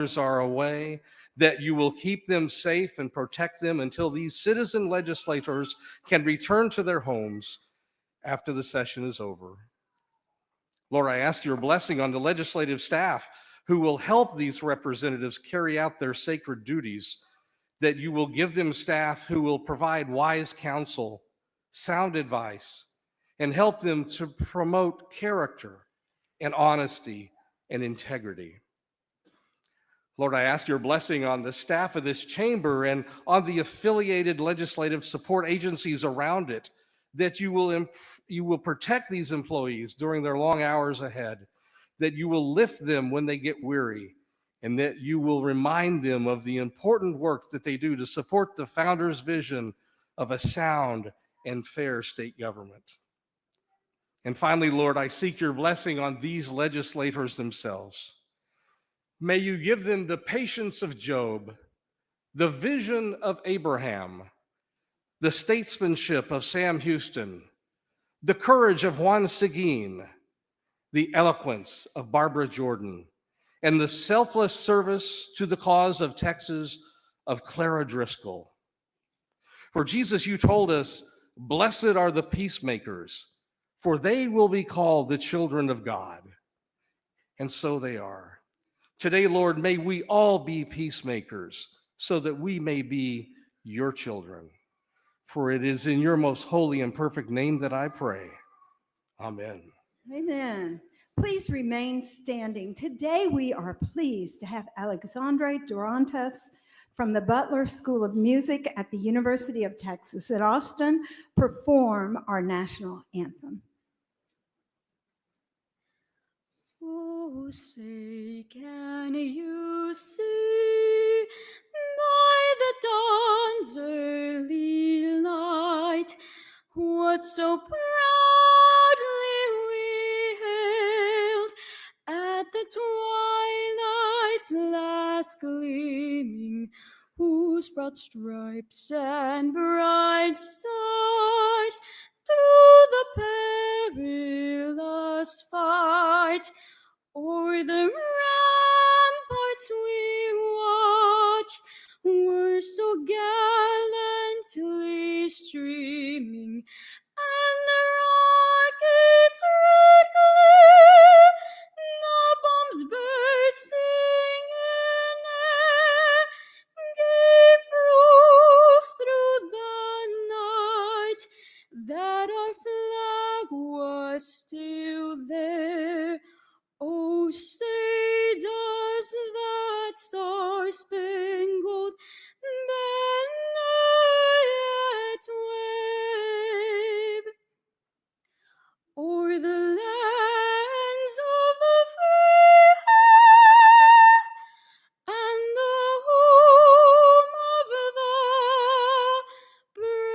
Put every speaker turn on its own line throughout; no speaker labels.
are away, that you will keep them safe and protect them until these citizen legislators can return to their homes after the session is over. Lord, I ask your blessing on the legislative staff who will help these representatives carry out their sacred duties, that you will give them staff who will provide wise counsel, sound advice, and help them to promote character and honesty and integrity. Lord, I ask your blessing on the staff of this chamber and on the affiliated legislative support agencies around it, that you will protect these employees during their long hours ahead, that you will lift them when they get weary, and that you will remind them of the important work that they do to support the founder's vision of a sound and fair state government. And finally, Lord, I seek your blessing on these legislators themselves. May you give them the patience of Job, the vision of Abraham, the statesmanship of Sam Houston, the courage of Juan Seguin, the eloquence of Barbara Jordan, and the selfless service to the cause of Texas of Clara Driscoll. For Jesus, you told us, blessed are the peacemakers, for they will be called the children of God. And so they are. Today, Lord, may we all be peacemakers so that we may be your children. For it is in your most holy and perfect name that I pray. Amen.
Amen. Please remain standing. Today we are pleased to have Alexandre Durantes from the Butler School of Music at the University of Texas at Austin perform our national anthem.
Oh, say, can you see by the dawn's early light what so proudly we hailed at the twilight's last gleaming, whose broad stripes and bright stars through the perilous fight o'er the ramparts we watched were so gallantly streaming, and the rockets' red glare, the bombs bursting in air, gave proof through the night that our flag was still there. Oh, say does that star-spangled banner yet wave o'er the lands of the free and the home of the brave?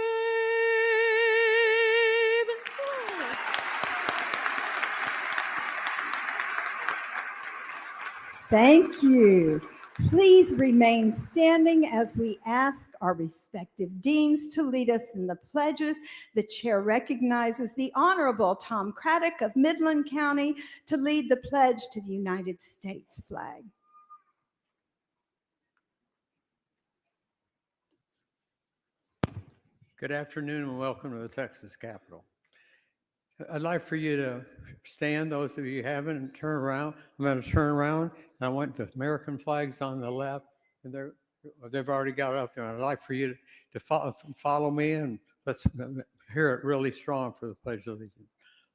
Thank you. Please remain standing as we ask our respective deans to lead us in the pledges. The chair recognizes the Honorable Tom Craddock of Midland County to lead the pledge to the United States flag.
Good afternoon and welcome to the Texas Capitol. I'd like for you to stand, those of you who haven't, and turn around. I'm going to turn around. I want the American flags on the left, and they've already got it up there. I'd like for you to follow me, and let's hear it really strong for the Pledge of Allegiance.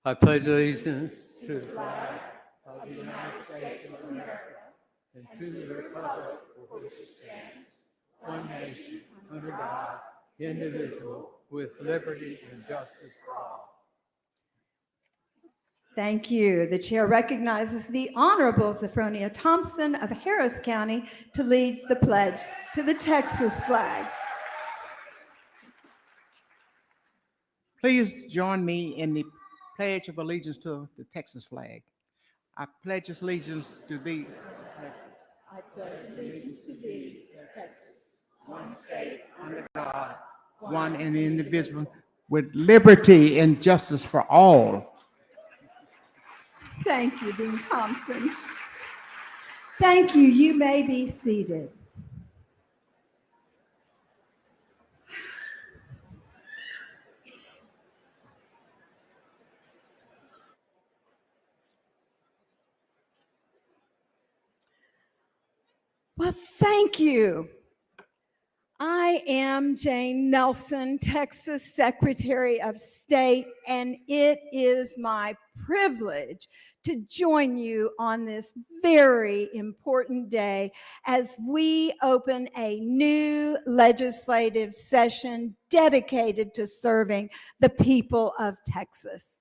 I pledge allegiance to the flag of the United States of America and to the republic for which it stands, one nation, under God, indivisible, with liberty and justice for all.
Thank you. The chair recognizes the Honorable Zephronia Thompson of Harris County to lead the pledge to the Texas flag.
Please join me in the Pledge of Allegiance to the Texas flag. I pledge allegiance to thee, Texas.
I pledge allegiance to thee, Texas,
one state under God, one and indivisible, with liberty and justice for all.
Thank you, Dean Thompson. Thank you. You may be seated. Well, thank you. I am Jane Nelson, Texas Secretary of State, and it is my privilege to join you on this very important day as we open a new legislative session dedicated to serving the people of Texas.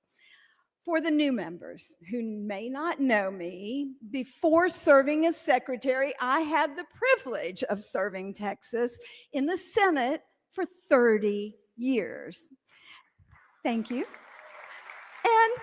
For the new members who may not know me, before serving as secretary, I had the privilege of serving Texas in the Senate for 30 years. Thank you. And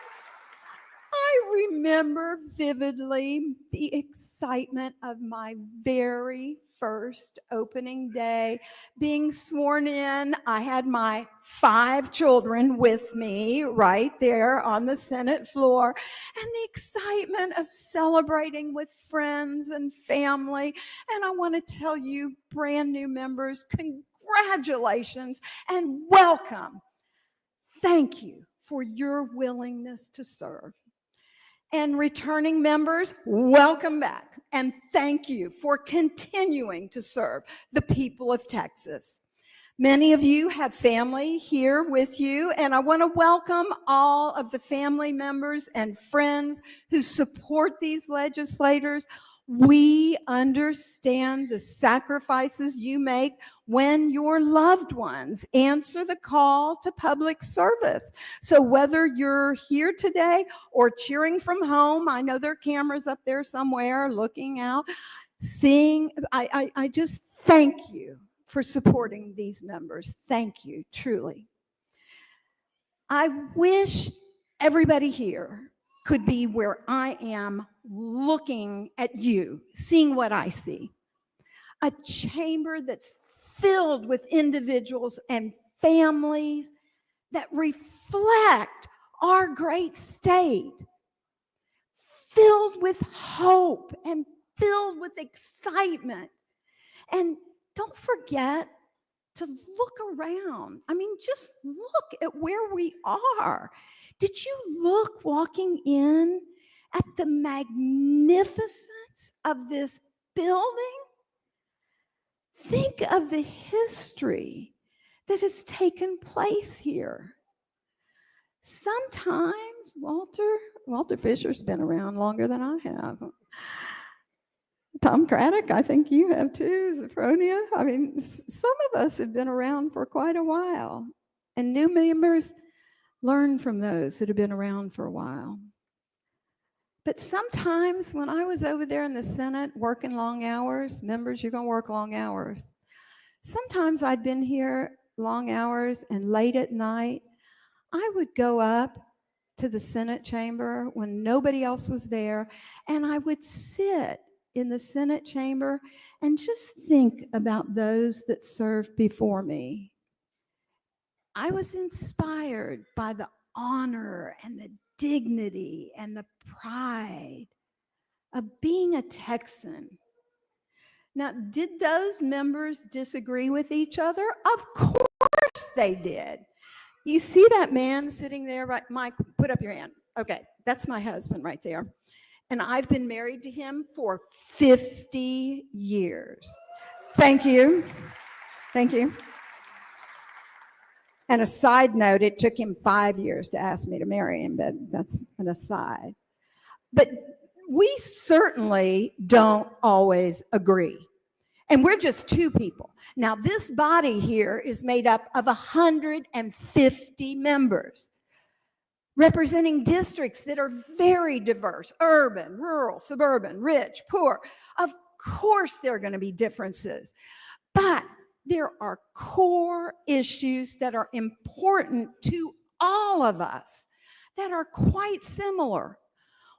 I remember vividly the excitement of my very first opening day, being sworn in. I had my 5 children with me right there on the Senate floor, and the excitement of celebrating with friends and family. And I want to tell you, brand new members, congratulations and welcome. Thank you for your willingness to serve. And returning members, welcome back. And thank you for continuing to serve the people of Texas. Many of you have family here with you, and I want to welcome all of the family members and friends who support these legislators. We understand the sacrifices you make when your loved ones answer the call to public service. So whether you're here today or cheering from home, I know there are cameras up there somewhere looking out, seeing, I just thank you for supporting these members. Thank you, truly. I wish everybody here could be where I am, looking at you, seeing what I see. A chamber that's filled with individuals and families that reflect our great state, filled with hope and filled with excitement. And don't forget to look around. I mean, just look at where we are. Did you look walking in at the magnificence of this building? Think of the history that has taken place here. Sometimes, Walter Fisher's been around longer than I have. Tom Craddock, I think you have too, Zephronia. I mean, some of us have been around for quite a while, and new members learn from those that have been around for a while. But sometimes when I was over there in the Senate working long hours, members, you're going to work long hours. Sometimes I'd been here long hours, and late at night, I would go up to the Senate chamber when nobody else was there, and I would sit in the Senate chamber and just think about those that served before me. I was inspired by the honor and the dignity and the pride of being a Texan. Now, did those members disagree with each other? Of course they did. You see that man sitting there, right? Mike, put up your hand. Okay, that's my husband right there. And I've been married to him for 50 years. Thank you. Thank you. And a side note, it took him 5 years to ask me to marry him, but that's an aside. But we certainly don't always agree. And we're just 2 people. Now, this body here is made up of 150 members, representing districts that are very diverse: urban, rural, suburban, rich, poor. Of course, there are going to be differences, but there are core issues that are important to all of us that are quite similar.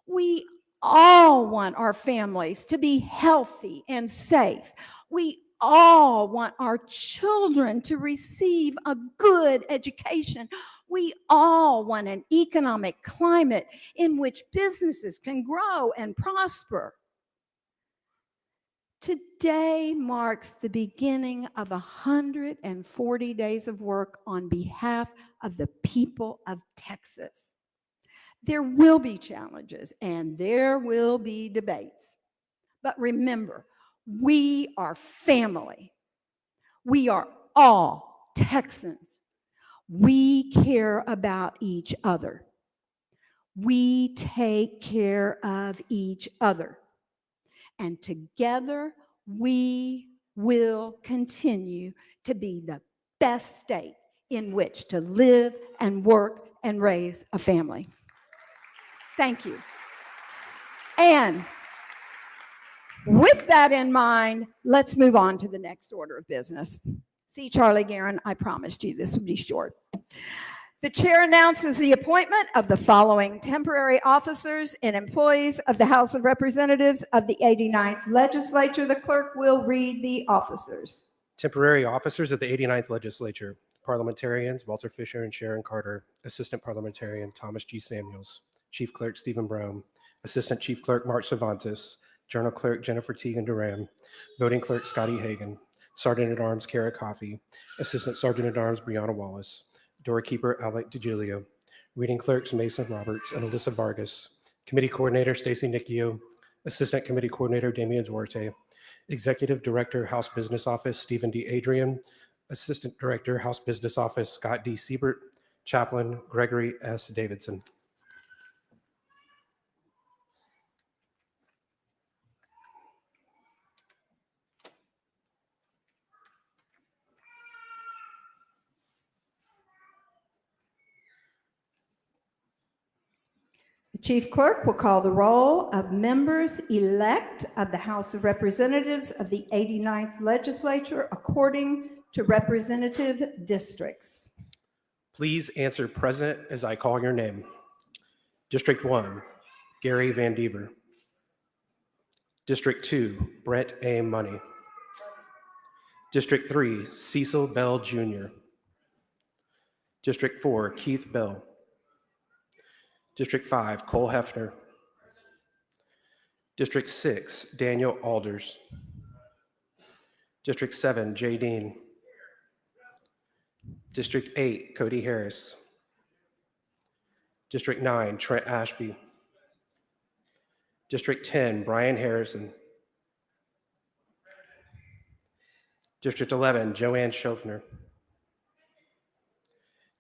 We all want our families to be healthy and safe. We all want our children to receive a good education. We all want an economic climate in which businesses can grow and prosper. Today marks the beginning of 140 days of work on behalf of the people of Texas. There will be challenges and there will be debates. But remember, we are family. We are all Texans. We care about each other. We take care of each other. And together, we will continue to be the best state in which to live and work and raise a family. Thank you. And with that in mind, let's move on to the next order of business. See, Charlie Guerin, I promised you this would be short. The chair announces the appointment of the following temporary officers and employees of the House of Representatives of the 89th Legislature. The clerk will read the officers.
Temporary officers of the 89th Legislature, parliamentarians Walter Fisher and Sharon Carter, Assistant Parliamentarian Thomas G. Samuels, Chief Clerk Stephen Brown, Assistant Chief Clerk Mark Cervantes, Journal Clerk Jennifer Teagan Duran, Voting Clerk Scotty Hagan, Sergeant at Arms Kara Coffey, Assistant Sergeant at Arms Brianna Wallace, Doorkeeper Alec DeGiulio, Reading Clerks Mason Roberts and Alyssa Vargas, Committee Coordinator Stacy Nicchio, Assistant Committee Coordinator Damian Duarte, Executive Director House Business Office Stephen D. Adrian, Assistant Director House Business Office Scott D. Siebert, Chaplain Gregory S. Davidson.
The Chief Clerk will call the roll of members-elect of the House of Representatives of the 89th Legislature according to representative districts.
Please answer present as I call your name. District 1, Gary Van Dever. District 2, Brett A. Money. District 3, Cecil Bell Jr. District 4, Keith Bell. District 5, Cole Hefner. District 6, Daniel Alders. District 7, Jay Dean. District 8, Cody Harris. District 9, Trent Ashby. District 10, Brian Harrison. District 11, Joanne Schofner.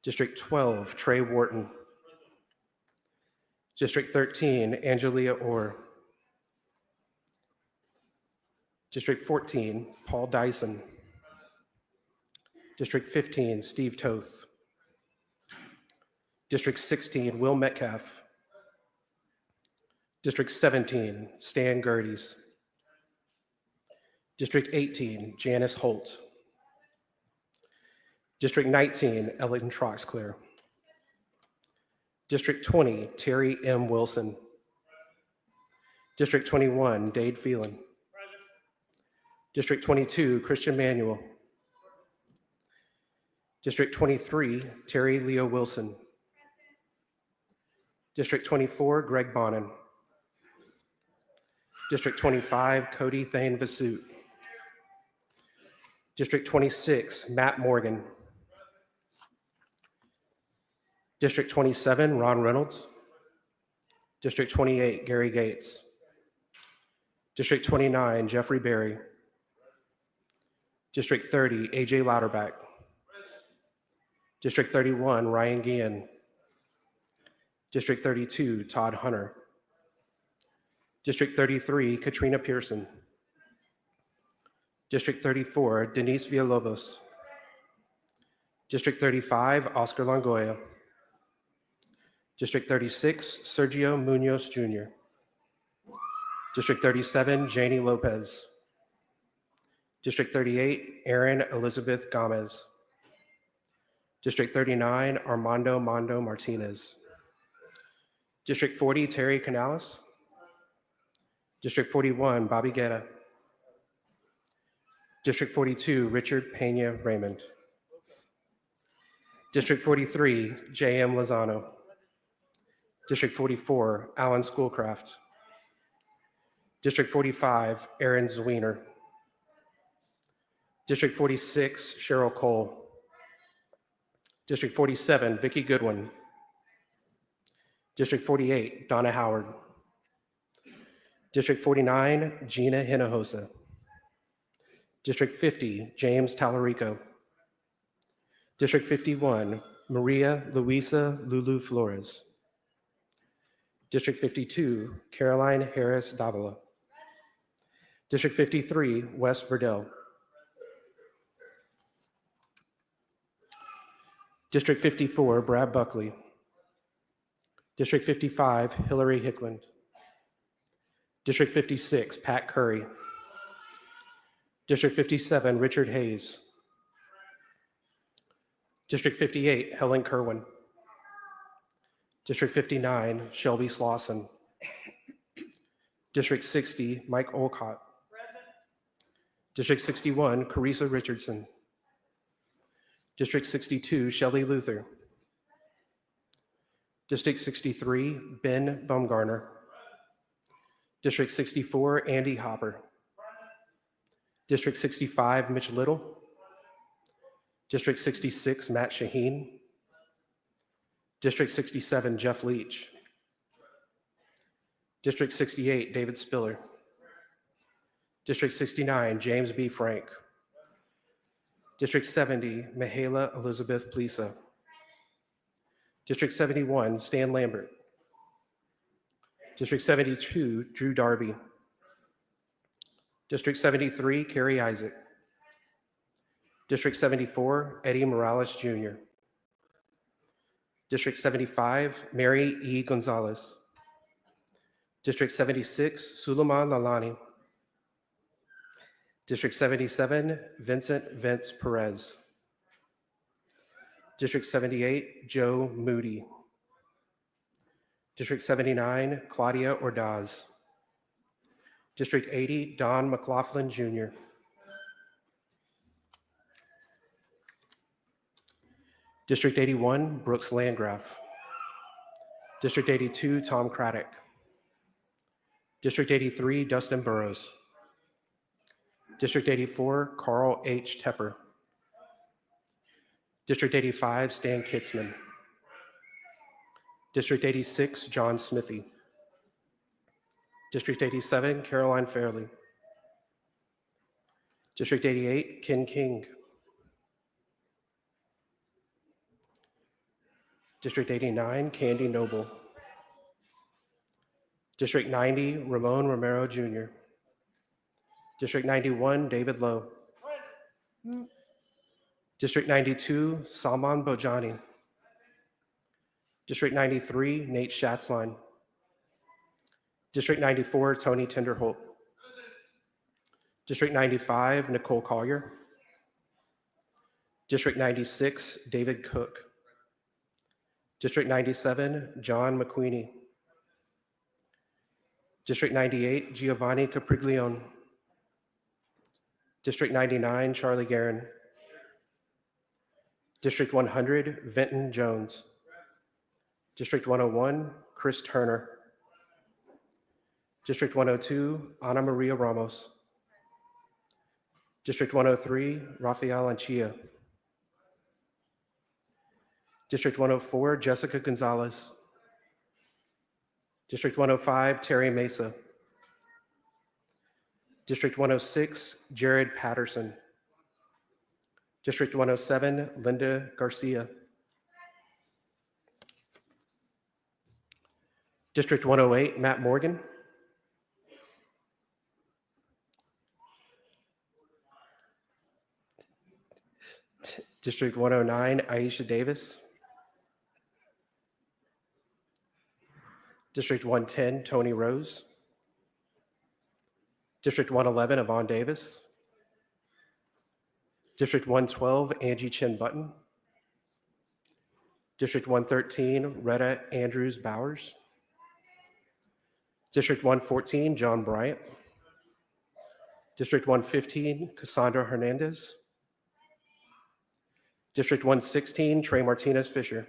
District 12, Trey Wharton. District 13, Angelia Orr. District 14, Paul Dyson. District 15, Steve Toth. District 16, Will Metcalf. District 17, Stan Gerdes. District 18, Janice Holt. District 19, Ellen Troxclair. District 20, Terry M. Wilson. District 21, Dade Phelan. District 22, Christian Manuel. District 23, Terry Leo Wilson. District 24, Greg Bonin. District 25, Cody Thane Vasut. District 26, Matt Morgan. District 27, Ron Reynolds. District 28, Gary Gates. District 29, Jeffrey Berry. District 30, AJ Lauterbach. District 31, Ryan Guillen. District 32, Todd Hunter. District 33, Katrina Pearson. District 34, Denise Villalobos. District 35, Oscar Longoya. District 36, Sergio Munoz Jr. District 37, Janie Lopez. District 38, Erin Elizabeth Gomez. District 39, Armando Mondo Martinez. District 40, Terry Canales. District 41, Bobby Guetta. District 42, Richard Pena Raymond. District 43, J.M. Lozano. District 44, Alan Schoolcraft. District 45, Aaron Zwiener. District 46, Cheryl Cole. District 47, Vicki Goodwin. District 48, Donna Howard. District 49, Gina Hinojosa. District 50, James Talarico. District 51, Maria Luisa Lulu Flores. District 52, Caroline Harris Davila. District 53, West Verdell. District 54, Brad Buckley. District 55, Hillary Hickland. District 56, Pat Curry. District 57, Richard Hayes. District 58, Helen Kerwin. District 59, Shelby Slauson. District 60, Mike Olcott. District 61, Carissa Richardson. District 62, Shelley Luther. District 63, Ben Baumgartner. District 64, Andy Hopper. District 65, Mitch Little. District 66, Matt Shaheen. District 67, Jeff Leach. District 68, David Spiller. District 69, James B. Frank. District 70, Mihaela Elizabeth Plisa. District 71, Stan Lambert. District 72, Drew Darby. District 73, Carrie Isaac. District 74, Eddie Morales Jr. District 75, Mary E. Gonzalez. District 76, Suleiman Lalani. District 77, Vincent Vince Perez. District 78, Joe Moody. District 79, Claudia Ordaz. District 80, Don McLaughlin Jr. District 81, Brooks Landgraf. District 82, Tom Craddock. District 83, Dustin Burrows. District 84, Carl H. Tepper. District 85, Stan Kitzman. District 86, John Smithy. District 87, Caroline Fairley. District 88, Ken King. District 89, Candy Noble. District 90, Ramon Romero Jr. District 91, David Lowe. District 92, Salman Bojani. District 93, Nate Schatzline. District 94, Tony Tinderholt. District 95, Nicole Collier. District 96, David Cook. District 97, John McQueenie. District 98, Giovanni Capriglione. District 99, Charlie Guerin. District 100, Vinton Jones. District 101, Chris Turner. District 102, Ana Maria Ramos. District 103, Rafael Anchia. District 104, Jessica Gonzalez. District 105, Terry Mesa. District 106, Jared Patterson. District 107, Linda Garcia. District 108, Matt Morgan. District 109, Aisha Davis. District 110, Tony Rose. District 111, Yvonne Davis. District 112, Angie Chin Button. District 113, Retta Andrews Bowers. District 114, John Bryant. District 115, Cassandra Hernandez. District 116, Trey Martinez Fisher.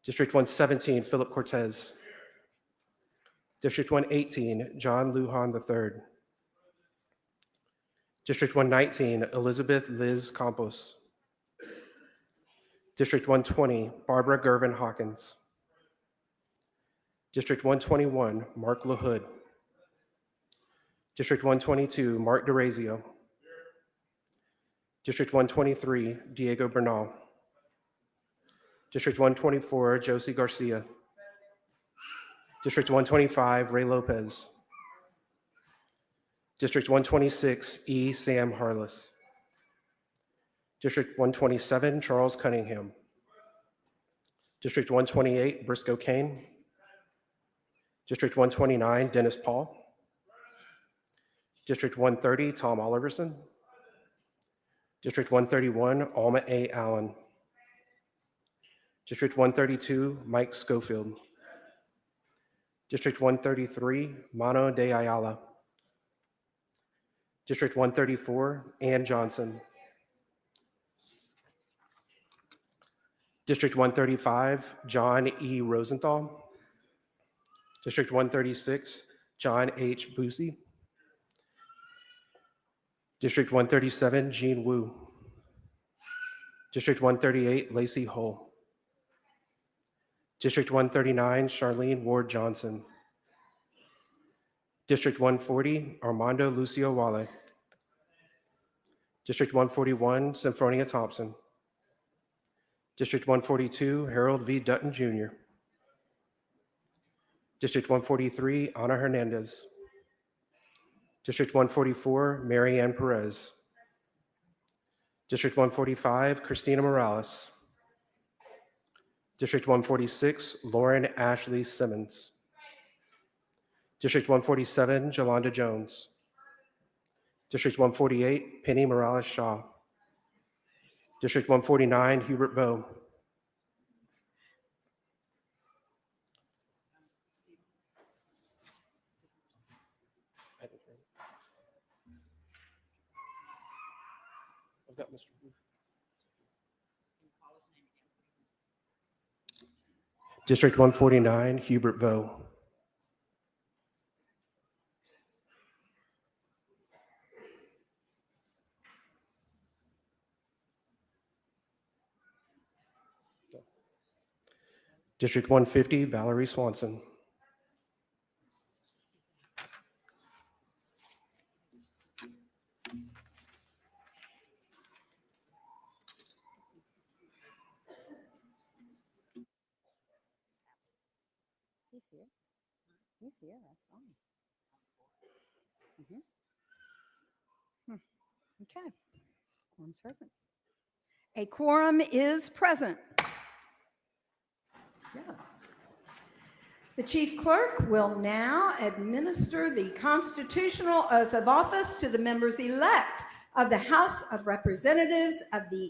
District 117, Philip Cortez. District 118, John Lujan III. District 119, Elizabeth Liz Campos. District 120, Barbara Gervin Hawkins. District 121, Mark LaHood. District 122, Mark DeRazio. District 123, Diego Bernal. District 124, Josie Garcia. District 125, Ray Lopez. District 126, E. Sam Harless. District 127, Charles Cunningham. District 128, Briscoe Kane. District 129, Dennis Paul. District 130, Tom Oliverson. District 131, Alma A. Allen. District 132, Mike Schofield. District 133, Mano de Ayala. District 134, Ann Johnson. District 135, John E. Rosenthal. District 136, John H. Boosie. District 137, Jean Wu. District 138, Lacey Hull. District 139, Charlene Ward Johnson. District 140, Armando Lucio Wale. District 141, Symphonia Thompson. District 142, Harold V. Dutton Jr. District 143, Ana Hernandez. District 144, Mary Ann Perez. District 145, Christina Morales. District 146, Lauren Ashley Simmons. District 147, Jolanda Jones. District 148, Penny Morales Shaw. District 149, Hubert Bowe. I've got Mr. District 149, Hubert Bowe. District 150, Valerie Swanson.
He's here. He's here. That's fine. Okay. Quorum's present. A quorum is present. Yeah. The chief clerk will now administer the constitutional oath of office to the members-elect of the House of Representatives of the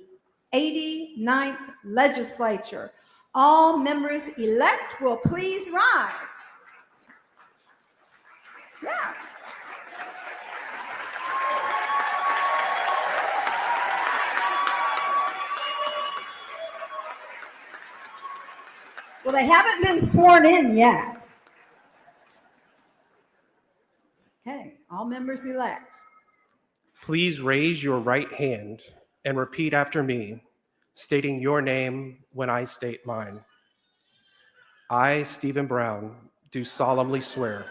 89th Legislature. All members-elect will please rise. Yeah. Well, they haven't been sworn in yet. Okay, all members-elect.
Please raise your right hand and repeat after me, stating your name when I state mine. I, Stephen Brown, do solemnly swear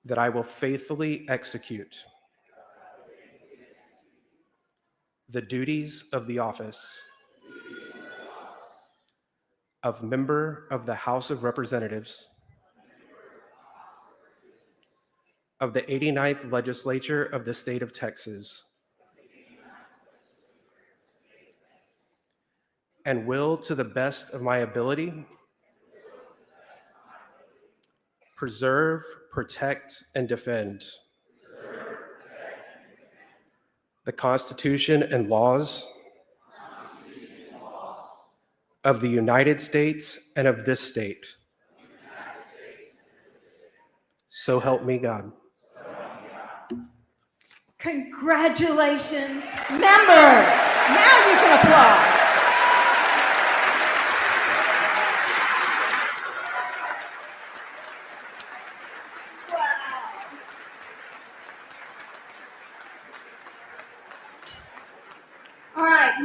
that I will faithfully execute the duties of the office of member of the House of Representatives of the 89th Legislature of the State of Texas, and will, to the best of my ability, preserve, protect, and defend the Constitution and laws of the United States and of this state. So help me God.
Congratulations, members. Now you can applaud. Wow.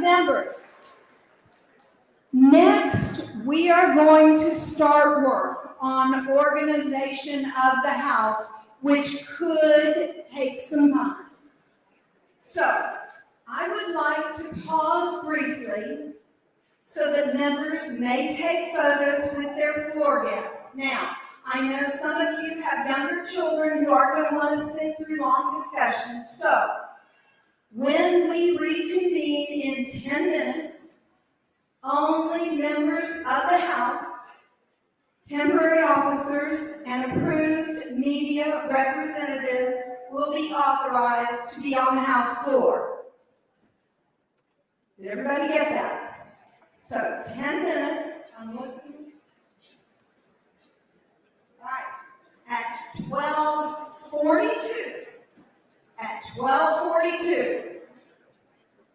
members. Next, we are going to start work on organization of the House, which could take some time. So, I would like to pause briefly so that members may take photos with their floor guests. Now, I know some of you have younger children who are going to want to sit through long discussions. So, when we reconvene in 10 minutes, only members of the House, temporary officers, and approved media representatives will be authorized to be on the House floor. Did everybody get that? So 10 minutes, I'm looking. All right, at 12:42,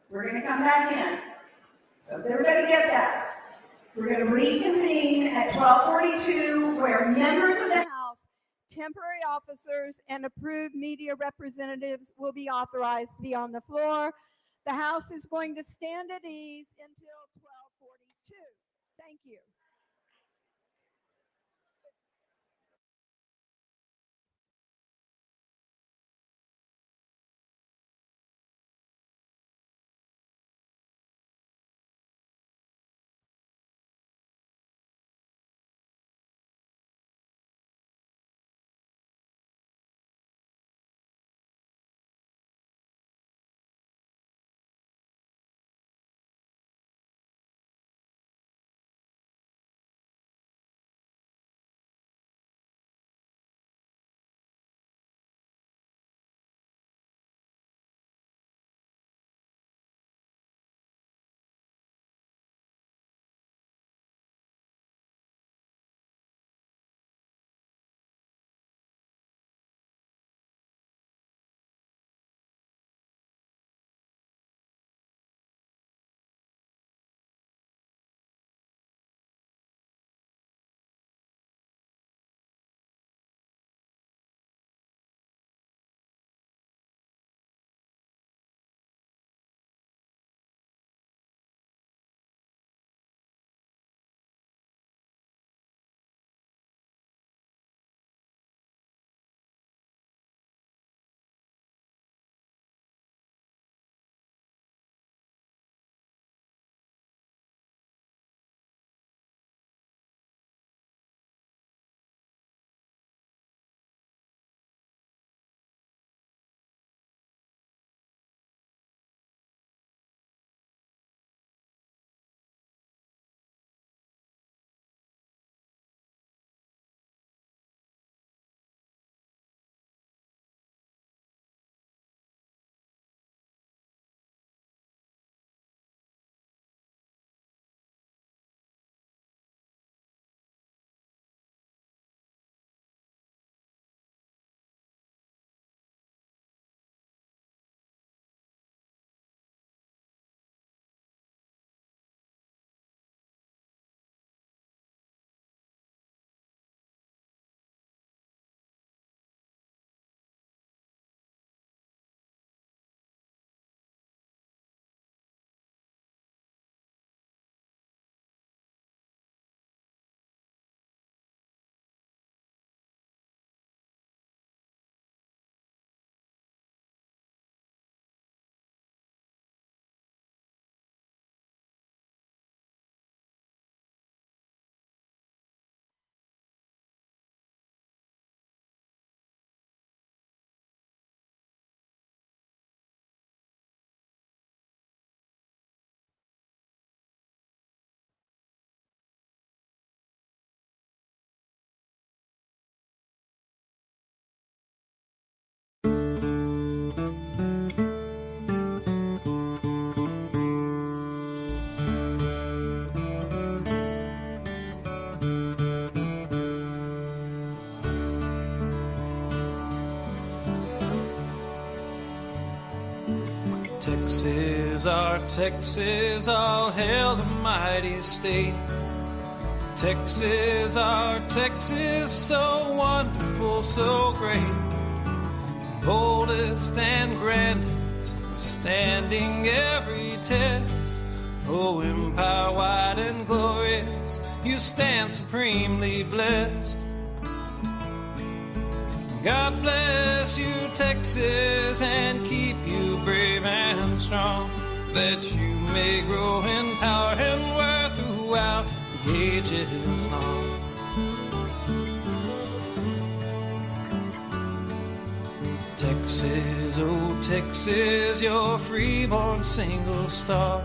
we're going to come back in. So does everybody get that? We're going to reconvene at 12:42, where members of the House, temporary officers, and approved media representatives will be authorized to be on the floor. The House is going to stand at ease until 12:42. Thank you.
Texas, our Texas, all hail the mighty state. Texas, our Texas, so wonderful, so great. Boldest and grandest, standing every test. Oh, empire wide and glorious, you stand supremely blessed. God bless you, Texas, and keep you brave and strong, that you may grow in power and worth throughout the ages long. Texas, oh Texas, your freeborn single star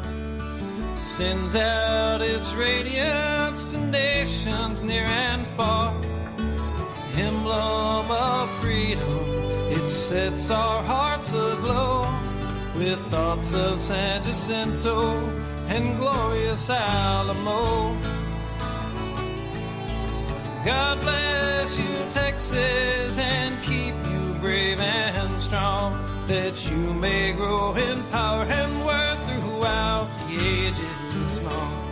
sends out its radiance to nations near and far. Emblem of freedom, it sets our hearts aglow with thoughts of San Jacinto and glorious Alamo. God bless you, Texas, and keep you brave and strong, that you may grow in power and worth throughout the ages long.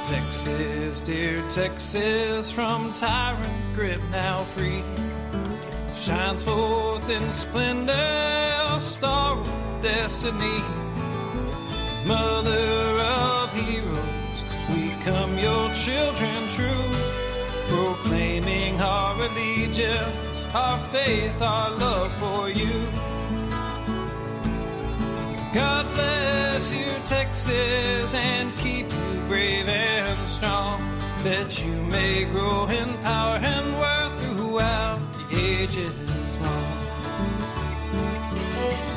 Texas, dear Texas, from tyrant grip now free, shines forth in splendor, a star of destiny. Mother of heroes, we come your children true, proclaiming our allegiance, our faith, our love for you. God bless you, Texas, and keep you brave and strong, that you may grow in power and worth throughout the ages long.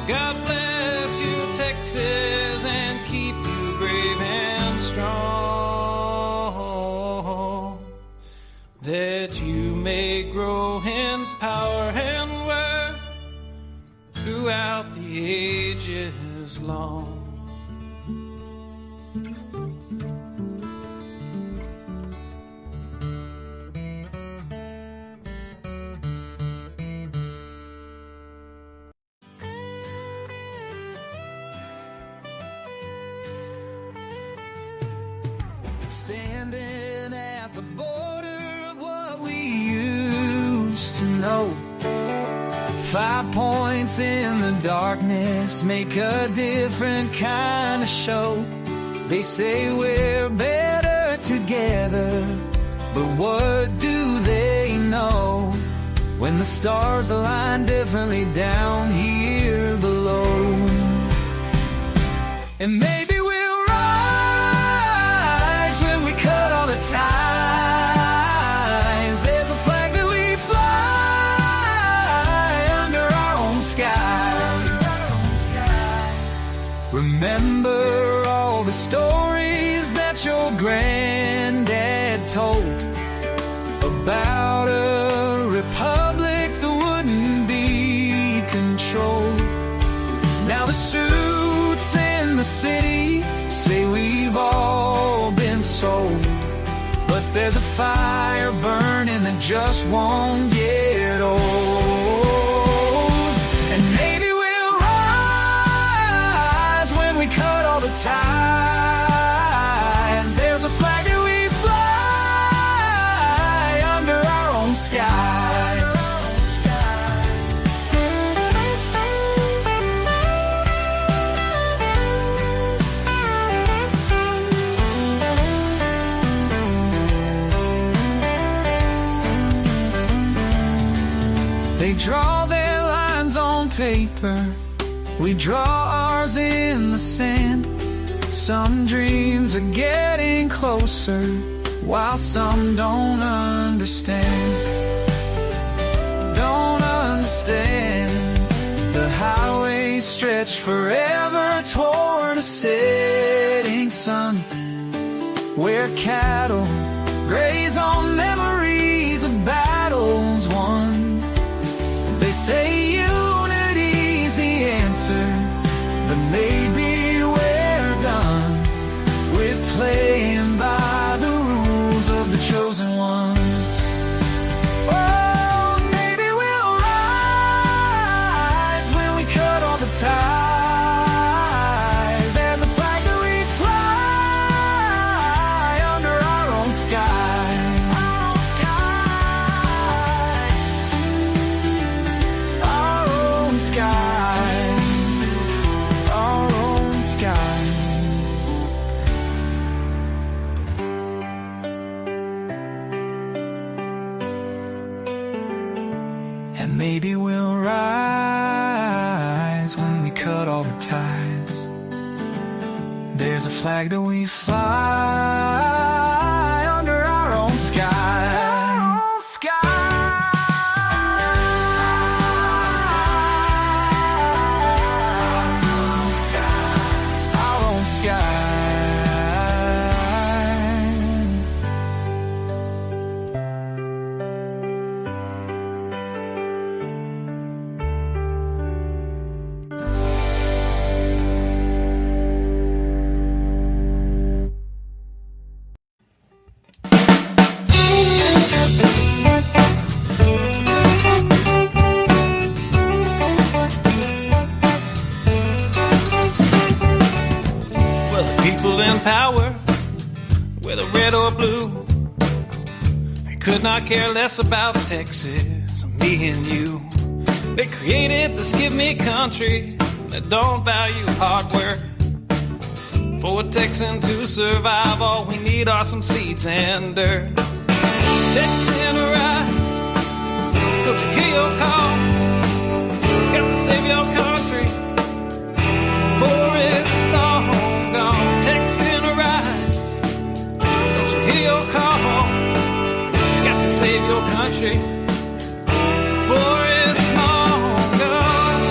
God bless you, Texas, and keep you brave and strong, that you may grow in power and worth throughout the ages long. Standing at the border of what we used to know, 5 points in the darkness make a different kind of show. They say we're better together, but what do they know when the stars align differently down here below? And maybe we'll rise when we cut all the ties. There's a flag that we fly under our own sky. Remember all the stories that your granddad told about a republic that wouldn't be controlled. Now the suits in the city say we've all been sold, but there's a fire burning that just won't get old. And maybe we'll rise when we cut all the ties. There's a flag that we fly under our own sky. They draw their lines on paper, we draw ours in the sand. Some dreams are getting closer, while some don't understand. Don't understand. The highways stretch forever toward a setting sun, where cattle graze on memories of battles won. They say unity's the answer, but maybe we're done sky, our own sky. And maybe we'll rise when we cut all the ties. There's a flag that we fly under our own sky. Our own sky. Our own sky. Well, the people in power, whether red or blue, they could not care less about Texas, me and you. They created this give me country that don't value hard work. For a Texan to survive, all we need are some seeds and dirt. Texan rise, don't you hear your call? Got to save your country, for it's long gone. Texan rise, don't you hear your call? Got to save your country, for it's long gone.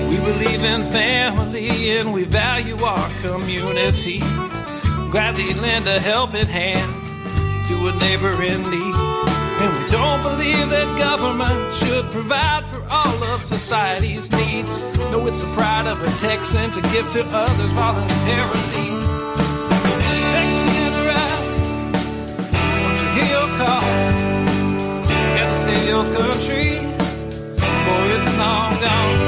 We believe in family and we value our community. Gladly lend a helping hand to a neighbor in need. And we don't believe that government should provide for all of society's needs. No, it's the pride of a Texan to give to others voluntarily. Texan rise, don't you hear your call? Gotta save your country, for it's long gone.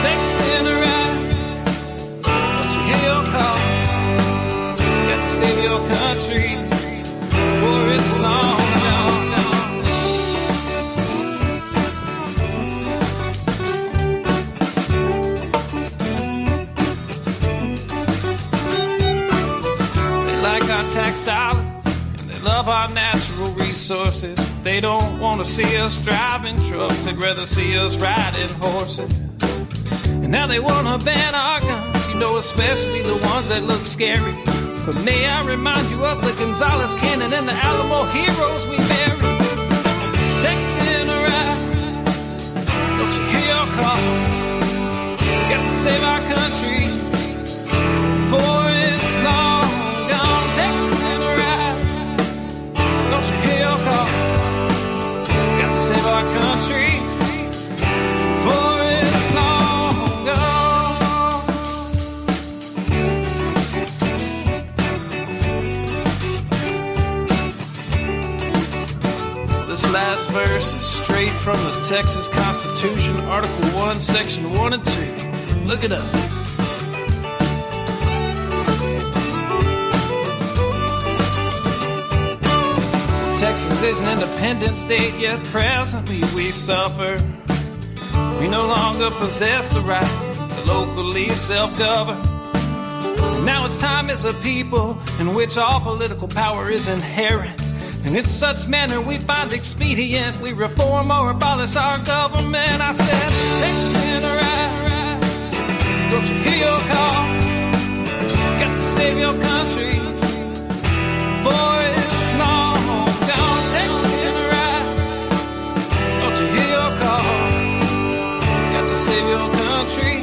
Texan rise, don't you hear your call? Save your country, for it's long gone. They like our tax dollars and they love our natural resources. They don't want to see us driving trucks, they'd rather see us riding horses. And now they want to ban our guns, you know, especially the ones that look scary. But may I remind you of the Gonzales Cannon and the Alamo heroes we buried. Texan rise, don't you hear your call? Got to save our country, for it's long gone. Texan rise, don't you hear your call? Got to save our country, for it's long gone. This last verse is straight from the Texas Constitution, Article 1, Section 1 and 2. Look it up. Texas is an independent state, yet presently we suffer. We no longer possess the right to locally self-govern. And now it's time as a people in which all political power is inherent. And in such manner we find expedient, we reform or abolish our government. I said, Texan rise, don't you hear your call? Got to save your country, for it's long gone. Texan rise, don't you hear your call? Got to save your country,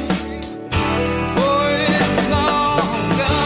for it's long gone.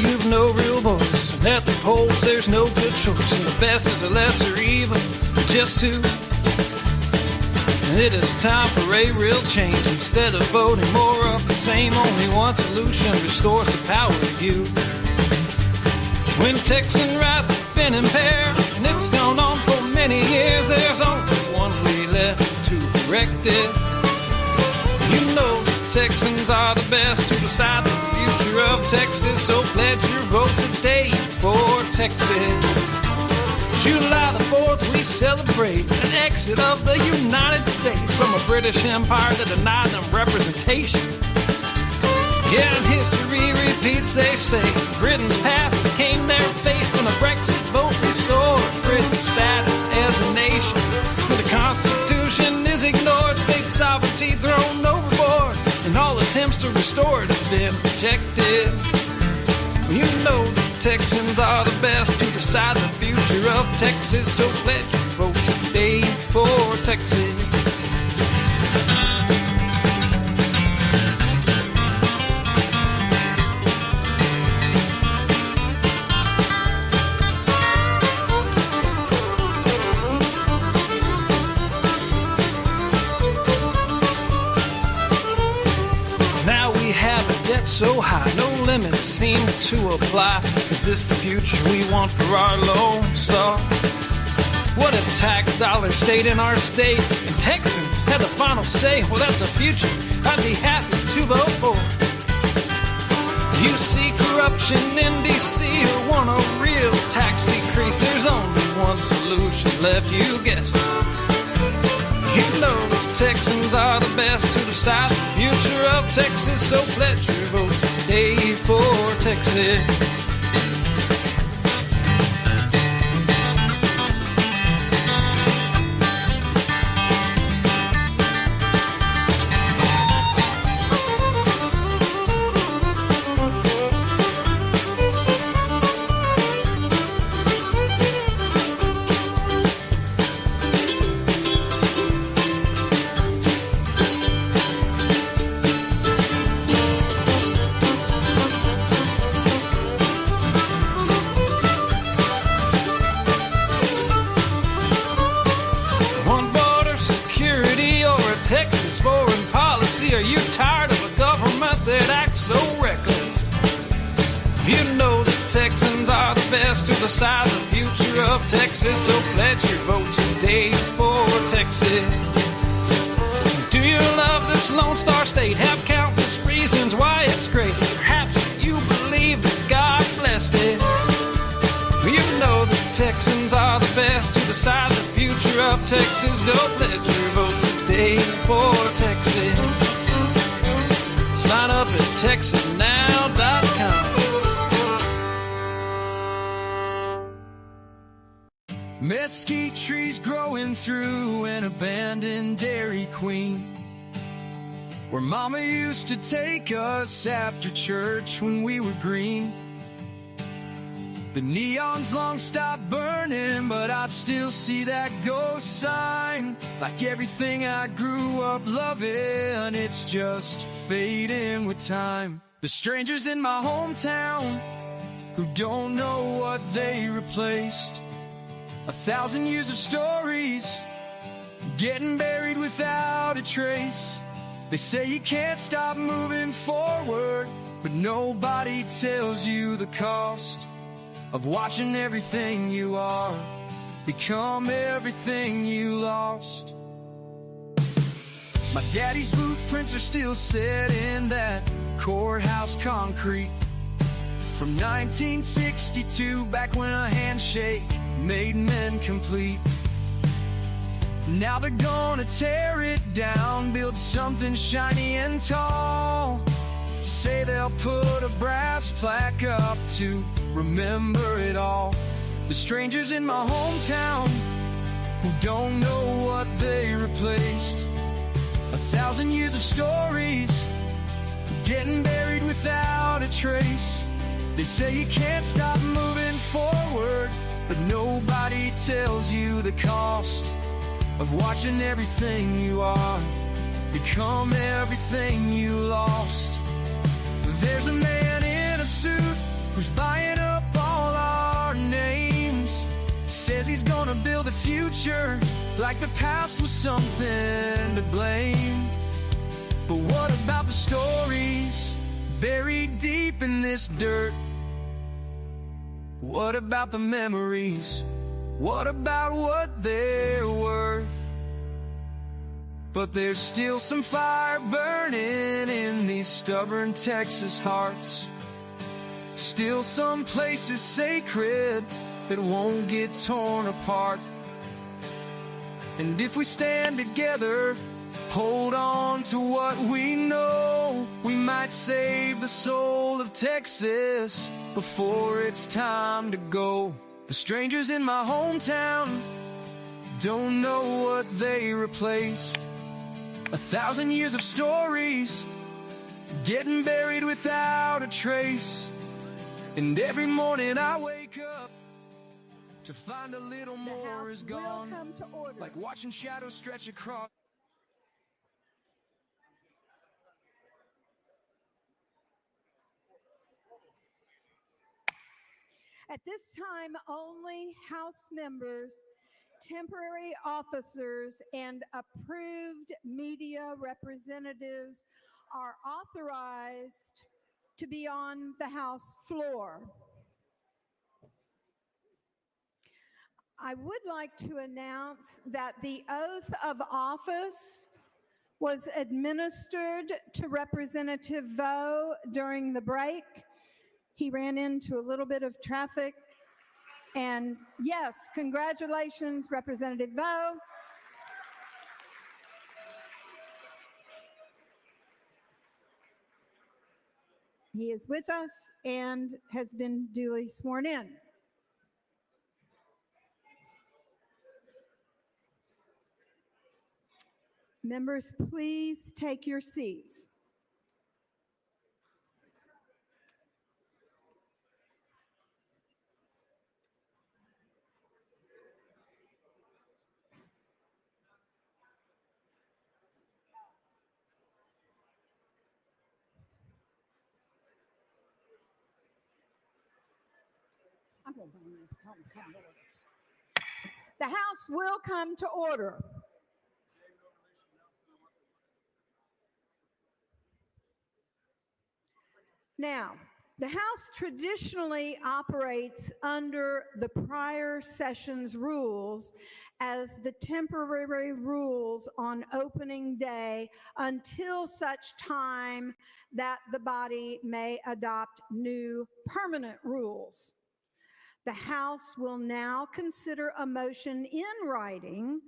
you've no real voice. And at the polls, there's no good choice. And the best is a lesser evil, just two. And it is time for a real change. Instead of voting more of the same, only one solution restores the power of you. When Texan rights have been impaired, and it's gone on for many years, there's only one way left to correct it. You know the Texans are the best to decide the future of Texas, so pledge your vote today for Texas. July the 4th, we celebrate an exit of the United States from a British Empire that denied them representation. Yeah, and history repeats, they say. Britain's past became their fate when a Brexit vote restored Britain's status as a nation. When the Constitution is ignored, state sovereignty thrown overboard, and all attempts to restore it have been rejected. You know the Texans are the best to decide the future of Texas, so pledge your vote today for Texas. So high, no limits seem to apply. Is this the future we want for our Lone Star? What if tax dollars stayed in our state and Texans had the final say? Well, that's a future I'd be happy to vote for. You see corruption in D.C. or want a real tax decrease? There's only one solution left, you guessed it. You know the Texans are the best to decide the future of Texas, so pledge your vote today for Texas. Are you tired of a government that acts so reckless? You know the Texans are the best to decide the future of Texas, so pledge your vote today for Texas. Do you love this Lone Star state? Have countless reasons why it's great. Perhaps you believe that God blessed it. You know the Texans are the best to decide the future of Texas. Don't pledge your vote today for Texas. Sign up at TexasNow.com. Mesquite trees growing through an abandoned Dairy Queen, where Mama used to take us after church when we were green. The neons long stopped burning, but I still see that ghost sign. Like everything I grew up loving, it's just fading with time. The strangers in my hometown who don't know what they replaced. 1,000 years of stories getting buried without a trace. They say you can't stop moving forward, but nobody tells you the cost of watching everything you are become everything you lost. My daddy's boot prints are still set in that courthouse concrete from 1962, back when a handshake made men complete. Now they're gonna tear it down, build something shiny and tall. Say they'll put a brass plaque up to remember it all. The strangers in my hometown who don't know what they replaced. 1,000 years of stories getting buried without a trace. They say you can't stop moving forward, but nobody tells you the cost of watching everything you are become everything you lost. There's a man in a suit who's buying up all our names. Says he's gonna build a future like the past was something to blame. But what about the stories buried deep in this dirt? What about the memories? What about what they're worth? But there's still some fire burning in these stubborn Texas hearts. Still some places sacred that won't get torn apart. And if we stand together, hold on to what we know, we might save the soul of Texas before it's time to go. The strangers in my hometown don't know what they replaced. 1,000 years of stories getting buried without a trace. And every morning I wake up to find a little
The
more
House
is
will
gone,
come to order.
like watching shadows stretch across.
At this time, only House members, temporary officers, and approved media representatives are authorized to be on the House floor. I would like to announce that the oath of office was administered to Representative Vo during the break. He ran into a little bit of traffic. And yes, congratulations, Representative Vo. He is with us and has been duly sworn in. Members, please take your seats. The House will come to order. Now, the House traditionally operates under the prior session's rules as the temporary rules on opening day until such time that the body may adopt new permanent rules. The House will now consider a motion in writing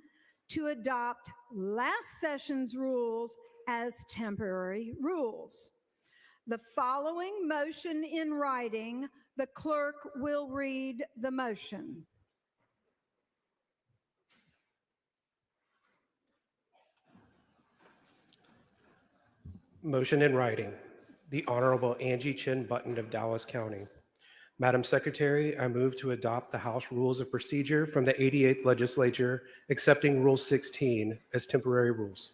to adopt last session's rules as temporary rules. The following motion in writing, the clerk will read the motion.
Motion in writing. The Honorable Angie Chin Button of Dallas County. Madam Secretary, I move to adopt the House Rules of Procedure from the 88th Legislature, accepting Rule 16 as temporary rules.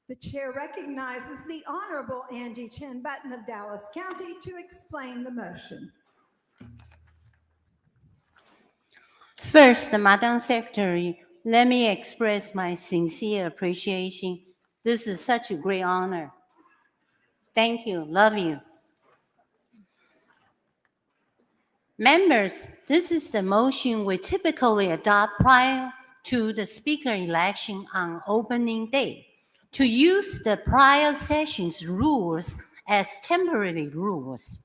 The chair recognizes the Honorable Angie Chin Button of Dallas County to explain the motion.
First, Madam Secretary, let me express my sincere appreciation. This is such a great honor. Thank you. Love you. Members, this is the motion we typically adopt prior to the speaker election on opening day, to use the prior session's rules as temporary rules.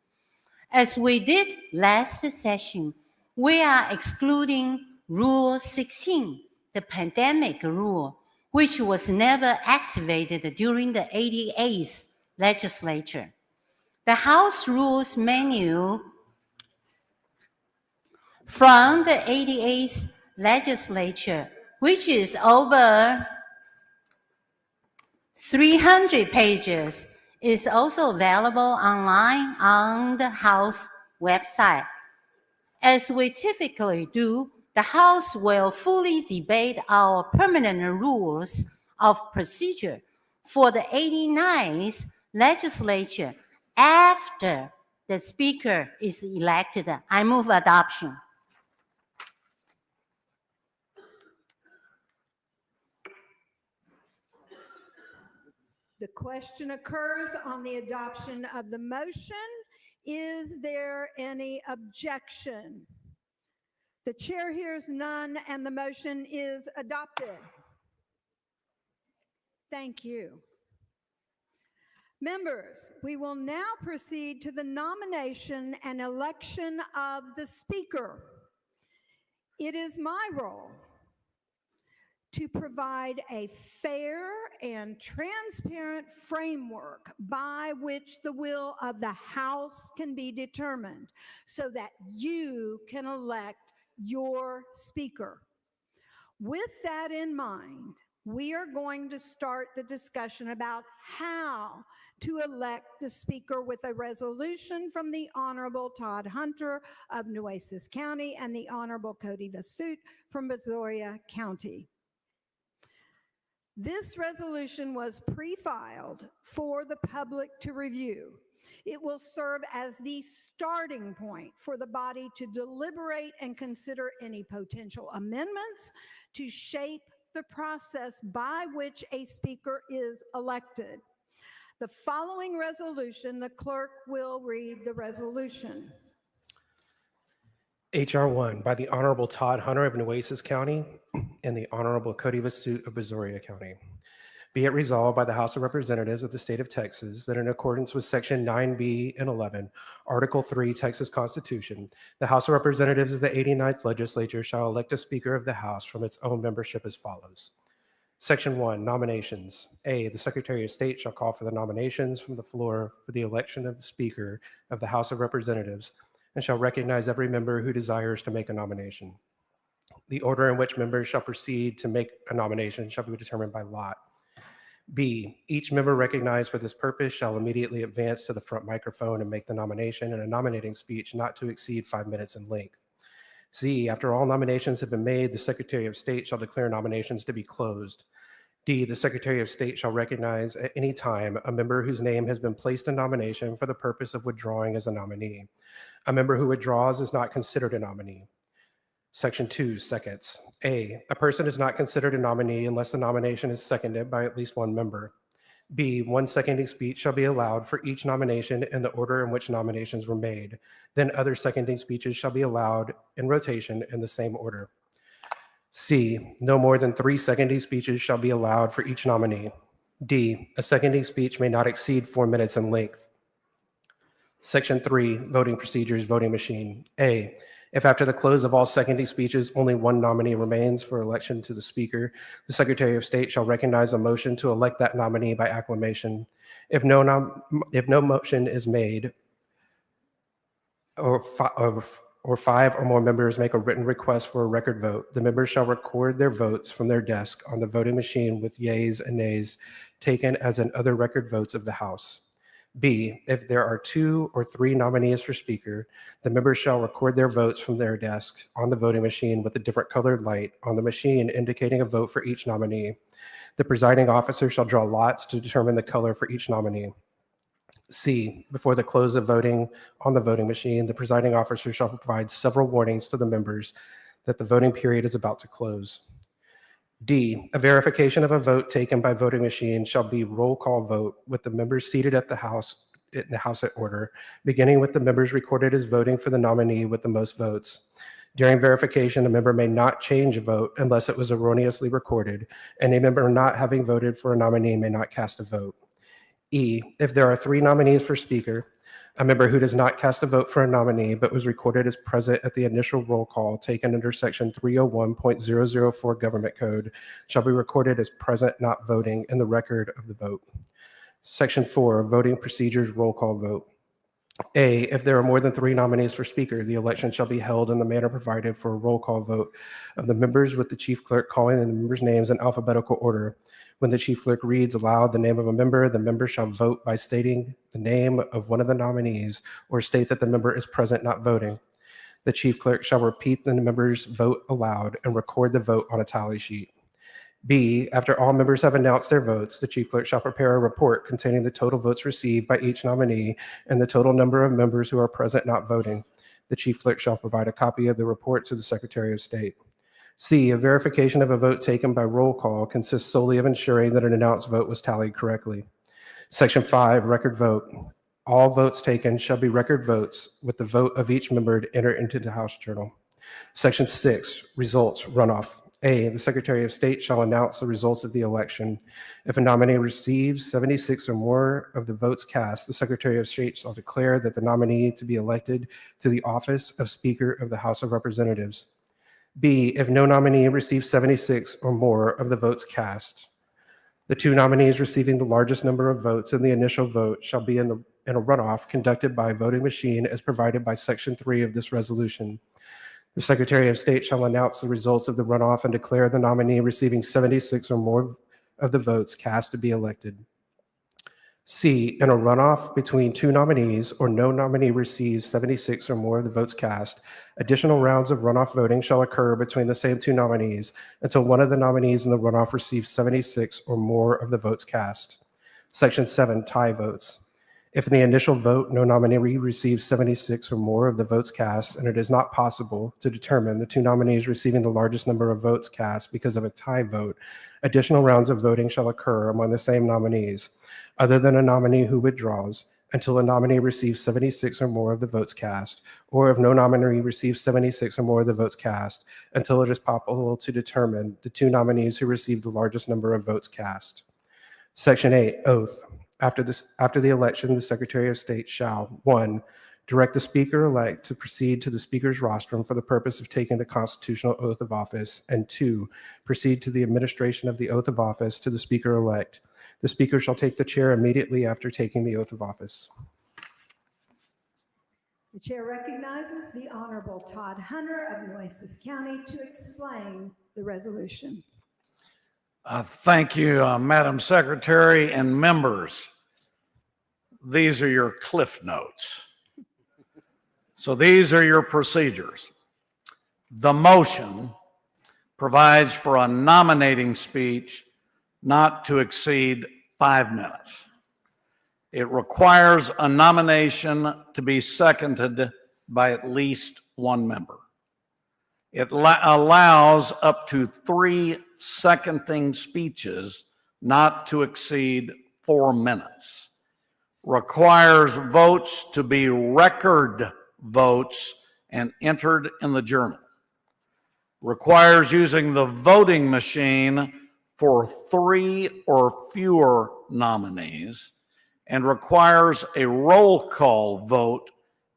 As we did last session, we are excluding Rule 16, the pandemic rule, which was never activated during the 88th Legislature. The House Rules Manual from the 88th Legislature, which is over 300 pages, is also available online on the House website. As we typically do, the House will fully debate our permanent rules of procedure for the 89th Legislature after the speaker is elected. I move adoption.
The question occurs on the adoption of the motion. Is there any objection? The chair hears none, and the motion is adopted. Thank you. Members, we will now proceed to the nomination and election of the speaker. It is my role to provide a fair and transparent framework by which the will of the House can be determined so that you can elect your speaker. With that in mind, we are going to start the discussion about how to elect the speaker with a resolution from the Honorable Todd Hunter of Nueces County and the Honorable Cody Vasut from Brazoria County. This resolution was pre-filed for the public to review. It will serve as the starting point for the body to deliberate and consider any potential amendments to shape the process by which a speaker is elected. The following resolution, the clerk will read the resolution.
H.R. 1 by the Honorable Todd Hunter of Nueces County and the Honorable Cody Vasut of Brazoria County. Be it resolved by the House of Representatives of the State of Texas that in accordance with Section 9B and 11, Article 3, Texas Constitution, the House of Representatives of the 89th Legislature shall elect a Speaker of the House from its own membership as follows. Section 1, Nominations. A, the Secretary of State shall call for the nominations from the floor for the election of the Speaker of the House of Representatives and shall recognize every member who desires to make a nomination. The order in which members shall proceed to make a nomination shall be determined by lot. B, each member recognized for this purpose shall immediately advance to the front microphone and make the nomination in a nominating speech not to exceed 5 minutes in length. C, after all nominations have been made, the Secretary of State shall declare nominations to be closed. D, the Secretary of State shall recognize at any time a member whose name has been placed in nomination for the purpose of withdrawing as a nominee. A member who withdraws is not considered a nominee. Section 2, seconds. A person is not considered a nominee unless the nomination is seconded by at least one member. B, 1 seconding speech shall be allowed for each nomination in the order in which nominations were made. Then other seconding speeches shall be allowed in rotation in the same order. C, no more than 3 seconding speeches shall be allowed for each nominee. D, a seconding speech may not exceed 4 minutes in length. Section 3, voting procedures, voting machine. A, if after the close of all seconding speeches, only one nominee remains for election to the Speaker, the Secretary of State shall recognize a motion to elect that nominee by acclamation. If no motion is made, or 5 or more members make a written request for a record vote, the members shall record their votes from their desk on the voting machine with yeas and nays taken as in other record votes of the House. B, if there are 2 or 3 nominees for Speaker, the members shall record their votes from their desk on the voting machine with a different colored light on the machine indicating a vote for each nominee. The presiding officer shall draw lots to determine the color for each nominee. C, before the close of voting on the voting machine, the presiding officer shall provide several warnings to the members that the voting period is about to close. D, a verification of a vote taken by voting machine shall be roll call vote with the members seated at the House in the House at order, beginning with the members recorded as voting for the nominee with the most votes. During verification, a member may not change a vote unless it was erroneously recorded, and a member not having voted for a nominee may not cast a vote. E, if there are 3 nominees for Speaker, a member who does not cast a vote for a nominee but was recorded as present at the initial roll call taken under Section 301.004 Government Code shall be recorded as present not voting in the record of the vote. Section 4, voting procedures, roll call vote. A, if there are more than 3 nominees for Speaker, the election shall be held in the manner provided for a roll call vote of the members with the Chief Clerk calling in the members' names in alphabetical order. When the Chief Clerk reads aloud the name of a member, the member shall vote by stating the name of one of the nominees or state that the member is present not voting. The Chief Clerk shall repeat the member's vote aloud and record the vote on a tally sheet. B, after all members have announced their votes, the chief clerk shall prepare a report containing the total votes received by each nominee and the total number of members who are present not voting. The chief clerk shall provide a copy of the report to the Secretary of State. C, a verification of a vote taken by roll call consists solely of ensuring that an announced vote was tallied correctly. Section 5, record vote. All votes taken shall be record votes with the vote of each member to enter into the House Journal. Section 6, results, runoff. A, the Secretary of State shall announce the results of the election. If a nominee receives 76 or more of the votes cast, the Secretary of State shall declare that the nominee to be elected to the office of Speaker of the House of Representatives. B, if no nominee receives 76 or more of the votes cast, the two nominees receiving the largest number of votes in the initial vote shall be in a runoff conducted by a voting machine as provided by Section 3 of this resolution. The Secretary of State shall announce the results of the runoff and declare the nominee receiving 76 or more of the votes cast to be elected. C, in a runoff between two nominees or no nominee receives 76 or more of the votes cast, additional rounds of runoff voting shall occur between the same two nominees until one of the nominees in the runoff receives 76 or more of the votes cast. Section 7, tie votes. If in the initial vote no nominee receives 76 or more of the votes cast and it is not possible to determine the two nominees receiving the largest number of votes cast because of a tie vote, additional rounds of voting shall occur among the same nominees, other than a nominee who withdraws, until a nominee receives 76 or more of the votes cast, or if no nominee receives 76 or more of the votes cast, until it is possible to determine the two nominees who received the largest number of votes cast. Section 8, oath. After the election, the Secretary of State shall, 1, direct the Speaker-elect to proceed to the Speaker's rostrum for the purpose of taking the constitutional oath of office, and 2, proceed to the administration of the oath of office to the Speaker-elect. The Speaker shall take the chair immediately after taking the oath of office.
The chair recognizes the Honorable Todd Hunter of Nueces County to explain the resolution.
Thank you, Madam Secretary and members. These are your cliff notes. So these are your procedures. The motion provides for a nominating speech not to exceed 5 minutes. It requires a nomination to be seconded by at least one member. It allows up to 3 seconding speeches not to exceed 4 minutes. Requires votes to be record votes and entered in the journal. Requires using the voting machine for 3 or fewer nominees, and requires a roll call vote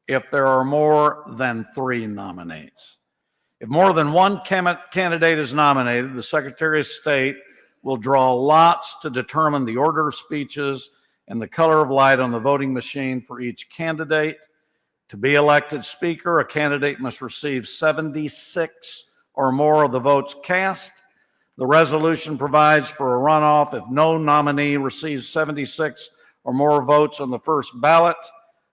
if there are more than 3 nominees. If more than one candidate is nominated, the Secretary of State will draw lots to determine the order of speeches and the color of light on the voting machine for each candidate. To be elected Speaker, a candidate must receive 76 or more of the votes cast. The resolution provides for a runoff if no nominee receives 76 or more votes on the first ballot.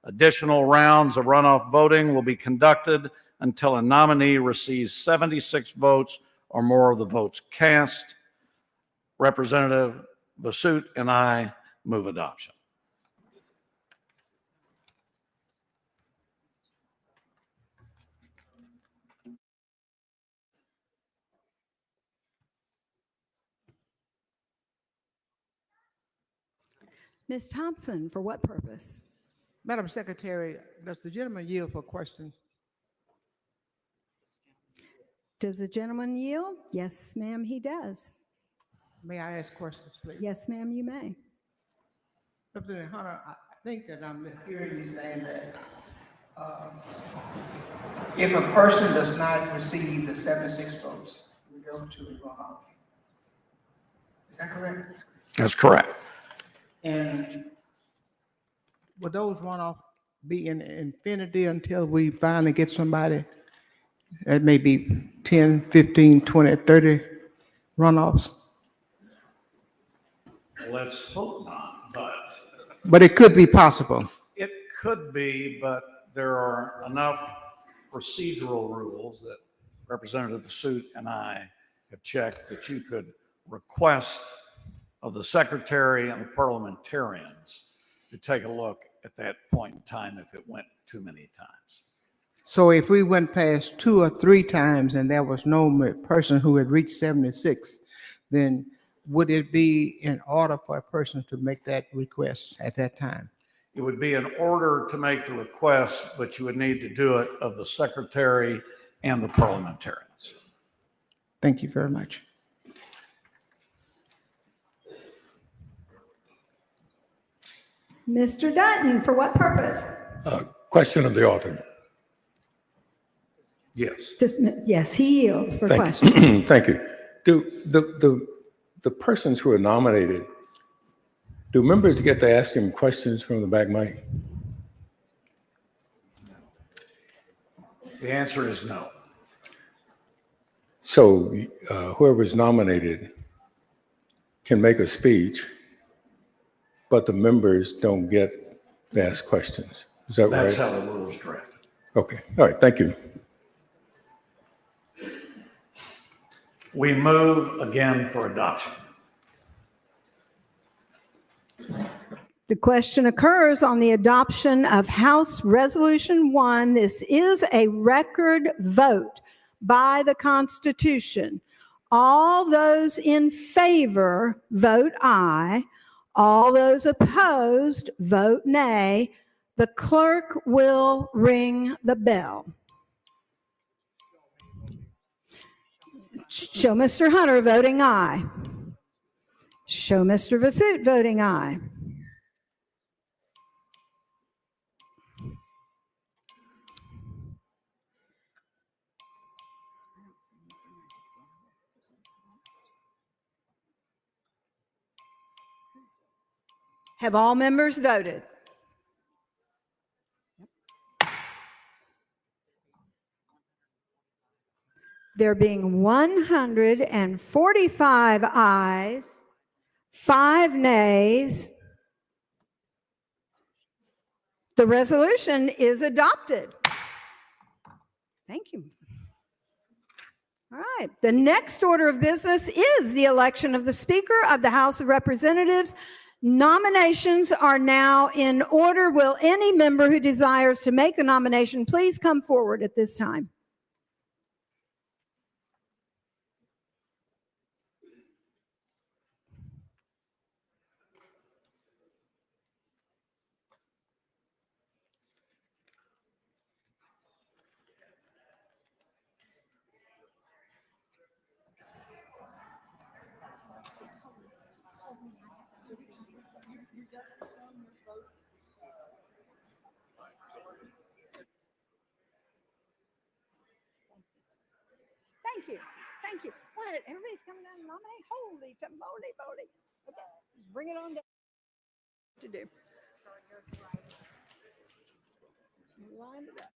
Additional rounds of runoff voting will be conducted until a nominee receives 76 votes or more of the votes cast. Representative Basut and I move adoption.
Ms. Thompson, for what purpose?
Madam Secretary, does the gentleman yield for a question?
Does the gentleman yield? Yes, ma'am, he does.
May I ask questions, please?
Yes, ma'am, you may.
Representative Hunter, I think that I'm hearing you saying that if a person does not receive the 76 votes, we go to a runoff. Is that correct?
That's correct.
And will those runoff be in infinity until we finally get somebody? That may be 10, 15, 20, 30 runoffs.
Let's hope not,
But it could be possible.
it could be, but there are enough procedural rules that Representative Basut and I have checked that you could request of the secretary and the parliamentarians to take a look at that point in time if it went too many times.
So if we went past 2 or 3 times and there was no person who had reached 76, then would it be in order for a person to make that request at that time?
It would be in order to make the request, but you would need to do it of the secretary and the parliamentarians.
Thank you very much.
Mr. Dutton, for what purpose?
Question of the author.
Yes.
Yes, he yields for
Thank
questions.
you. Thank you. Do the persons who are nominated, do members get to ask them questions from the back mic?
The answer is no.
So whoever's nominated can make a speech, but the members don't get to ask questions. Is that right?
That's how the rule is drafted.
Okay. All right. Thank you.
We move again for adoption.
The question occurs on the adoption of House Resolution 1. This is a record vote by the Constitution. All those in favor vote aye. All those opposed vote nay. The clerk will ring the bell. Show Mr. Hunter voting aye. Show Mr. Vasut voting aye. Have all members voted? There being 145 ayes, 5 nays, the resolution is adopted. Thank you. All right. The next order of business is the election of the Speaker of the House of Representatives. Nominations are now in order. Will any member who desires to make a nomination please come forward at this time? Thank you. Thank you. What? Everybody's coming down to nominate? Holy moly. Okay, just bring it on down. To do. Line it up.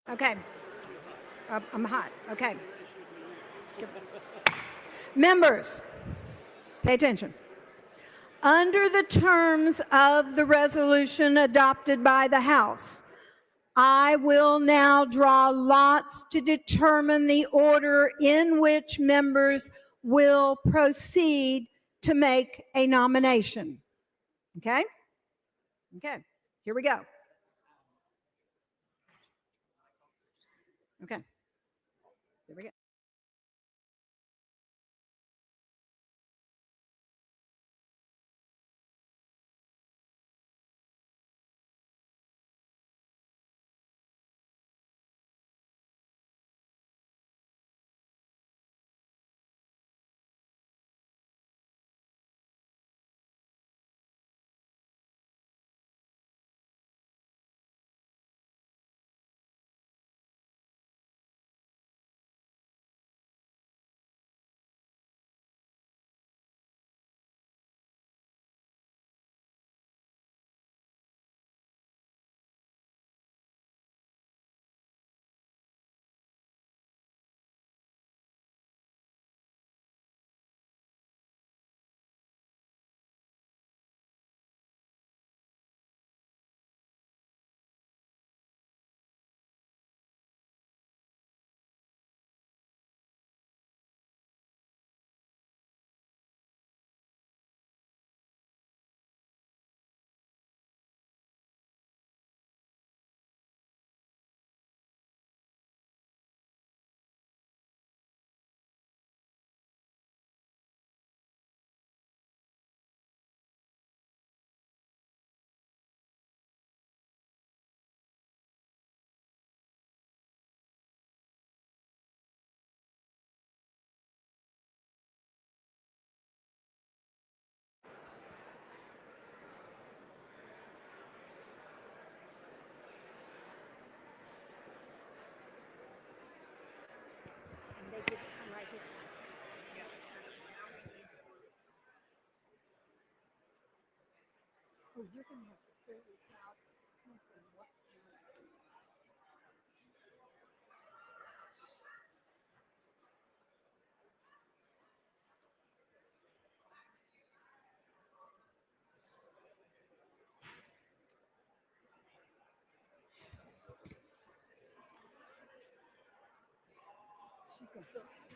Okay. I'm hot. Okay. Members, pay attention. Under the terms of the resolution adopted by the House, I will now draw lots to determine the order in which members will proceed to make a nomination. Okay? Okay, here we go. Okay, here we go. Oh, you're going to have to fill this out. She's going to fill it.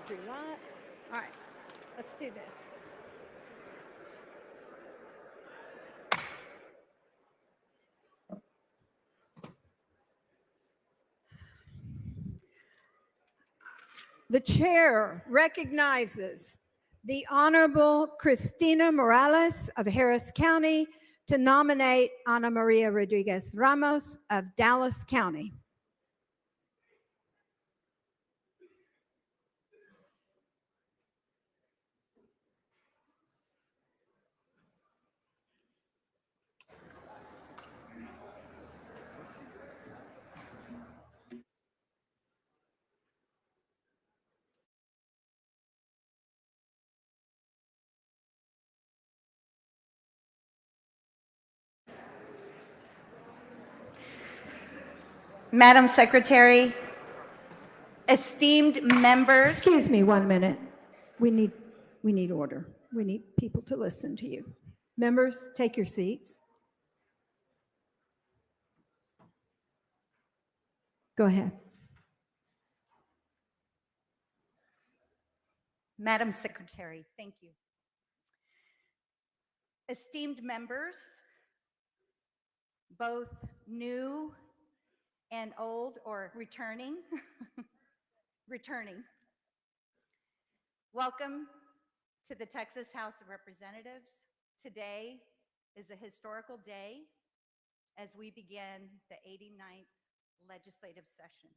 drew lots. All right, let's do this. The chair recognizes the Honorable Cristina Morales of Harris County to nominate Ana Maria Rodriguez Ramos of Dallas County.
Madam Secretary, esteemed members.
Excuse me 1 minute. We need order. We need people to listen to you. Members, take your seats. Go ahead.
Madam Secretary, thank you. Esteemed members, both new and old or returning, welcome to the Texas House of Representatives. Today is a historical day as we begin the 89th legislative session.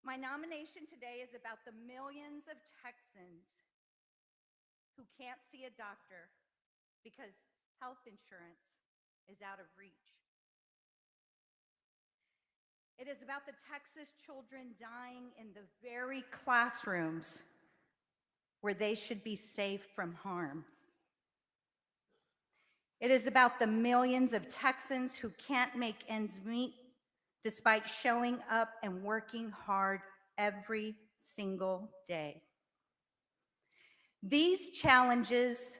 My nomination today is about the millions of Texans who can't see a doctor because health insurance is out of reach. It is about the Texas children dying in the very classrooms where they should be safe from harm. It is about the millions of Texans who can't make ends meet despite showing up and working hard every single day. These challenges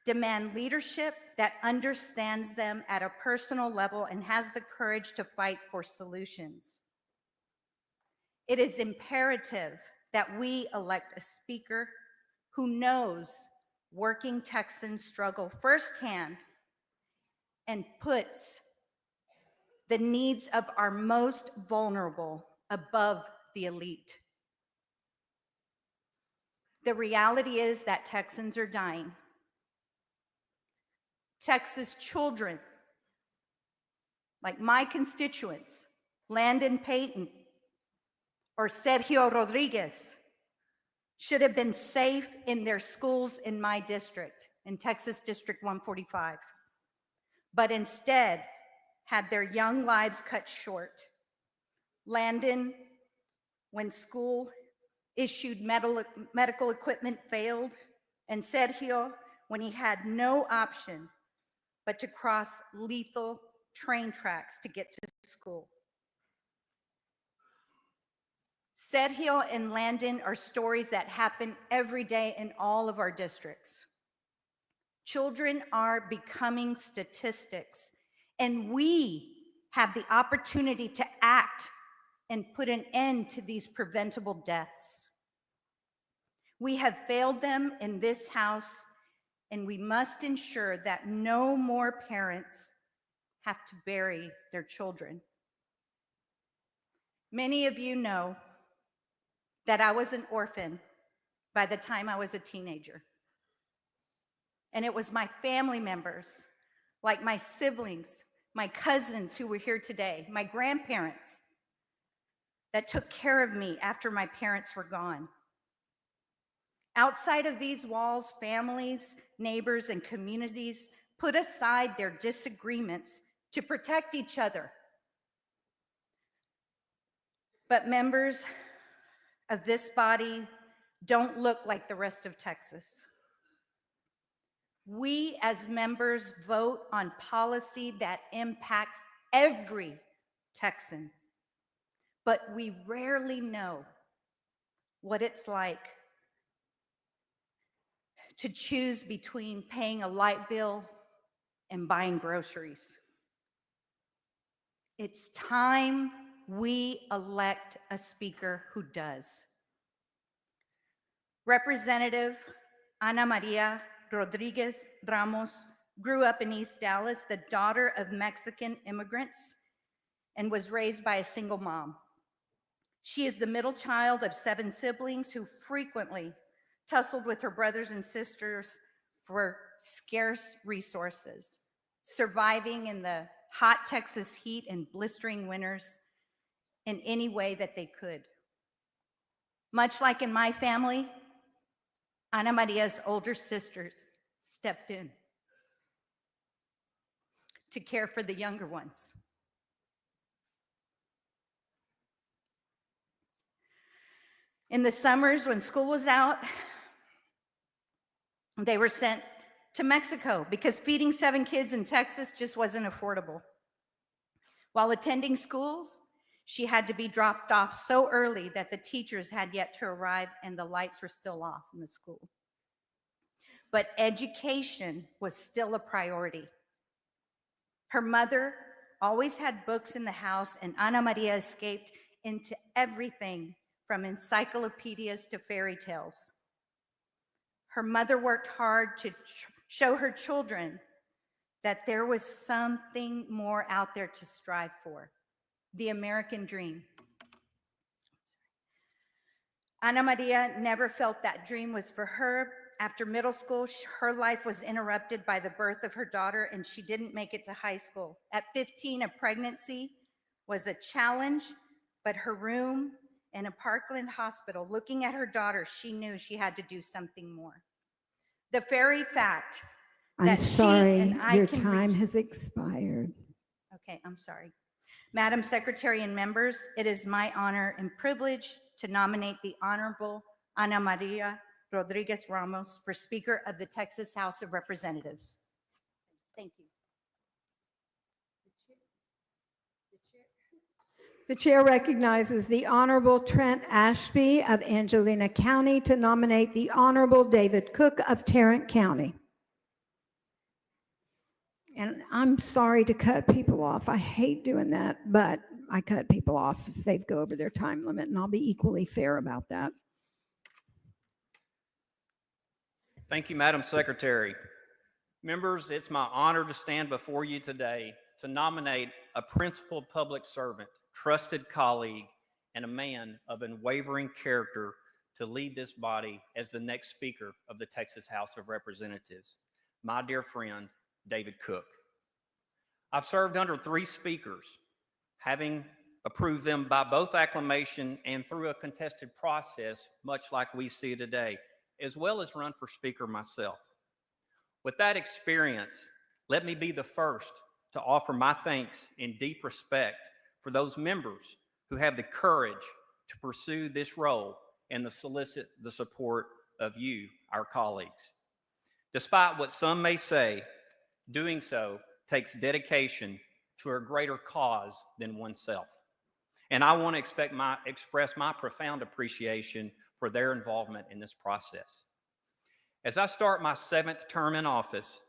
demand leadership that understands them at a personal level and has the courage to fight for solutions. It is imperative that we elect a speaker who knows working Texans struggle firsthand and puts the needs of our most vulnerable above the elite. The reality is that Texans are dying. Texas children, like my constituents, Landon Payton or Sergio Rodriguez, should have been safe in their schools in my district, in Texas District 145, but instead had their young lives cut short. Landon, when school issued medical equipment, failed, and Sergio, when he had no option but to cross lethal train tracks to get to school. Sergio and Landon are stories that happen every day in all of our districts. Children are becoming statistics, and we have the opportunity to act and put an end to these preventable deaths. We have failed them in this House, and we must ensure that no more parents have to bury their children. Many of you know that I was an orphan by the time I was a teenager. And it was my family members, like my siblings, my cousins who were here today, my grandparents, that took care of me after my parents were gone. Outside of these walls, families, neighbors, and communities put aside their disagreements to protect each other. But members of this body don't look like the rest of Texas. We as members vote on policy that impacts every Texan, but we rarely know what it's like to choose between paying a light bill and buying groceries. It's time we elect a speaker who does. Representative Ana Maria Rodriguez Ramos grew up in East Dallas, the daughter of Mexican immigrants, and was raised by a single mom. She is the middle child of 7 siblings who frequently tussled with her brothers and sisters for scarce resources, surviving in the hot Texas heat and blistering winters in any way that they could. Much like in my family, Ana Maria's older sisters stepped in to care for the younger ones. In the summers when school was out, they were sent to Mexico because feeding 7 kids in Texas just wasn't affordable. While attending schools, she had to be dropped off so early that the teachers had yet to arrive and the lights were still off in the school. But education was still a priority. Her mother always had books in the house, and Ana Maria escaped into everything from encyclopedias to fairy tales. Her mother worked hard to show her children that there was something more out there to strive for, the American dream. Ana Maria never felt that dream was for her. After middle school, her life was interrupted by the birth of her daughter, and she didn't make it to high school. At 15, a pregnancy was a challenge, but her room in a Parkland hospital, looking at her daughter, she knew she had to do something more. The very fact
I'm
that
sorry,
she and I
your
can
time
reach-
has expired.
Okay, I'm sorry. Madam Secretary and members, it is my honor and privilege to nominate the Honorable Ana Maria Rodriguez Ramos for Speaker of the Texas House of Representatives. Thank you.
The chair recognizes the Honorable Trent Ashby of Angelina County to nominate the Honorable David Cook of Tarrant County. And I'm sorry to cut people off. I hate doing that, but I cut people off if they go over their time limit, and I'll be equally fair about that.
Thank you, Madam Secretary. Members, it's my honor to stand before you today to nominate a principled public servant, trusted colleague, and a man of unwavering character to lead this body as the next Speaker of the Texas House of Representatives, my dear friend, David Cook. I've served under 3 speakers, having approved them by both acclamation and through a contested process, much like we see today, as well as run for Speaker myself. With that experience, let me be the first to offer my thanks and deep respect for those members who have the courage to pursue this role and to solicit the support of you, our colleagues. Despite what some may say, doing so takes dedication to a greater cause than oneself. And I want to express my profound appreciation for their involvement in this process. As I start my 7th term in office,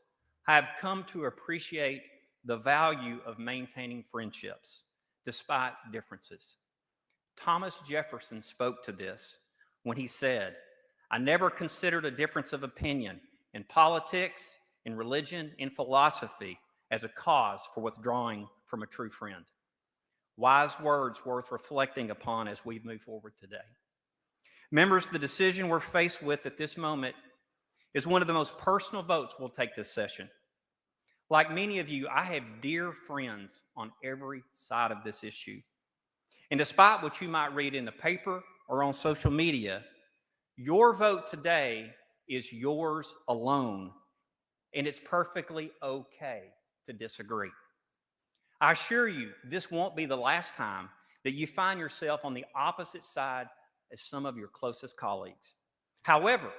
I have come to appreciate the value of maintaining friendships despite differences. Thomas Jefferson spoke to this when he said, "I never considered a difference of opinion in politics, in religion, in philosophy as a cause for withdrawing from a true friend." Wise words worth reflecting upon as we move forward today. Members, the decision we're faced with at this moment is one of the most personal votes we'll take this session. Like many of you, I have dear friends on every side of this issue. And despite what you might read in the paper or on social media, your vote today is yours alone, and it's perfectly okay to disagree. I assure you, this won't be the last time that you find yourself on the opposite side as some of your closest colleagues. However,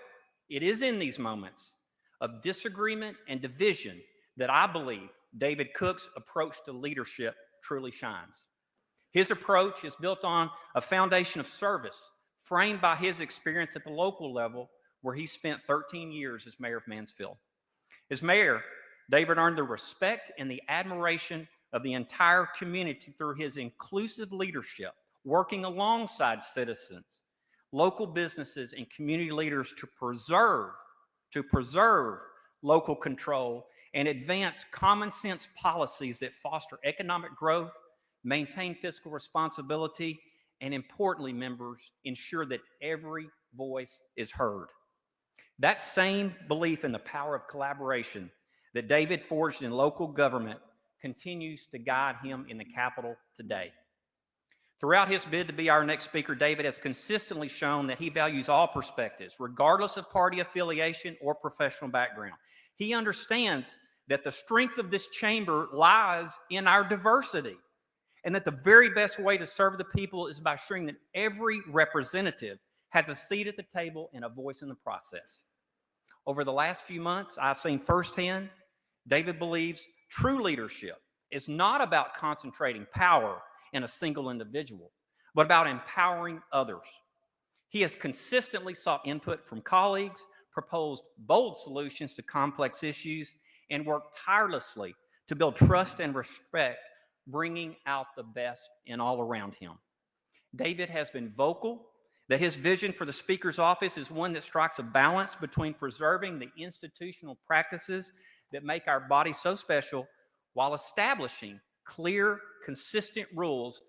it is in these moments of disagreement and division that I believe David Cook's approach to leadership truly shines. His approach is built on a foundation of service framed by his experience at the local level, where he spent 13 years as mayor of Mansfield. As mayor, David earned the respect and the admiration of the entire community through his inclusive leadership, working alongside citizens, local businesses and community leaders to preserve local control and advance common sense policies that foster economic growth, maintain fiscal responsibility, and importantly, members, ensure that every voice is heard. That same belief in the power of collaboration that David forged in local government continues to guide him in the Capitol today. Throughout his bid to be our next speaker, David has consistently shown that he values all perspectives, regardless of party affiliation or professional background. He understands that the strength of this chamber lies in our diversity, and that the very best way to serve the people is by ensuring that every representative has a seat at the table and a voice in the process. Over the last few months, I've seen firsthand, David believes true leadership is not about concentrating power in a single individual, but about empowering others. He has consistently sought input from colleagues, proposed bold solutions to complex issues, and worked tirelessly to build trust and respect, bringing out the best in all around him. David has been vocal that his vision for the Speaker's office is one that strikes a balance between preserving the institutional practices that make our body so special while establishing clear, consistent rules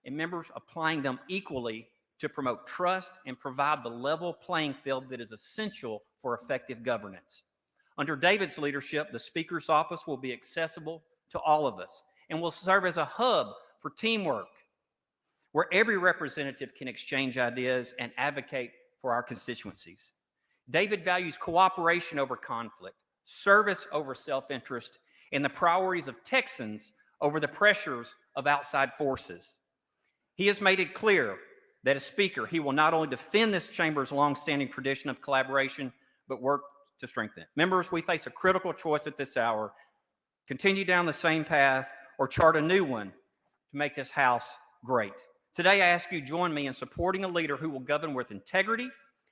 and members applying them equally to promote trust and provide the level playing field that is essential for effective governance. Under David's leadership, the Speaker's office will be accessible to all of us and will serve as a hub for teamwork, where every representative can exchange ideas and advocate for our constituencies. David values cooperation over conflict, service over self-interest, and the priorities of Texans over the pressures of outside forces. He has made it clear that as Speaker, he will not only defend this chamber's longstanding tradition of collaboration, but work to strengthen it. Members, we face a critical choice at this hour: continue down the same path or chart a new one to make this House great. Today, I ask you to join me in supporting a leader who will govern with integrity,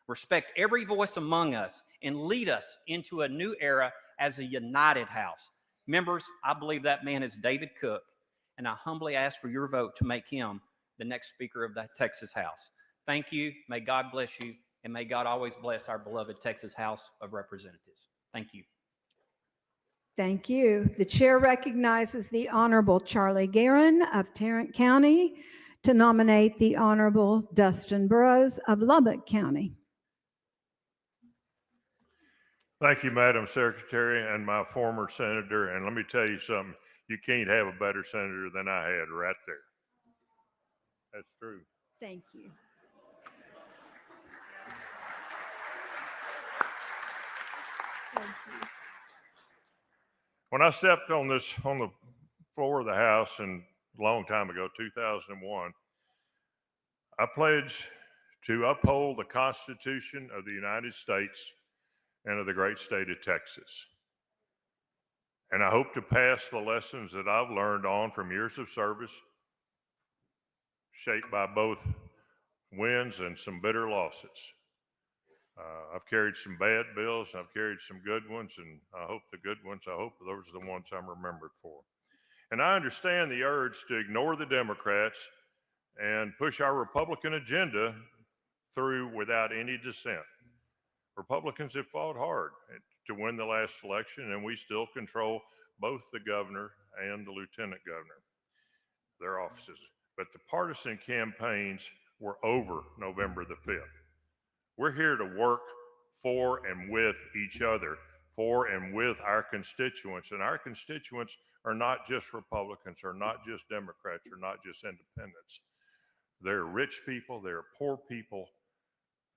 respect every voice among us, and lead us into a new era as a united House. Members, I believe that man is David Cook, and I humbly ask for your vote to make him the next Speaker of the Texas House. Thank you. May God bless you, and may God always bless our beloved Texas House of Representatives. Thank you.
Thank you. The chair recognizes the Honorable Charlie Guerin of Tarrant County to nominate the Honorable Dustin Burrows of Lubbock County.
Thank you, Madam Secretary, and my former senator. And let me tell you something, you can't have a better senator than I had right there. That's true.
Thank you. Thank you.
When I stepped on the floor of the House a long time ago, 2001, I pledged to uphold the Constitution of the United States and of the great state of Texas. And I hope to pass the lessons that I've learned on from years of service, shaped by both wins and some bitter losses. I've carried some bad bills, I've carried some good ones, and I hope those are the ones I'm remembered for. And I understand the urge to ignore the Democrats and push our Republican agenda through without any dissent. Republicans have fought hard to win the last election, and we still control both the governor and the lieutenant governor, their offices. But the partisan campaigns were over November the 5th. We're here to work for and with each other, for and with our constituents. And our constituents are not just Republicans, or not just Democrats, or not just independents. They're rich people, they're poor people,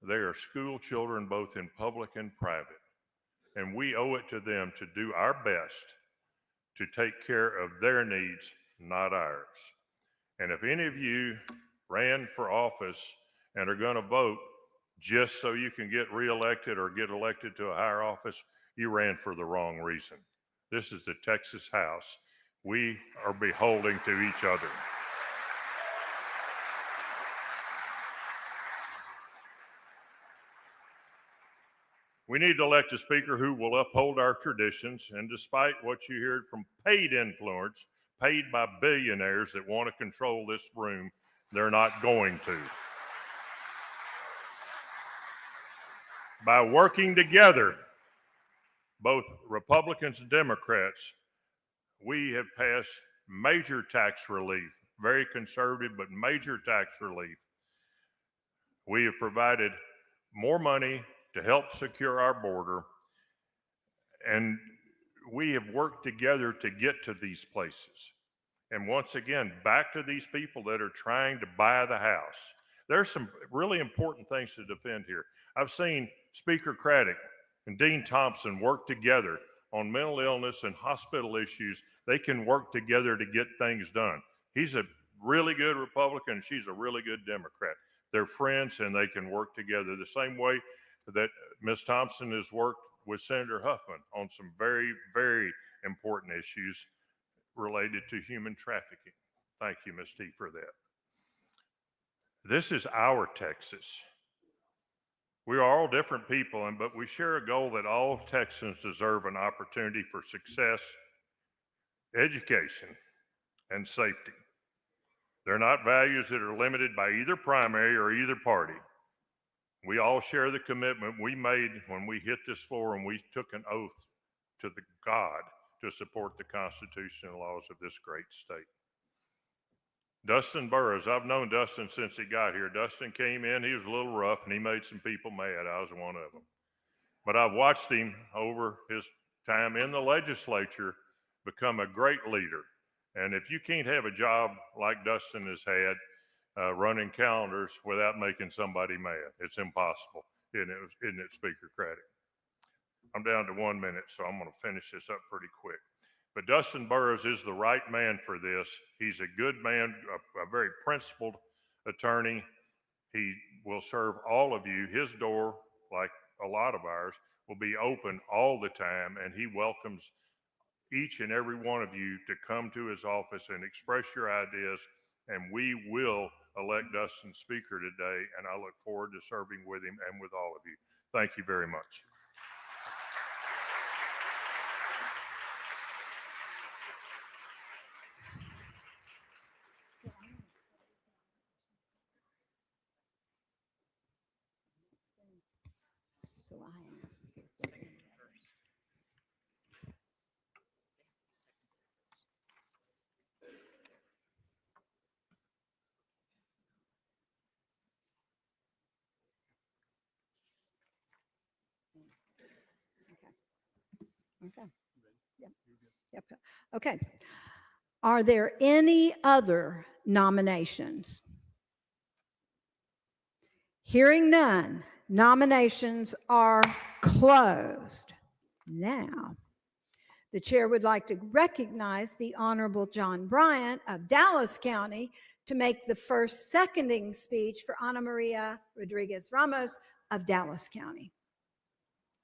they are school children, both in public and private. And we owe it to them to do our best to take care of their needs, not ours. And if any of you ran for office and are going to vote just so you can get reelected or get elected to a higher office, you ran for the wrong reason. This is the Texas House. We are beholden to each other. We need to elect a speaker who will uphold our traditions, and despite what you heard from paid influence, paid by billionaires that want to control this room, they're not going to. By working together, both Republicans and Democrats, we have passed major tax relief, very conservative, but major tax relief. We have provided more money to help secure our border, and we have worked together to get to these places. And once again, back to these people that are trying to buy the house. There's some really important things to defend here. I've seen Speaker Craddock and Dean Thompson work together on mental illness and hospital issues. They can work together to get things done. He's a really good Republican. She's a really good Democrat. They're friends and they can work together the same way that Ms. Thompson has worked with Senator Huffman on some very, very important issues related to human trafficking. Thank you, Ms. T, for that. This is our Texas. We are all different people, but we share a goal that all Texans deserve an opportunity for success, education, and safety. They're not values that are limited by either primary or either party. We all share the commitment we made when we hit this floor and we took an oath to the God to support the Constitution and laws of this great state. Dustin Burrows, I've known Dustin since he got here. Dustin came in, he was a little rough and he made some people mad. I was one of them. But I've watched him over his time in the legislature become a great leader. And if you can't have a job like Dustin has had, running calendars without making somebody mad, it's impossible, isn't it, Speaker Craddock? I'm down to 1 minute, so I'm going to finish this up pretty quick. But Dustin Burrows is the right man for this. He's a good man, a very principled attorney. He will serve all of you. His door, like a lot of ours, will be open all the time, and he welcomes each and every one of you to come to his office and express your ideas, and we will elect Dustin Speaker today, and I look forward to serving with him and with all of you. Thank you very much.
So I asked. Okay. Yep. Okay. Are there any other nominations? Hearing none, nominations are closed. Now, the chair would like to recognize the Honorable John Bryant of Dallas County to make the first seconding speech for Ana Maria Rodriguez Ramos of Dallas County.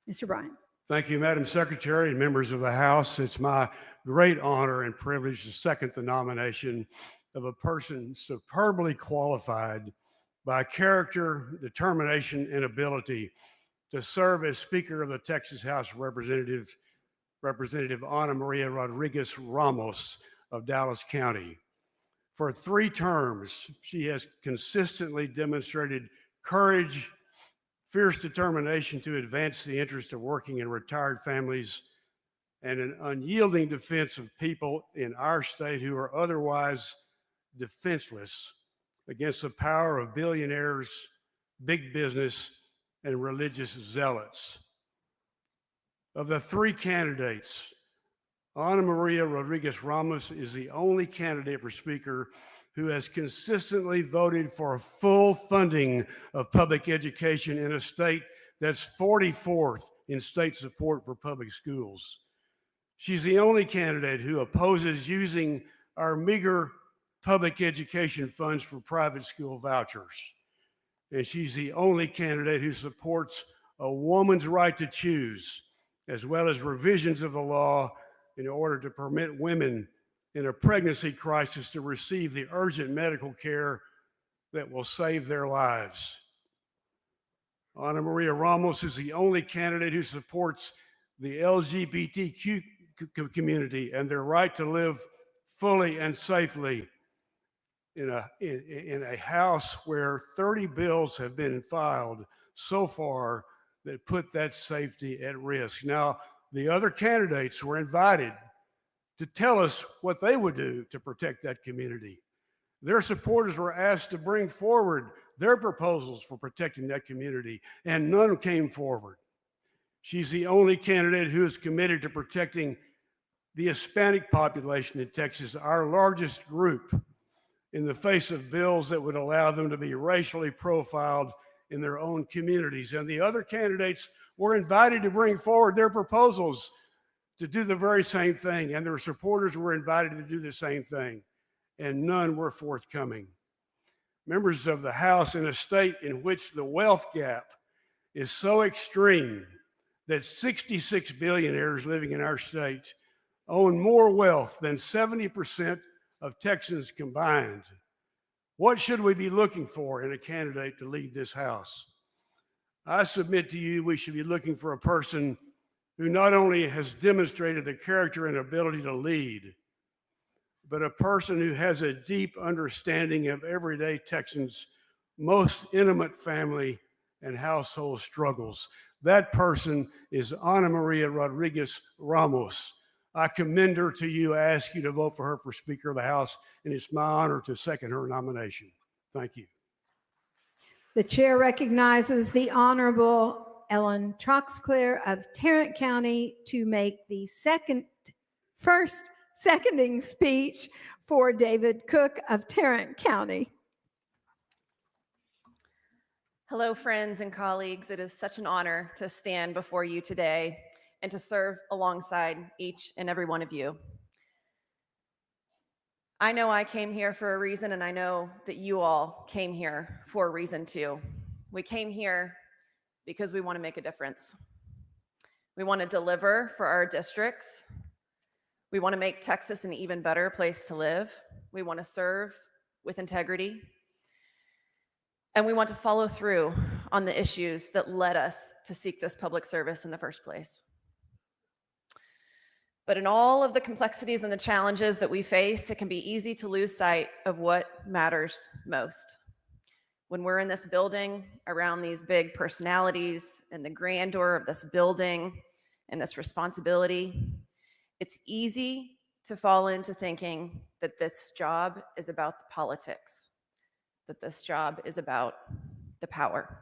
Mr. Bryant.
Thank you, Madam Secretary and members of the House. It's my great honor and privilege to second the nomination of a person superbly qualified by character, determination, and ability to serve as Speaker of the Texas House of Representatives, Representative Ana Maria Rodriguez Ramos of Dallas County. For 3 terms, she has consistently demonstrated courage, fierce determination to advance the interests of working and retired families, and an unyielding defense of people in our state who are otherwise defenseless against the power of billionaires, big business, and religious zealots. Of the 3 candidates, Ana Maria Rodriguez Ramos is the only candidate for Speaker who has consistently voted for full funding of public education in a state that's 44th in state support for public schools. She's the only candidate who opposes using our meager public education funds for private school vouchers. And she's the only candidate who supports a woman's right to choose, as well as revisions of the law in order to permit women in a pregnancy crisis to receive the urgent medical care that will save their lives. Ana Maria Ramos is the only candidate who supports the LGBTQ community and their right to live fully and safely in a house where 30 bills have been filed so far that put that safety at risk. Now, the other candidates were invited to tell us what they would do to protect that community. Their supporters were asked to bring forward their proposals for protecting that community, and none came forward. She's the only candidate who is committed to protecting the Hispanic population in Texas, our largest group, in the face of bills that would allow them to be racially profiled in their own communities. And the other candidates were invited to bring forward their proposals to do the very same thing, and their supporters were invited to do the same thing, and none were forthcoming. Members of the House, in a state in which the wealth gap is so extreme that 66 billionaires living in our state own more wealth than 70% of Texans combined, what should we be looking for in a candidate to lead this House? I submit to you we should be looking for a person who not only has demonstrated the character and ability to lead, but a person who has a deep understanding of everyday Texans' most intimate family and household struggles. That person is Ana Maria Rodriguez Ramos. I commend her to you. I ask you to vote for her for Speaker of the House, and it's my honor to second her nomination. Thank you.
The chair recognizes the Honorable Ellen Troxclair of Tarrant County to make the first seconding speech for David Cook of Tarrant County.
Hello, friends and colleagues. It is such an honor to stand before you today and to serve alongside each and every one of you. I know I came here for a reason, and I know that you all came here for a reason too. We came here because we want to make a difference. We want to deliver for our districts. We want to make Texas an even better place to live. We want to serve with integrity. And we want to follow through on the issues that led us to seek this public service in the first place. But in all of the complexities and the challenges that we face, it can be easy to lose sight of what matters most. When we're in this building around these big personalities and the grandeur of this building and this responsibility, it's easy to fall into thinking that this job is about the politics, that this job is about the power.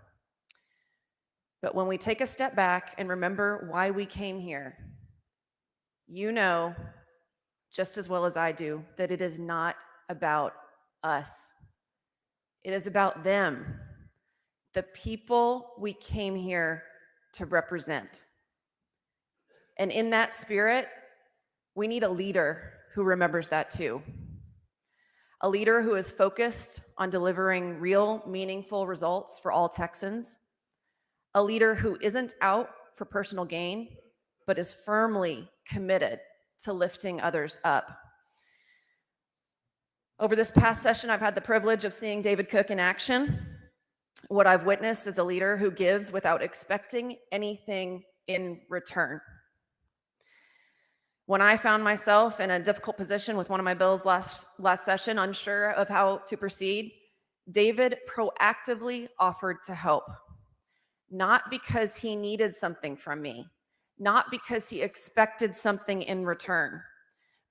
But when we take a step back and remember why we came here, you know just as well as I do that it is not about us. It is about them, the people we came here to represent. And in that spirit, we need a leader who remembers that too. A leader who is focused on delivering real, meaningful results for all Texans. A leader who isn't out for personal gain, but is firmly committed to lifting others up. Over this past session, I've had the privilege of seeing David Cook in action. What I've witnessed is a leader who gives without expecting anything in return. When I found myself in a difficult position with one of my bills last session, unsure of how to proceed, David proactively offered to help. Not because he needed something from me, not because he expected something in return,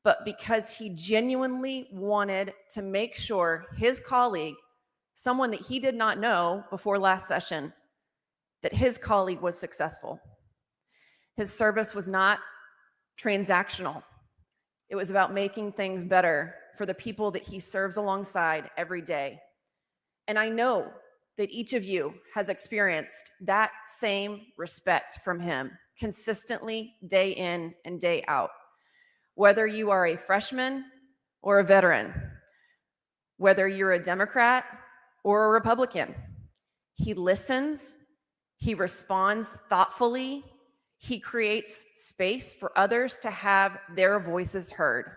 but because he genuinely wanted to make sure his colleague, someone that he did not know before last session, that his colleague was successful. His service was not transactional. It was about making things better for the people that he serves alongside every day. And I know that each of you has experienced that same respect from him consistently, day in and day out. Whether you are a freshman or a veteran, whether you're a Democrat or a Republican, he listens, he responds thoughtfully, he creates space for others to have their voices heard.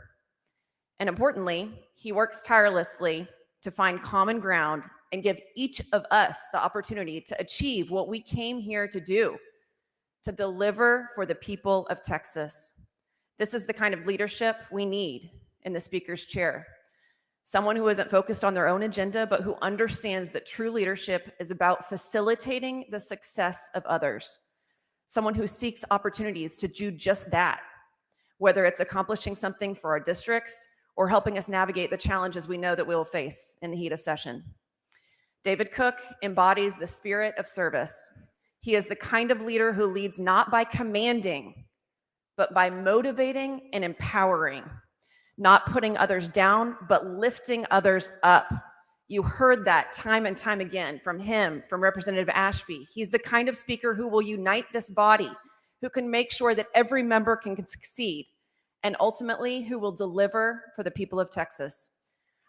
And importantly, he works tirelessly to find common ground and give each of us the opportunity to achieve what we came here to do, to deliver for the people of Texas. This is the kind of leadership we need in the speaker's chair. Someone who isn't focused on their own agenda, but who understands that true leadership is about facilitating the success of others, someone who seeks opportunities to do just that, whether it's accomplishing something for our districts or helping us navigate the challenges we know that we will face in the heat of session. David Cook embodies the spirit of service. He is the kind of leader who leads not by commanding, but by motivating and empowering, not putting others down, but lifting others up. You heard that time and time again from him, from Representative Ashby. He's the kind of speaker who will unite this body, who can make sure that every member can succeed, and ultimately who will deliver for the people of Texas.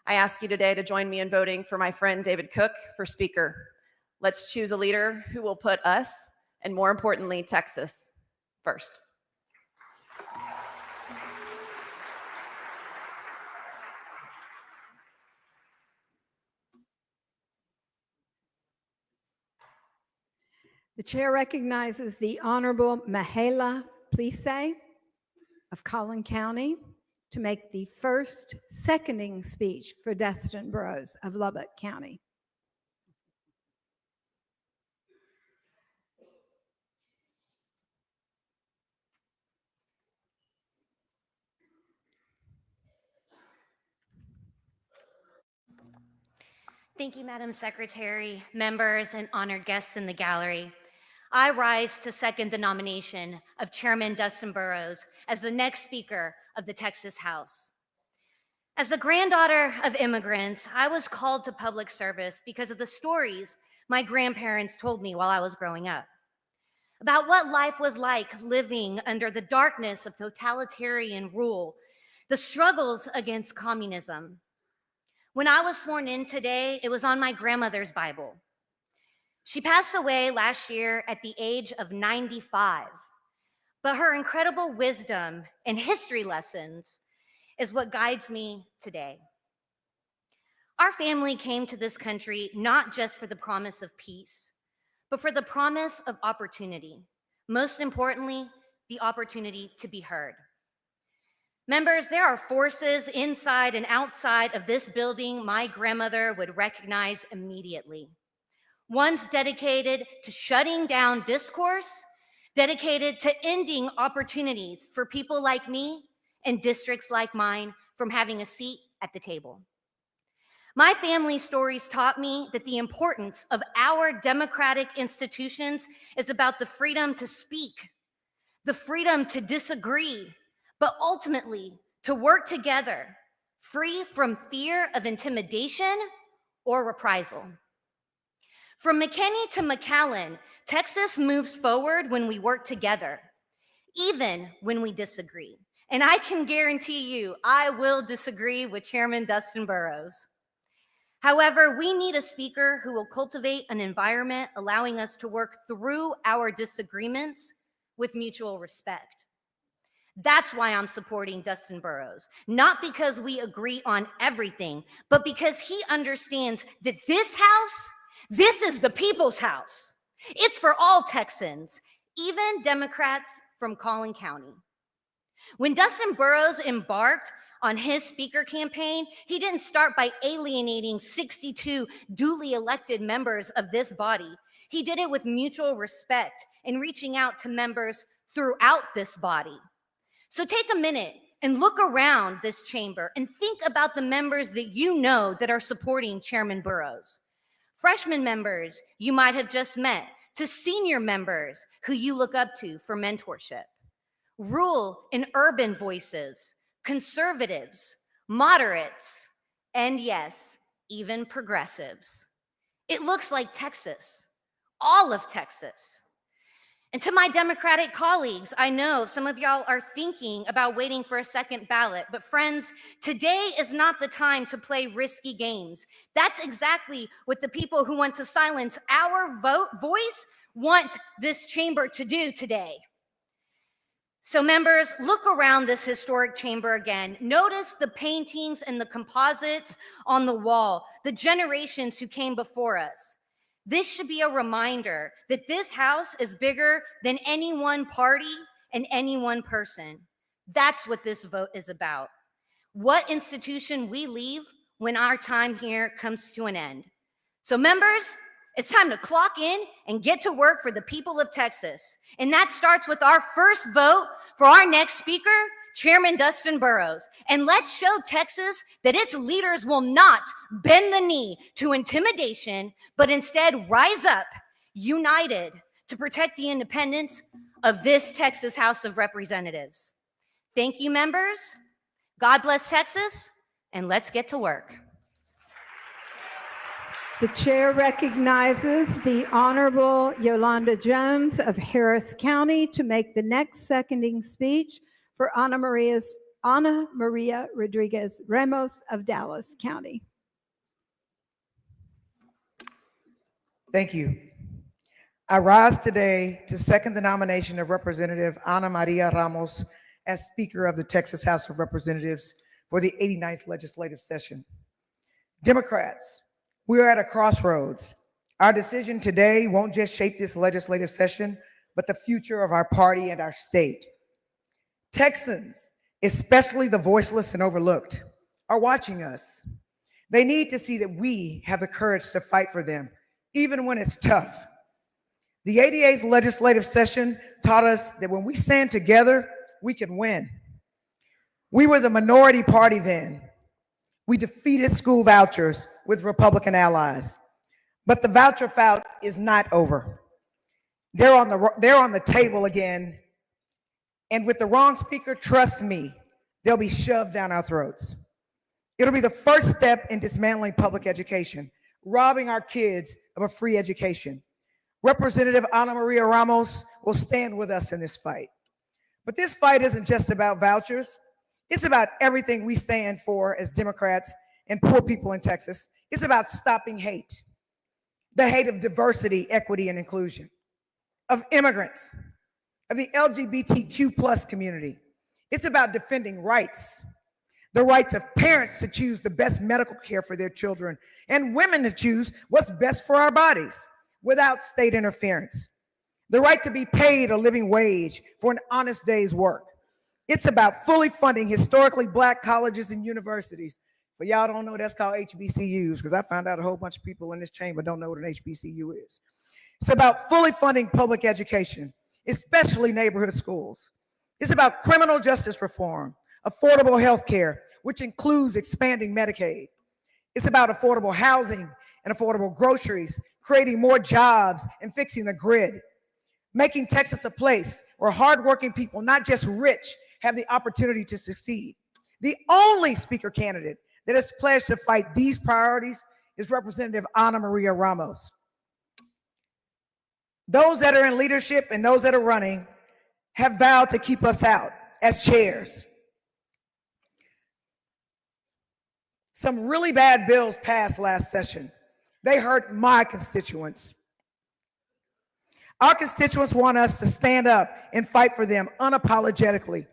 I ask you today to join me in voting for my friend David Cook for Speaker. Let's choose a leader who will put us, and more importantly, Texas, first.
The chair recognizes the Honorable Mahela Plise of Collin County to make the first seconding speech for Dustin Burrows of Lubbock County.
Thank you, Madam Secretary, members, and honored guests in the gallery. I rise to second the nomination of Chairman Dustin Burrows as the next Speaker of the Texas House. As the granddaughter of immigrants, I was called to public service because of the stories my grandparents told me while I was growing up about what life was like living under the darkness of totalitarian rule, the struggles against communism. When I was sworn in today, it was on my grandmother's Bible. She passed away last year at the age of 95, but her incredible wisdom and history lessons is what guides me today. Our family came to this country not just for the promise of peace, but for the promise of opportunity. Most importantly, the opportunity to be heard. Members, there are forces inside and outside of this building my grandmother would recognize immediately. Ones dedicated to shutting down discourse, dedicated to ending opportunities for people like me and districts like mine from having a seat at the table. My family stories taught me that the importance of our democratic institutions is about the freedom to speak, the freedom to disagree, but ultimately to work together, free from fear of intimidation or reprisal. From McKinney to McAllen, Texas moves forward when we work together, even when we disagree. And I can guarantee you, I will disagree with Chairman Dustin Burrows. However, we need a speaker who will cultivate an environment allowing us to work through our disagreements with mutual respect. That's why I'm supporting Dustin Burrows, not because we agree on everything, but because he understands that this house, this is the people's house. It's for all Texans, even Democrats from Collin County. When Dustin Burrows embarked on his speaker campaign, he didn't start by alienating 62 duly elected members of this body. He did it with mutual respect and reaching out to members throughout this body. So take a minute and look around this chamber and think about the members that you know that are supporting Chairman Burrows. Freshman members you might have just met, to senior members who you look up to for mentorship. Rural and urban voices, conservatives, moderates, and yes, even progressives. It looks like Texas, all of Texas. And to my Democratic colleagues, I know some of y'all are thinking about waiting for a second ballot, but friends, today is not the time to play risky games. That's exactly what the people who want to silence our voice want this chamber to do today. So members, look around this historic chamber again. Notice the paintings and the composites on the wall, the generations who came before us. This should be a reminder that this house is bigger than any one party and any one person. That's what this vote is about. What institution we leave when our time here comes to an end. So members,
It's time to clock in and get to work for the people of Texas. And that starts with our first vote for our next speaker, Chairman Dustin Burrows. And let's show Texas that its leaders will not bend the knee to intimidation, but instead rise up, united, to protect the independence of this Texas House of Representatives. Thank you, members. God bless Texas, and let's get to work.
The chair recognizes the Honorable Yolanda Jones of Harris County to make the next seconding speech for Ana Maria Rodriguez Ramos of Dallas County.
Thank you. I rise today to second the nomination of Representative Ana Maria Ramos as Speaker of the Texas House of Representatives for the 89th legislative session. Democrats, we are at a crossroads. Our decision today won't just shape this legislative session, but the future of our party and our state. Texans, especially the voiceless and overlooked, are watching us. They need to see that we have the courage to fight for them, even when it's tough. The 88th legislative session taught us that when we stand together, we can win. We were the minority party then. We defeated school vouchers with Republican allies. But the voucher fight is not over. They're on the table again. And with the wrong speaker, trust me, they'll be shoved down our throats. It'll be the first step in dismantling public education, robbing our kids of a free education. Representative Ana Maria Ramos will stand with us in this fight. But this fight isn't just about vouchers. It's about everything we stand for as Democrats and poor people in Texas. It's about stopping hate, the hate of diversity, equity, and inclusion, of immigrants, of the LGBTQ+ community. It's about defending rights, the rights of parents to choose the best medical care for their children, and women to choose what's best for our bodies without state interference. The right to be paid a living wage for an honest day's work. It's about fully funding historically Black colleges and universities. But y'all don't know that's called HBCUs, because I found out a whole bunch of people in this chamber don't know what an HBCU is. It's about fully funding public education, especially neighborhood schools. It's about criminal justice reform, affordable health care, which includes expanding Medicaid. It's about affordable housing and affordable groceries, creating more jobs and fixing the grid, making Texas a place where hardworking people, not just rich, have the opportunity to succeed. The only speaker candidate that has pledged to fight these priorities is Representative Ana Maria Ramos. Those that are in leadership and those that are running have vowed to keep us out as chairs. Some really bad bills passed last session. They hurt my constituents. Our constituents want us to stand up and fight for them unapologetically,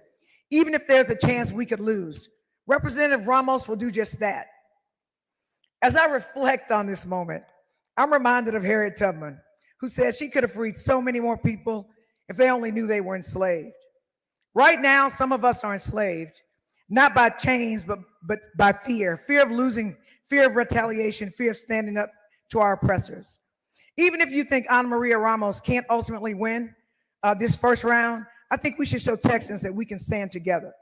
even if there's a chance we could lose. Representative Ramos will do just that. As I reflect on this moment, I'm reminded of Harriet Tubman, who said she could have freed so many more people if they only knew they were enslaved. Right now, some of us are enslaved, not by chains, but by fear. Fear of losing, fear of retaliation, fear of standing up to our oppressors. Even if you think Ana Maria Ramos can't ultimately win this first round, I think we should show Texans that we can stand together.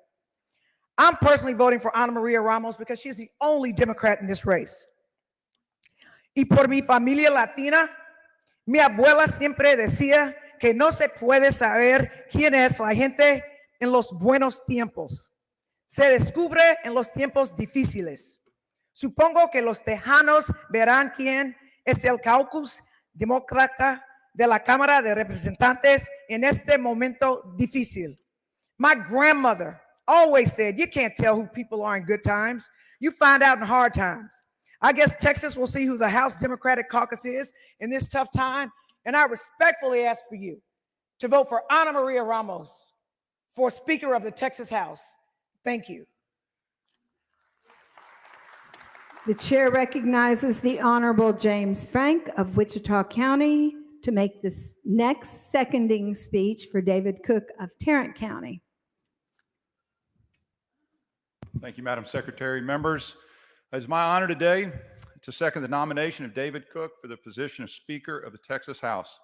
I'm personally voting for Ana Maria Ramos because she's the only Democrat in this race. Y por mi familia latina, mi abuela siempre decía que no se puede saber quién es la gente en los buenos tiempos. Se descubre en los tiempos difíciles. Supongo que los tejanos verán quién es el caucus demócrata de la Cámara de Representantes en este momento difícil. My grandmother always said, you can't tell who people are in good times. You find out in hard times. I guess Texas will see who the House Democratic Caucus is in this tough time. And I respectfully ask for you to vote for Ana Maria Ramos for Speaker of the Texas House. Thank you.
The chair recognizes the Honorable James Frank of Wichita County to make this next seconding speech for David Cook of Tarrant County.
Thank you, Madam Secretary. Members, it's my honor today to second the nomination of David Cook for the position of Speaker of the Texas House.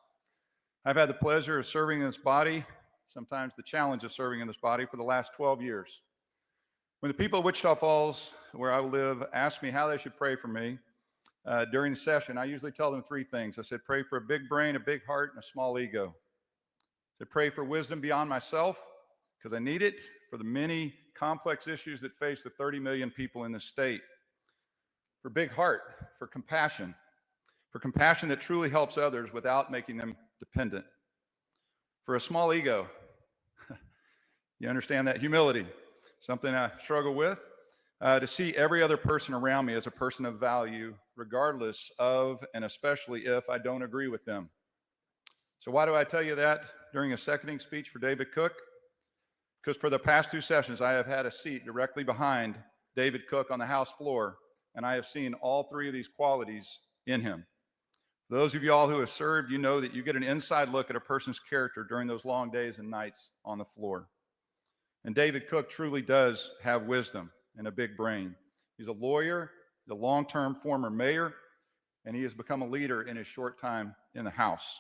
I've had the pleasure of serving in this body, sometimes the challenge of serving in this body, for the last 12 years. When the people of Wichita Falls, where I live, ask me how they should pray for me during the session, I usually tell them three things. I said, pray for a big brain, a big heart, and a small ego. I said, pray for wisdom beyond myself, because I need it for the many complex issues that face the 30 million people in this state. For big heart, for compassion that truly helps others without making them dependent. For a small ego, you understand that humility, something I struggle with, to see every other person around me as a person of value, regardless of and especially if I don't agree with them. So why do I tell you that during a seconding speech for David Cook? Because for the past two sessions, I have had a seat directly behind David Cook on the House floor, and I have seen all three of these qualities in him. Those of you all who have served, you know that you get an inside look at a person's character during those long days and nights on the floor. And David Cook truly does have wisdom and a big brain. He's a lawyer, the long-term former mayor, and he has become a leader in his short time in the House.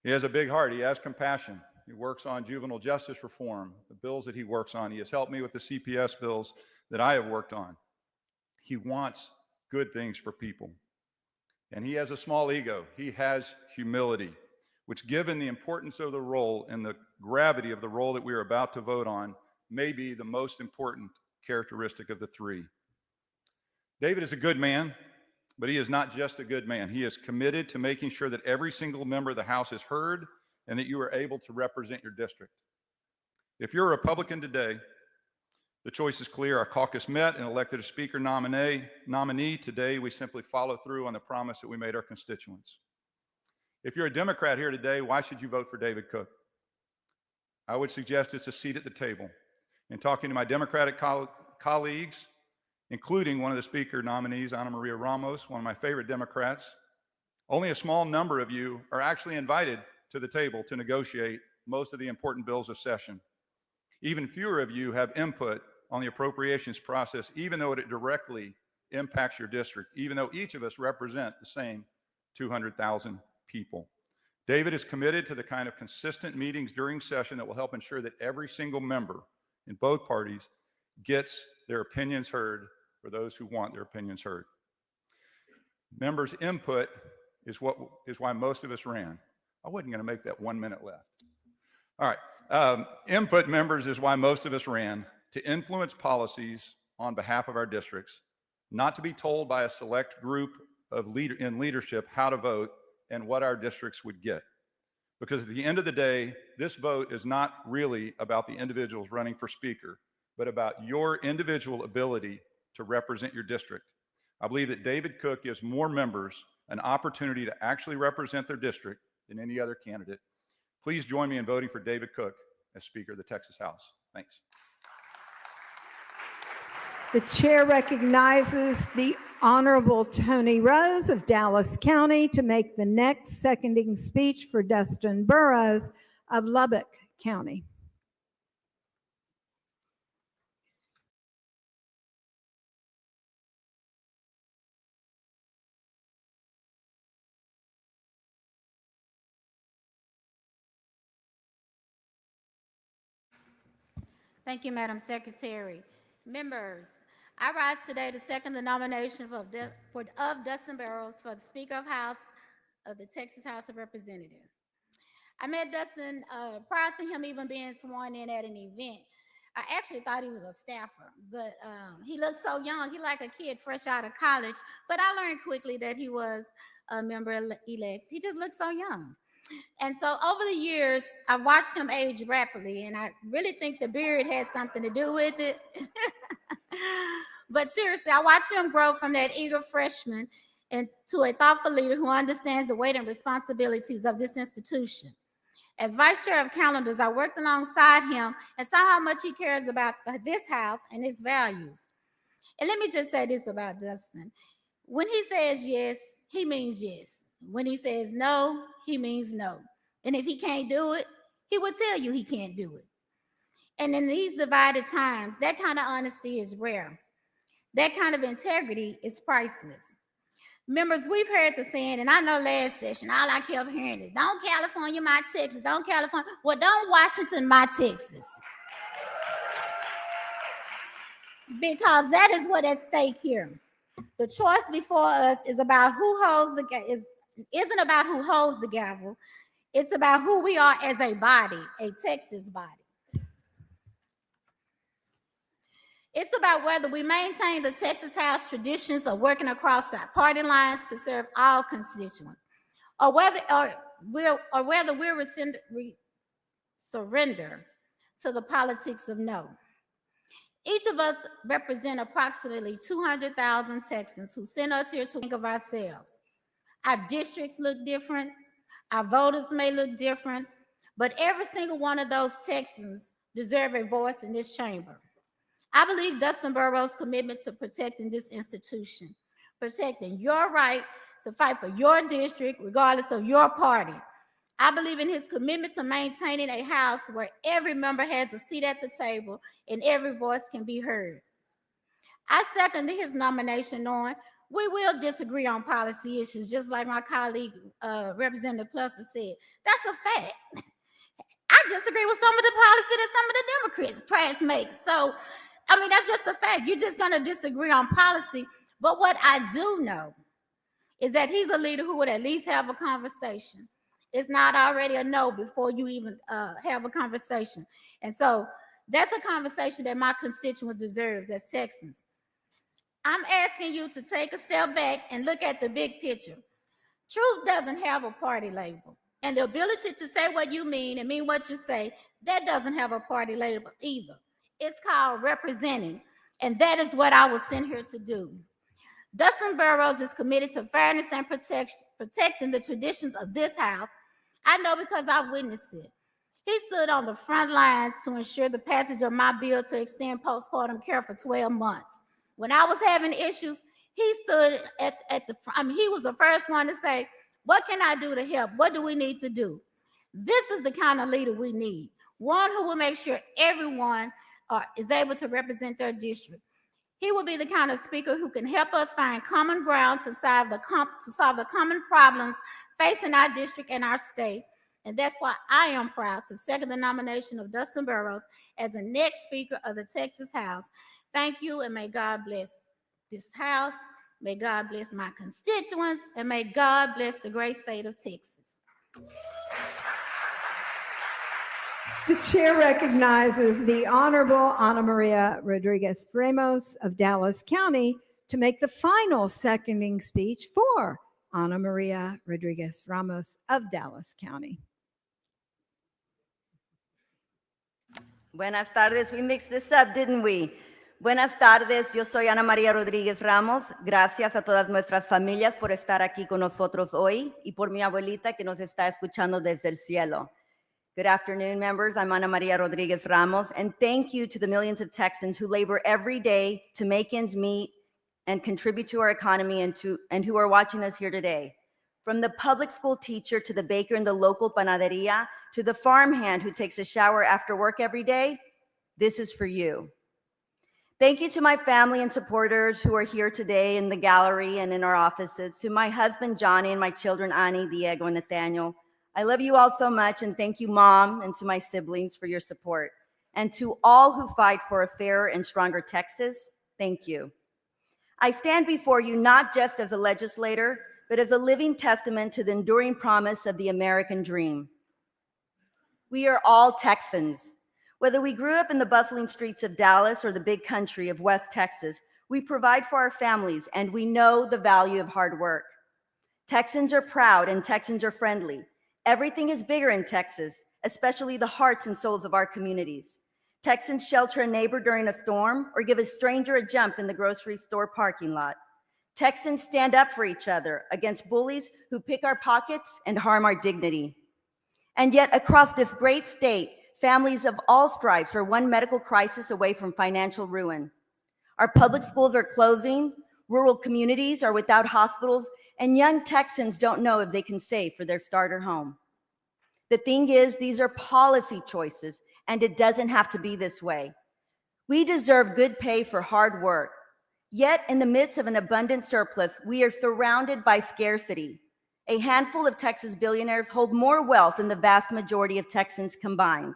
He has a big heart. He has compassion. He works on juvenile justice reform, the bills that he works on. He has helped me with the CPS bills that I have worked on. He wants good things for people. And he has a small ego. He has humility, which, given the importance of the role and the gravity of the role that we are about to vote on, may be the most important characteristic of the three. David is a good man, but he is not just a good man. He is committed to making sure that every single member of the House is heard and that you are able to represent your district. If you're a Republican today, the choice is clear. Our caucus met and elected a speaker nominee. Today, we simply follow through on the promise that we made our constituents. If you're a Democrat here today, why should you vote for David Cook? I would suggest it's a seat at the table. In talking to my Democratic colleagues, including one of the speaker nominees, Ana Maria Ramos, one of my favorite Democrats, only a small number of you are actually invited to the table to negotiate most of the important bills of session. Even fewer of you have input on the appropriations process, even though it directly impacts your district, even though each of us represent the same 200,000 people. David is committed to the kind of consistent meetings during session that will help ensure that every single member in both parties gets their opinions heard for those who want their opinions heard. Members' input is why most of us ran. I wasn't going to make that 1 minute left. All right. Input, members, is why most of us ran, to influence policies on behalf of our districts, not to be told by a select group in leadership how to vote and what our districts would get. Because at the end of the day, this vote is not really about the individuals running for speaker, but about your individual ability to represent your district. I believe that David Cook gives more members an opportunity to actually represent their district than any other candidate. Please join me in voting for David Cook as Speaker of the Texas House. Thanks.
The chair recognizes the Honorable Tony Rose of Dallas County to make the next seconding speech for Dustin Burrows of Lubbock County.
Thank you, Madam Secretary. Members, I rise today to second the nomination of Dustin Burrows for the Speaker of House of the Texas House of Representatives. I met Dustin prior to him even being sworn in at an event. I actually thought he was a staffer, but he looked so young. He like a kid fresh out of college, but I learned quickly that he was a member-elect. He just looked so young. And so over the years, I've watched him age rapidly, and I really think the beard had something to do with it. But seriously, I watched him grow from that eager freshman into a thoughtful leader who understands the weight and responsibilities of this institution. As Vice Chair of Calendars, I worked alongside him and saw how much he cares about this house and its values. And let me just say this about Dustin. When he says yes, he means yes. When he says no, he means no. And if he can't do it, he will tell you he can't do it. And in these divided times, that kind of honesty is rare. That kind of integrity is priceless. Members, we've heard the saying, and I know last session, all I kept hearing is, don't California my Texas, don't California. Well, don't Washington my Texas. Because that is what at stake here. The choice before us is about who holds the isn't about who holds the gavel. It's about who we are as a body, a Texas body. It's about whether we maintain the Texas House traditions of working across the party lines to serve all constituents, or whether we surrender to the politics of no. Each of us represent approximately 200,000 Texans who sent us here to think of ourselves. Our districts look different, our voters may look different, but every single one of those Texans deserve a voice in this chamber. I believe Dustin Burrows' commitment to protecting this institution, protecting your right to fight for your district, regardless of your party. I believe in his commitment to maintaining a house where every member has a seat at the table and every voice can be heard. I second his nomination, knowing we will disagree on policy issues, just like my colleague, Representative Plusser said. That's a fact. I disagree with some of the policy that some of the Democrats make. So, I mean, that's just a fact. You're just going to disagree on policy. But what I do know is that he's a leader who would at least have a conversation. It's not already a no before you even have a conversation. And so that's a conversation that my constituents deserve as Texans. I'm asking you to take a step back and look at the big picture. Truth doesn't have a party label. And the ability to say what you mean and mean what you say, that doesn't have a party label either. It's called representing. And that is what I was sent here to do. Dustin Burrows is committed to fairness and protecting the traditions of this house. I know because I witnessed it. He stood on the front lines to ensure the passage of my bill to extend postpartum care for 12 months. When I was having issues, he stood at the front. I mean, he was the first one to say, what can I do to help? What do we need to do? This is the kind of leader we need. One who will make sure everyone is able to represent their district. He will be the kind of speaker who can help us find common ground to solve the common problems facing our district and our state. And that's why I am proud to second the nomination of Dustin Burrows as the next Speaker of the Texas House. Thank you, and may God bless this House. May God bless my constituents, and may God bless the great state of Texas.
The chair recognizes the Honorable Ana Maria Rodriguez Ramos of Dallas County to make the final seconding speech for Ana Maria Rodriguez Ramos of Dallas County.
Buenas tardes. We mixed this up, didn't we? Buenas tardes. Yo soy Ana María Rodríguez Ramos. Gracias a todas nuestras familias por estar aquí con nosotros hoy y por mi abuelita que nos está escuchando desde el cielo. Good afternoon, members. I'm Ana Maria Rodriguez Ramos, and thank you to the millions of Texans who labor every day to make ends meet and contribute to our economy and who are watching us here today. From the public school teacher to the baker in the local panaderia to the farmhand who takes a shower after work every day, this is for you. Thank you to my family and supporters who are here today in the gallery and in our offices, to my husband, Johnny, and my children, Annie, Diego, and Nathaniel. I love you all so much, and thank you, Mom, and to my siblings for your support. And to all who fight for a fairer and stronger Texas, thank you. I stand before you not just as a legislator, but as a living testament to the enduring promise of the American dream. We are all Texans. Whether we grew up in the bustling streets of Dallas or the big country of West Texas, we provide for our families, and we know the value of hard work. Texans are proud and Texans are friendly. Everything is bigger in Texas, especially the hearts and souls of our communities. Texans shelter a neighbor during a storm or give a stranger a jump in the grocery store parking lot. Texans stand up for each other against bullies who pick our pockets and harm our dignity. And yet, across this great state, families of all stripes are one medical crisis away from financial ruin. Our public schools are closing, rural communities are without hospitals, and young Texans don't know if they can save for their starter home. The thing is, these are policy choices, and it doesn't have to be this way. We deserve good pay for hard work, Yet, in the midst of an abundant surplus, we are surrounded by scarcity. A handful of Texas billionaires hold more wealth than the vast majority of Texans combined.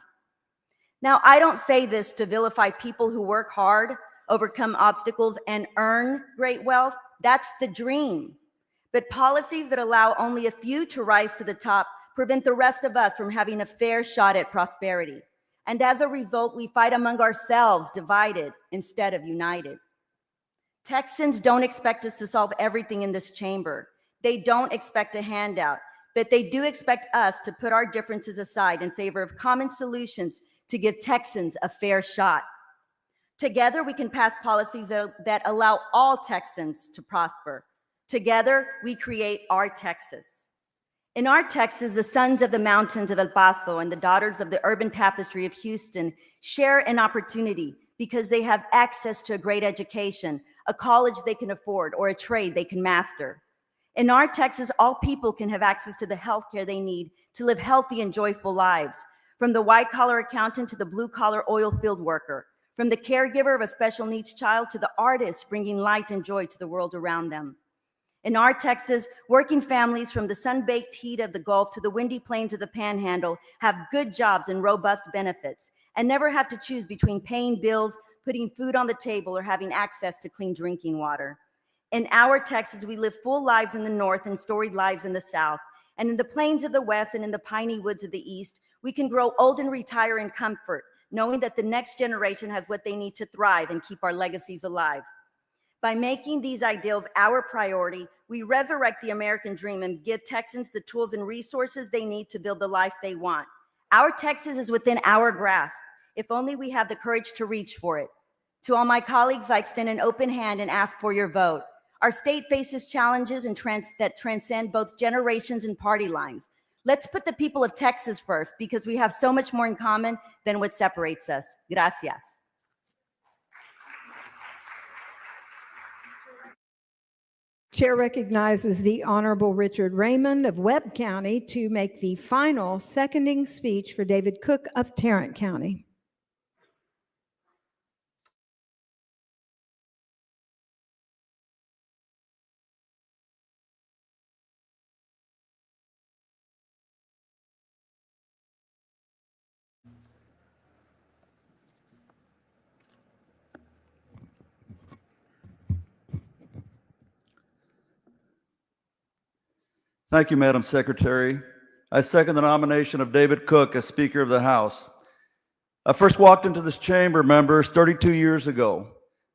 Now, I don't say this to vilify people who work hard, overcome obstacles, and earn great wealth. That's the dream. But policies that allow only a few to rise to the top prevent the rest of us from having a fair shot at prosperity. And as a result, we fight among ourselves, divided instead of united. Texans don't expect us to solve everything in this chamber. They don't expect a handout, but they do expect us to put our differences aside in favor of common solutions to give Texans a fair shot. Together, we can pass policies that allow all Texans to prosper. Together, we create our Texas. In our Texas, the sons of the mountains of El Paso and the daughters of the urban tapestry of Houston share an opportunity because they have access to a great education, a college they can afford, or a trade they can master. In our Texas, all people can have access to the health care they need to live healthy and joyful lives, from the white-collar accountant to the blue-collar oil field worker, from the caregiver of a special needs child to the artist bringing light and joy to the world around them. In our Texas, working families from the sun-baked heat of the Gulf to the windy plains of the Panhandle have good jobs and robust benefits and never have to choose between paying bills, putting food on the table, or having access to clean drinking water. In our Texas, we live full lives in the North and storied lives in the South. And in the plains of the West and in the piney woods of the East, we can grow old and retire in comfort, knowing that the next generation has what they need to thrive and keep our legacies alive. By making these ideals our priority, we resurrect the American dream and give Texans the tools and resources they need to build the life they want. Our Texas is within our grasp, if only we have the courage to reach for it. To all my colleagues, I extend an open hand and ask for your vote. Our state faces challenges that transcend both generations and party lines. Let's put the people of Texas first, because we have so much more in common than what separates us. Gracias.
Chair recognizes the Honorable Richard Raymond of Webb County to make the final seconding speech for David Cook of Tarrant County.
Thank you, Madam Secretary. I second the nomination of David Cook as Speaker of the House. I first walked into this chamber, members, 32 years ago,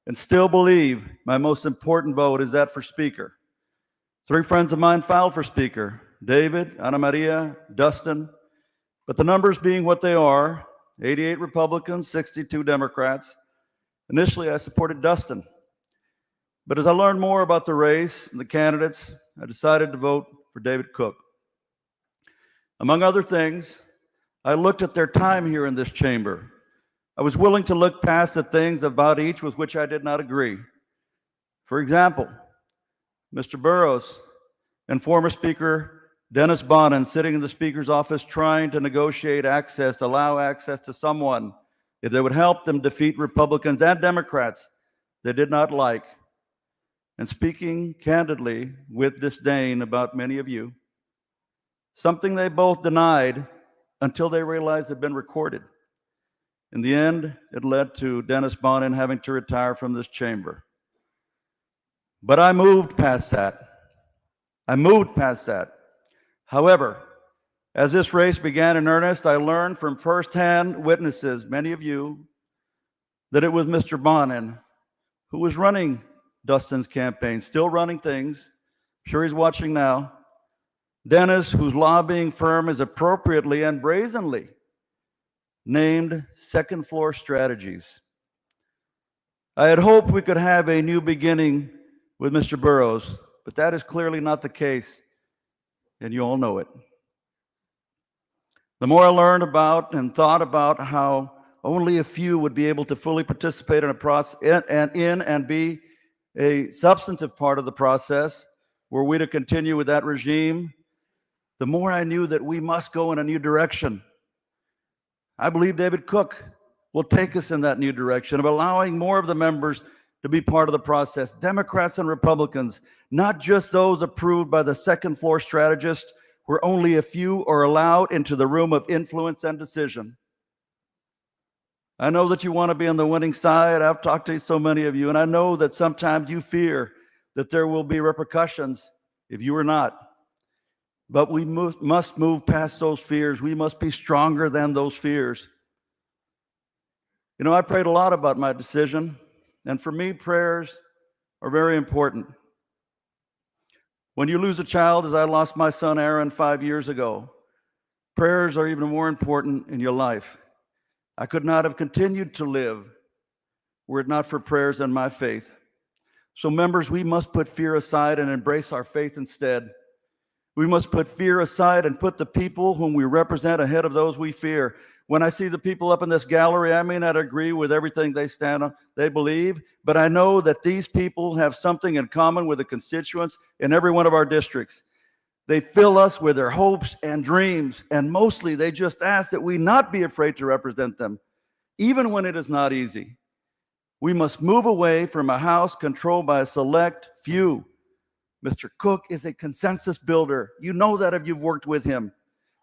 and still believe my most important vote is that for Speaker. 3 friends of mine filed for Speaker, David, Ana Maria, Dustin, but the numbers being what they are, 88 Republicans, 62 Democrats, initially I supported Dustin. But as I learned more about the race and the candidates, I decided to vote for David Cook. Among other things, I looked at their time here in this chamber. I was willing to look past the things about each with which I did not agree. For example, Mr. Burrows and former Speaker Dennis Bonnen sitting in the Speaker's office trying to negotiate access, to allow access to someone if they would help them defeat Republicans and Democrats they did not like. And speaking candidly with disdain about many of you, something they both denied until they realized it had been recorded. In the end, it led to Dennis Bonnen having to retire from this chamber. But I moved past that. However, as this race began in earnest, I learned from firsthand witnesses, many of you, that it was Mr. Bonnen who was running Dustin's campaign, still running things. I'm sure he's watching now. Dennis, whose lobbying firm is appropriately and brazenly named Second Floor Strategies. I had hoped we could have a new beginning with Mr. Burrows, but that is clearly not the case, and you all know it. The more I learned about and thought about how only a few would be able to fully participate in a process and be a substantive part of the process, were we to continue with that regime, the more I knew that we must go in a new direction. I believe David Cook will take us in that new direction of allowing more of the members to be part of the process. Democrats and Republicans, not just those approved by the second floor strategist, where only a few are allowed into the room of influence and decision. I know that you want to be on the winning side. I've talked to so many of you, and I know that sometimes you fear that there will be repercussions if you are not. But we must move past those fears. We must be stronger than those fears. You know, I prayed a lot about my decision, and for me, prayers are very important. When you lose a child, as I lost my son Aaron 5 years ago, prayers are even more important in your life. I could not have continued to live were it not for prayers and my faith. So members, we must put fear aside and embrace our faith instead. We must put fear aside and put the people whom we represent ahead of those we fear. When I see the people up in this gallery, I may not agree with everything they believe, but I know that these people have something in common with the constituents in every one of our districts. They fill us with their hopes and dreams, and mostly they just ask that we not be afraid to represent them, even when it is not easy. We must move away from a house controlled by a select few. Mr. Cook is a consensus builder. You know that if you've worked with him,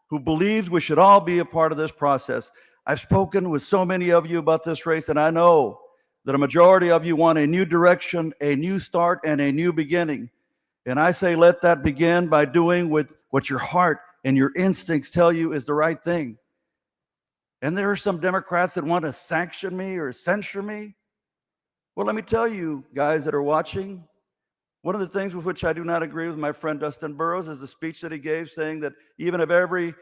who believes we should all be a part of this process. I've spoken with so many of you about this race, and I know that a majority of you want a new direction, a new start, and a new beginning. And I say, let that begin by doing what your heart and your instincts tell you is the right thing. And there are some Democrats that want to sanction me or censure me. Well, let me tell you guys that are watching, one of the things with which I do not agree with my friend Dustin Burrows is the speech that he gave saying that even if every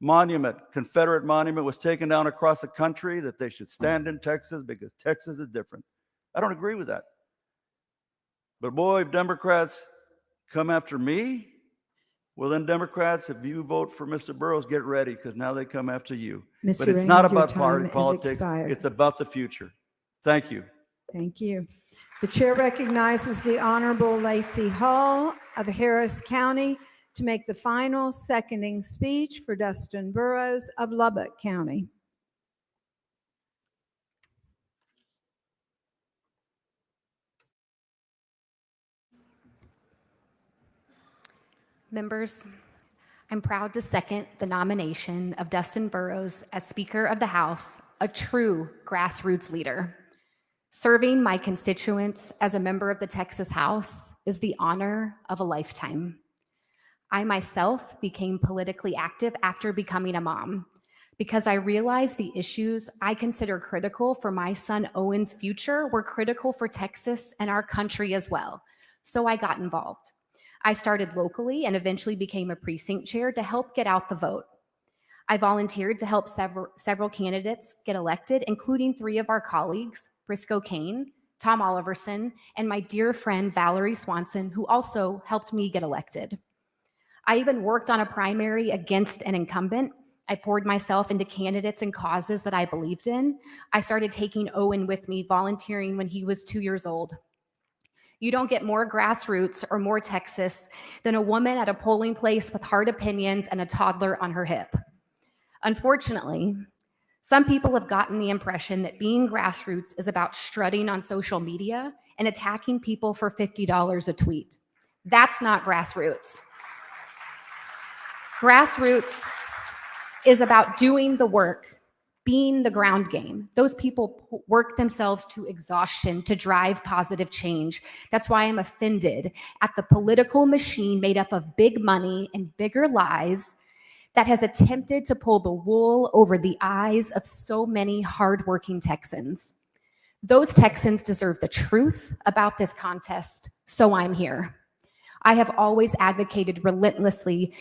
monument, Confederate monument, was taken down across the country, that they should stand in Texas because Texas is different. I don't agree with that. But boy, if Democrats come after me, well then Democrats, if you vote for Mr. Burrows, get ready, because now they come after you.
Mr.
But it's
Rainey,
not
your
about
time
party
has
politics.
expired.
It's about the future. Thank you.
Thank you. The chair recognizes the Honorable Lacey Hall of Harris County to make the final seconding speech for Dustin Burrows of Lubbock County.
Members, I'm proud to second the nomination of Dustin Burrows as Speaker of the House, a true grassroots leader. Serving my constituents as a member of the Texas House is the honor of a lifetime. I myself became politically active after becoming a mom because I realized the issues I consider critical for my son Owen's future were critical for Texas and our country as well. So I got involved. I started locally and eventually became a precinct chair to help get out the vote. I volunteered to help several candidates get elected, including 3 of our colleagues, Briscoe Kane, Tom Oliverson, and my dear friend Valerie Swanson, who also helped me get elected. I even worked on a primary against an incumbent. I poured myself into candidates and causes that I believed in. I started taking Owen with me, volunteering when he was 2 years old. You don't get more grassroots or more Texas than a woman at a polling place with hard opinions and a toddler on her hip. Unfortunately, some people have gotten the impression that being grassroots is about strutting on social media and attacking people for $50 a tweet. That's not grassroots. Grassroots is about doing the work, being the ground game. Those people work themselves to exhaustion to drive positive change. That's why I'm offended at the political machine made up of big money and bigger lies that has attempted to pull the wool over the eyes of so many hardworking Texans. Those Texans deserve the truth about this contest, so I'm here. I have always advocated relentlessly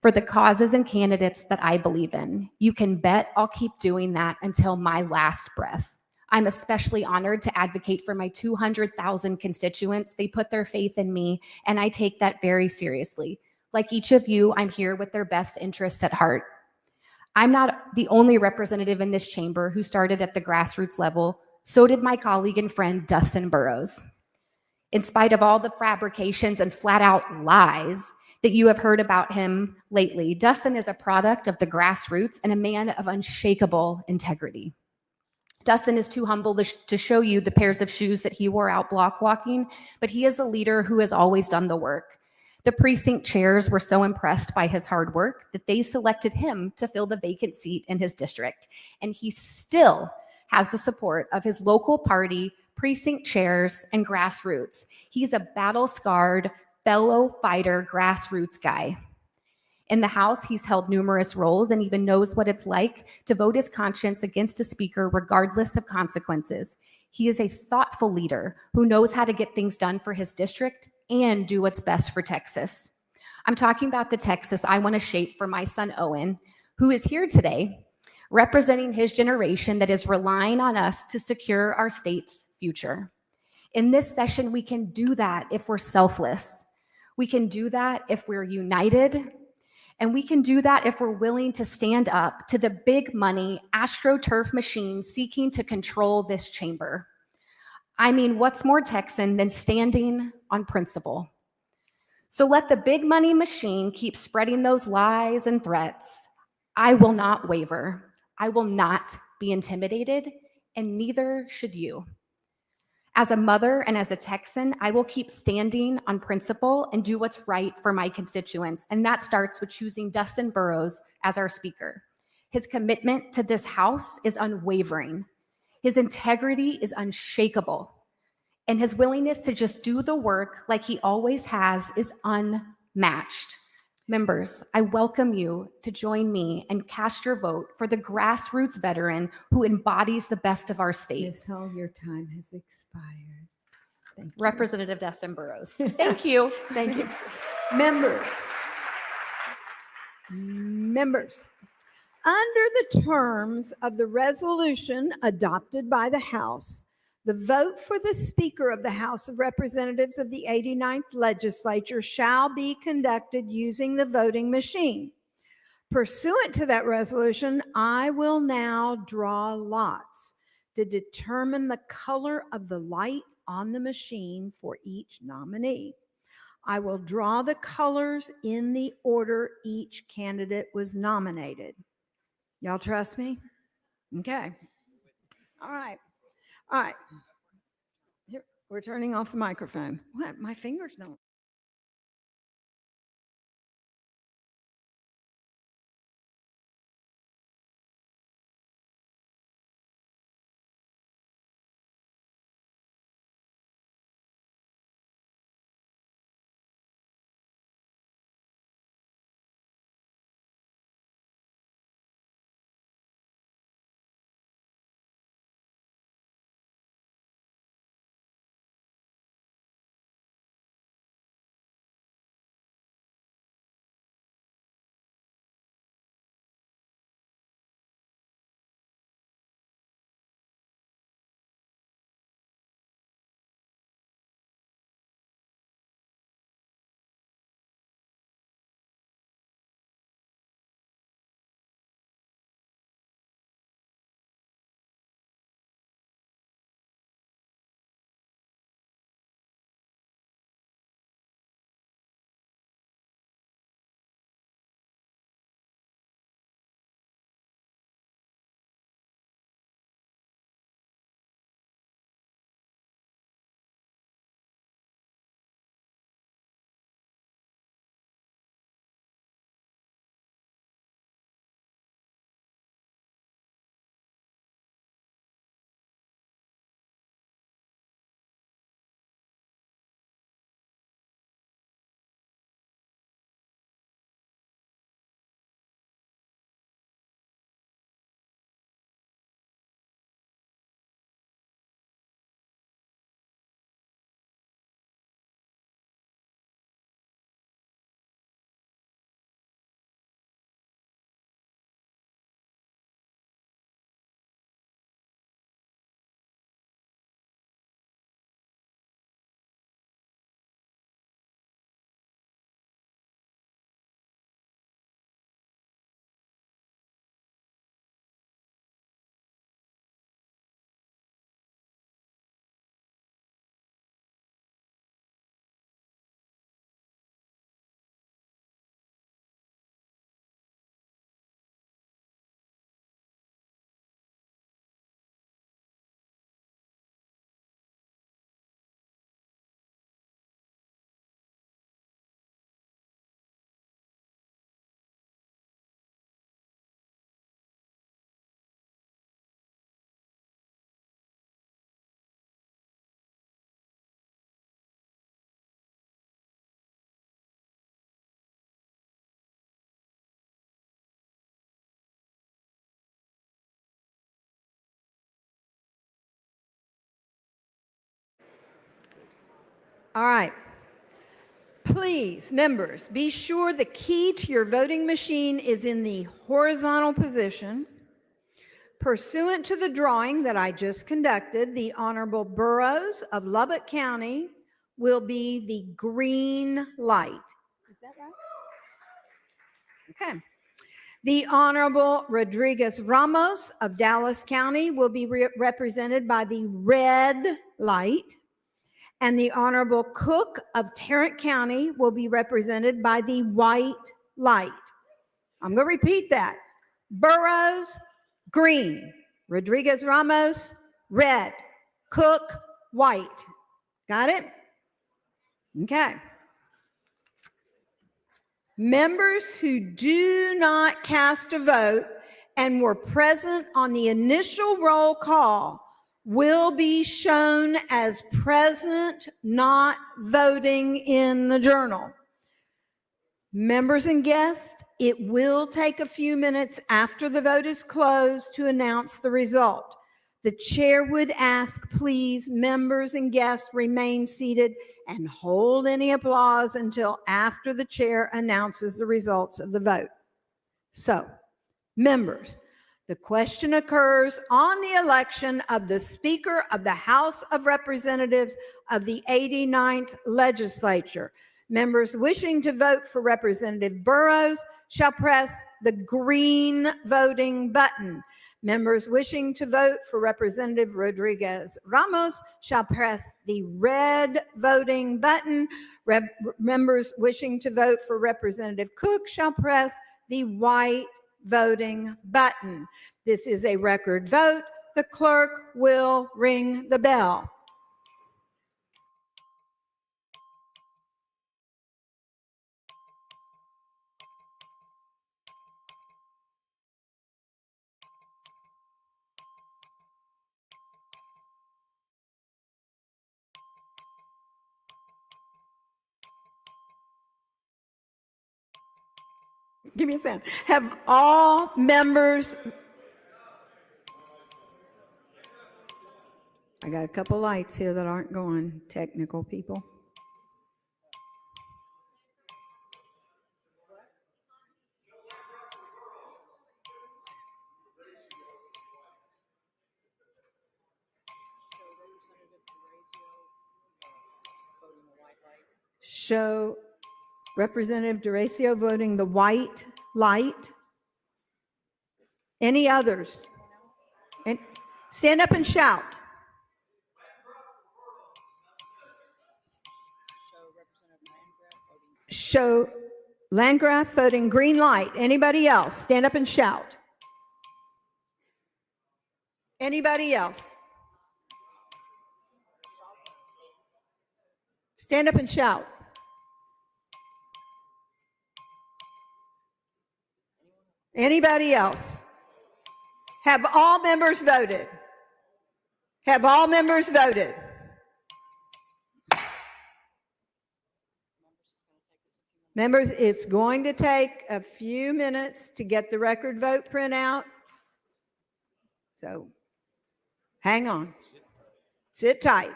for the causes and candidates that I believe in. You can bet I'll keep doing that until my last breath. I'm especially honored to advocate for my 200,000 constituents. They put their faith in me, and I take that very seriously. Like each of you, I'm here with their best interests at heart. I'm not the only representative in this chamber who started at the grassroots level. So did my colleague and friend, Dustin Burrows. In spite of all the fabrications and flat out lies that you have heard about him lately, Dustin is a product of the grassroots and a man of unshakable integrity. Dustin is too humble to show you the pairs of shoes that he wore out block walking, but he is a leader who has always done the work. The precinct chairs were so impressed by his hard work that they selected him to fill the vacant seat in his district. And he still has the support of his local party, precinct chairs, and grassroots. He's a battle-scarred, fellow fighter grassroots guy. In the House, he's held numerous roles and even knows what it's like to vote his conscience against a speaker regardless of consequences. He is a thoughtful leader who knows how to get things done for his district and do what's best for Texas. I'm talking about the Texas I want to shape for my son Owen, who is here today, representing his generation that is relying on us to secure our state's future. In this session, we can do that if we're selfless. We can do that if we're united. And we can do that if we're willing to stand up to the big money AstroTurf machine seeking to control this chamber. I mean, what's more Texan than standing on principle? So let the big money machine keep spreading those lies and threats. I will not waver. I will not be intimidated, and neither should you. As a mother and as a Texan, I will keep standing on principle and do what's right for my constituents. And that starts with choosing Dustin Burrows as our speaker. His commitment to this House is unwavering. His integrity is unshakable. And his willingness to just do the work like he always has is unmatched. Members, I welcome you to join me and cast your vote for the grassroots veteran who embodies the best of our state.
Ms. Hull, your time has expired. Thank you.
Representative Dustin Burrows. Thank you.
Thank you. Members, under the terms of the resolution adopted by the House, the vote for the Speaker of the House of Representatives of the 89th Legislature shall be conducted using the voting machine. Pursuant to that resolution, I will now draw lots to determine the color of the light on the machine for each nominee. I will draw the colors in the order each candidate was nominated. Y'all trust me? Okay. All right. All right. Here, we're turning off the microphone. What? My fingers don't. All right. Please, members, be sure the key to your voting machine is in the horizontal position. Pursuant to the drawing that I just conducted, the Honorable Boroughs of Lubbock County will be the green light. Is that right? Okay. The Honorable Rodriguez Ramos of Dallas County will be represented by the red light. And the Honorable Cook of Tarrant County will be represented by the white light. I'm going to repeat that. Burrows, green. Rodriguez Ramos, red. Cook, white. Got it? Okay. Members who do not cast a vote and were present on the initial roll call will be shown as present, not voting in the journal. Members and guests, it will take a few minutes after the vote is closed to announce the result. The chair would ask, please, members and guests remain seated and hold any applause until after the chair announces the results of the vote. So, members, the question occurs on the election of the Speaker of the House of Representatives of the 89th Legislature. Members wishing to vote for Representative Burrows shall press the green voting button. Members wishing to vote for Representative Rodriguez Ramos shall press the red voting button. Members wishing to vote for Representative Cook shall press the white voting button. This is a record vote. The clerk will ring the bell. Give me a second. Have all members... I got a couple lights here that aren't going, technical people. Show Representative DeRacio voting the white light. Any others? And stand up and shout. Show Landgraf voting green light. Anybody else? Stand up and shout. Anybody else? Stand up and shout. Anybody else? Have all members voted? Have all members voted? Members, it's going to take a few minutes to get the record vote printout. So hang on. Sit tight.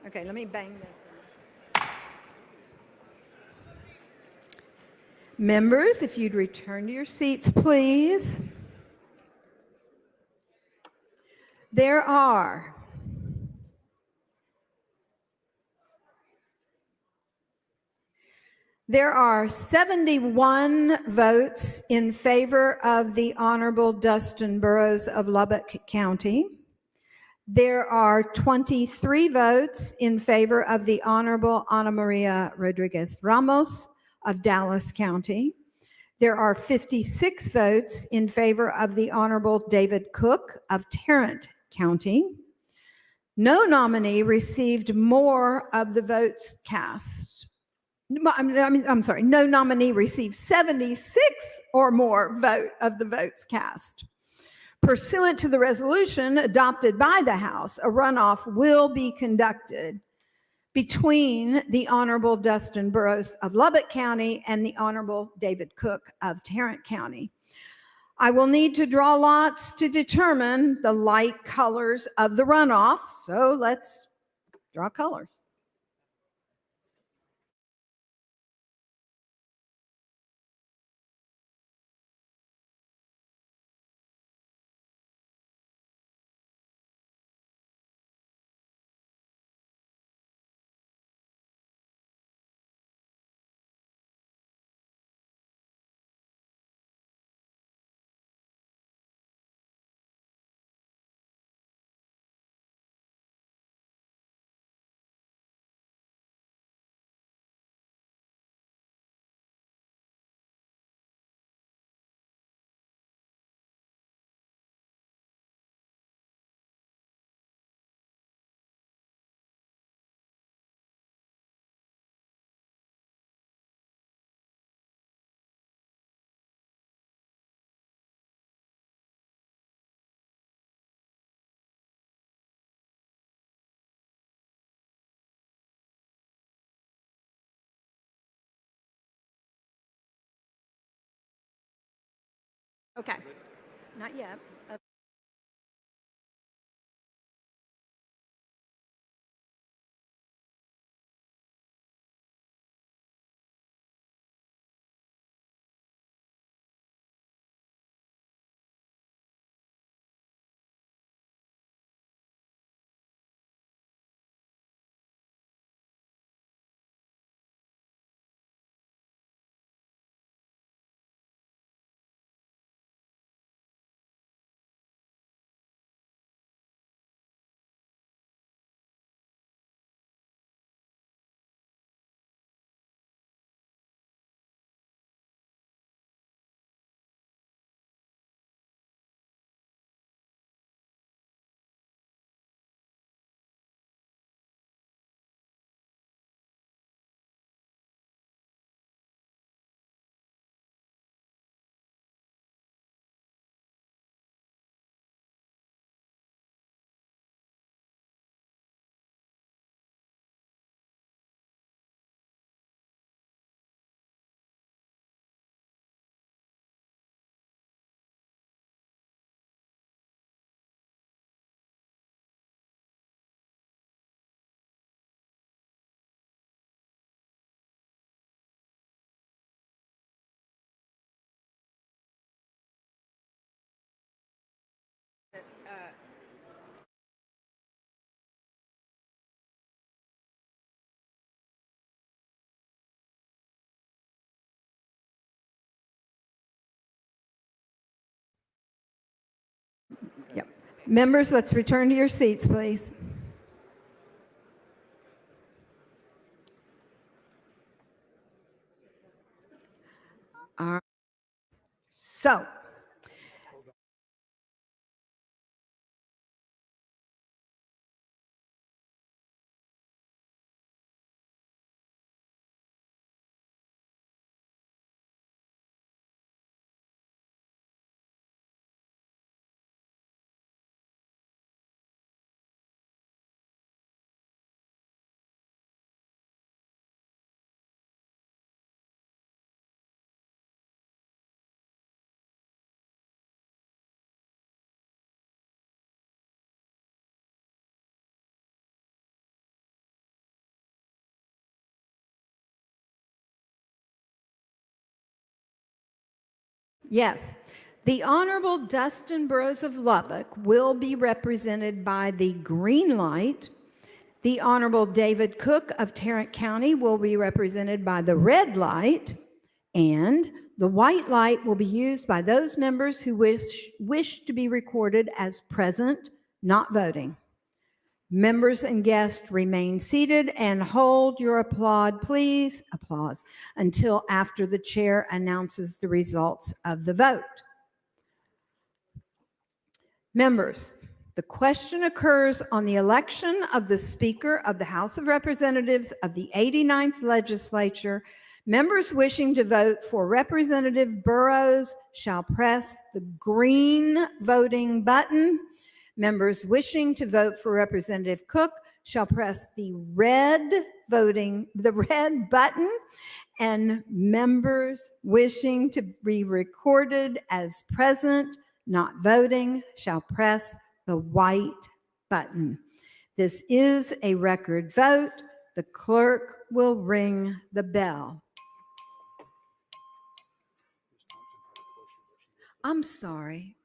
Okay, let me bang this. Members, if you'd return to your seats, please. There are 71 votes in favor of the Honorable Dustin Burrows of Lubbock County. There are 23 votes in favor of the Honorable Ana Maria Rodriguez Ramos of Dallas County. There are 56 votes in favor of the Honorable David Cook of Tarrant County. No nominee received more of the votes cast. I'm sorry, no nominee received 76 or more of the votes cast. Pursuant to the resolution adopted by the House, a runoff will be conducted between the Honorable Dustin Burrows of Lubbock County and the Honorable David Cook of Tarrant County. I will need to draw lots to determine the light colors of the runoff, so let's draw colors. Okay, not yet. Yep. Members, let's return to your seats, please. All right. So Yes. The Honorable Dustin Burrows of Lubbock will be represented by the green light. The Honorable David Cook of Tarrant County will be represented by the red light. And the white light will be used by those members who wish to be recorded as present, not voting. Members and guests remain seated and hold your applause, until after the chair announces the results of the vote. Members, the question occurs on the election of the Speaker of the House of Representatives of the 89th Legislature. Members wishing to vote for Representative Burrows shall press the green voting button. Members wishing to vote for Representative Cook shall press the red button, and members wishing to be recorded as present, not voting, shall press the white button. This is a record vote. The clerk will ring the bell. I'm sorry.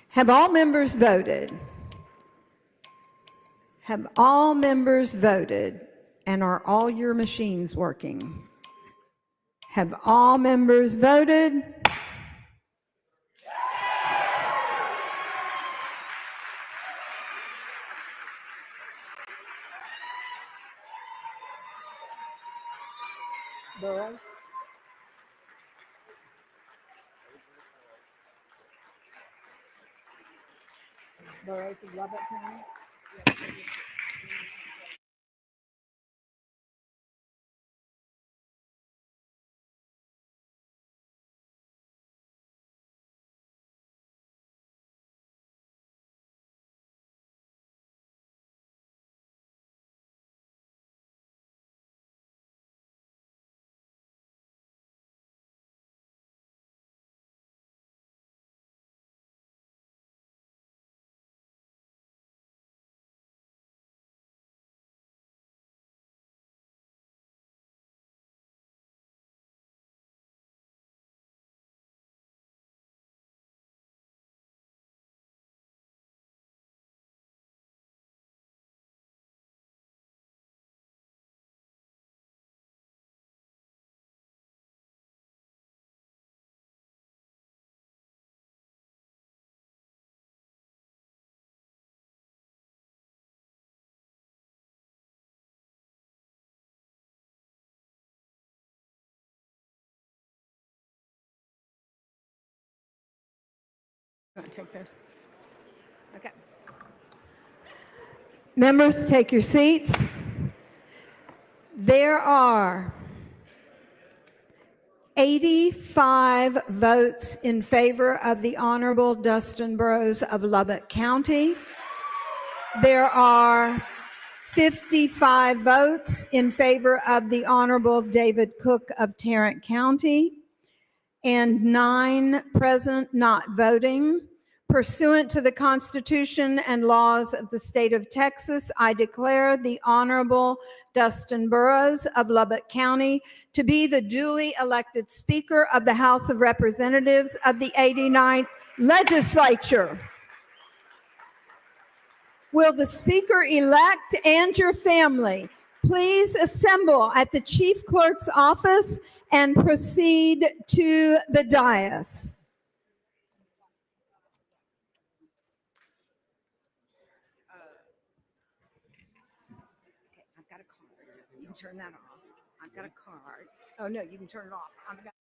Have all members voted? Have all members voted? And are all your machines working? Have all members voted? Burrows? Burrows of Lubbock County? You want to take this? Okay. Members, take your seats. There are 85 votes in favor of the Honorable Dustin Burrows of Lubbock County. There are 55 votes in favor of the Honorable David Cook of Tarrant County, and 9 present not voting. Pursuant to the Constitution and laws of the state of Texas, I declare the Honorable Dustin Burrows of Lubbock County to be the duly elected Speaker of the House of Representatives of the 89th Legislature. Will the Speaker-elect and your family please assemble at the Chief Clerk's office and proceed to the dais? I've got a card. You can turn that off. I've got a card. Oh, no, you can turn it off. I've got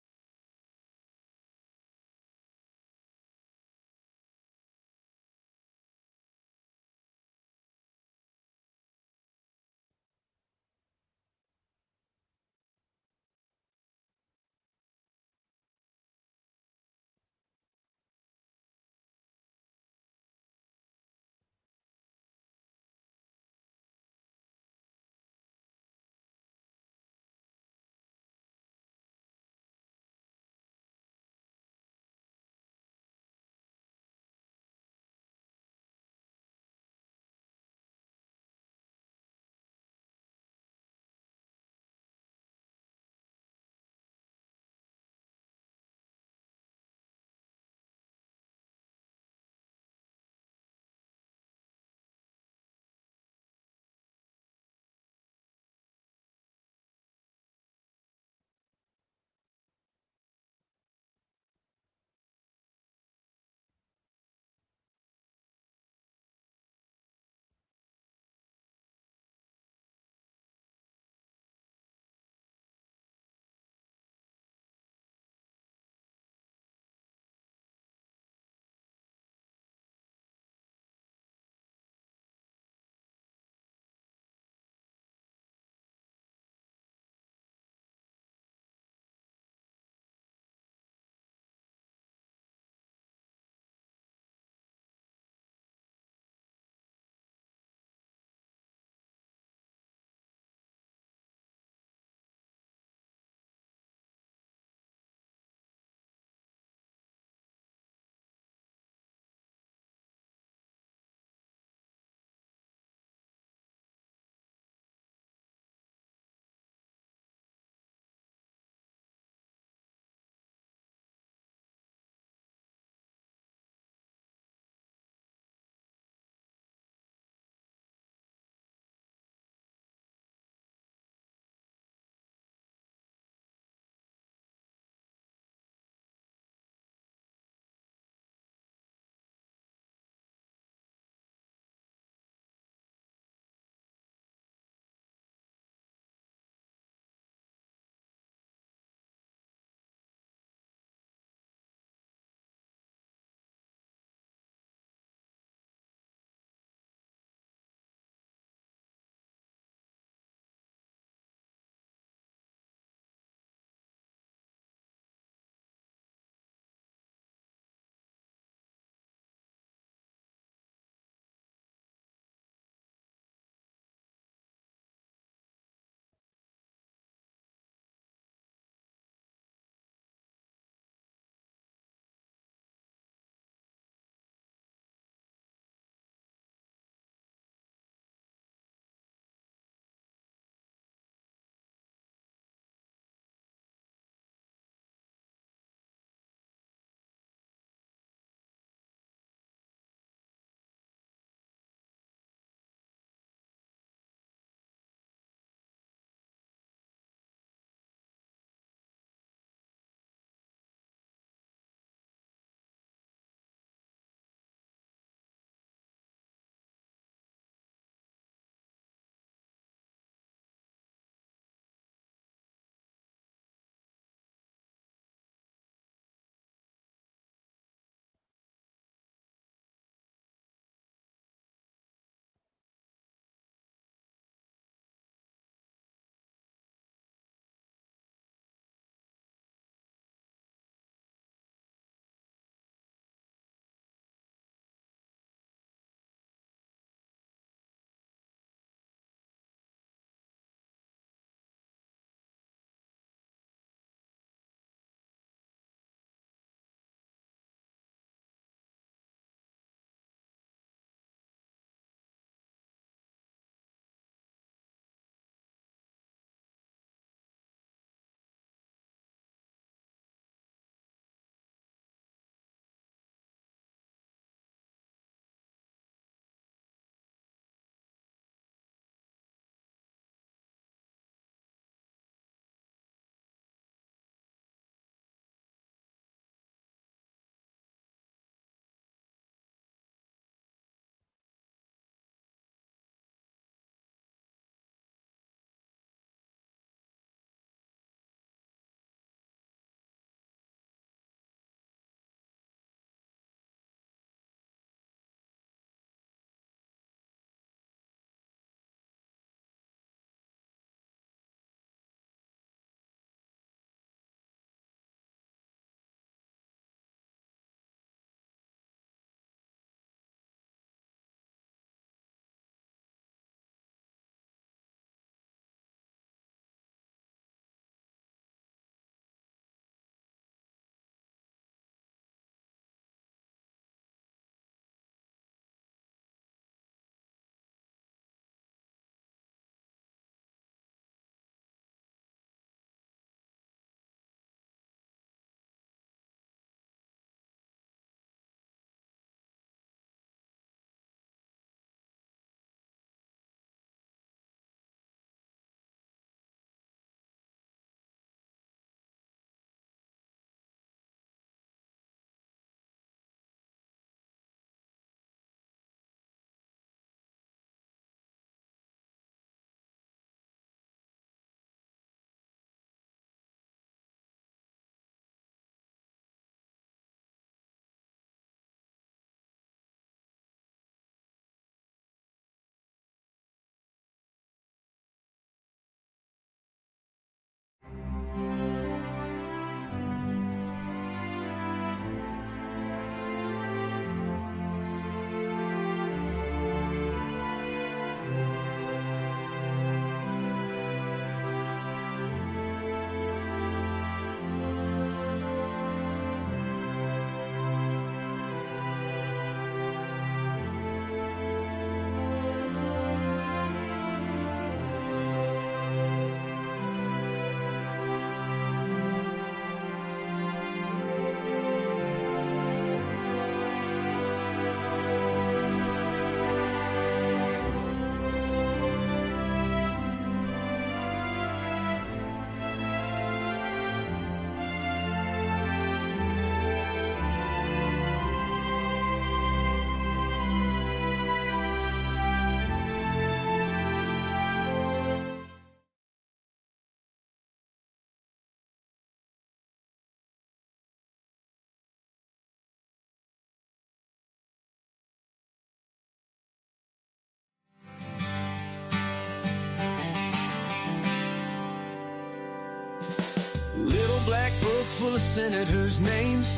full of senators' names.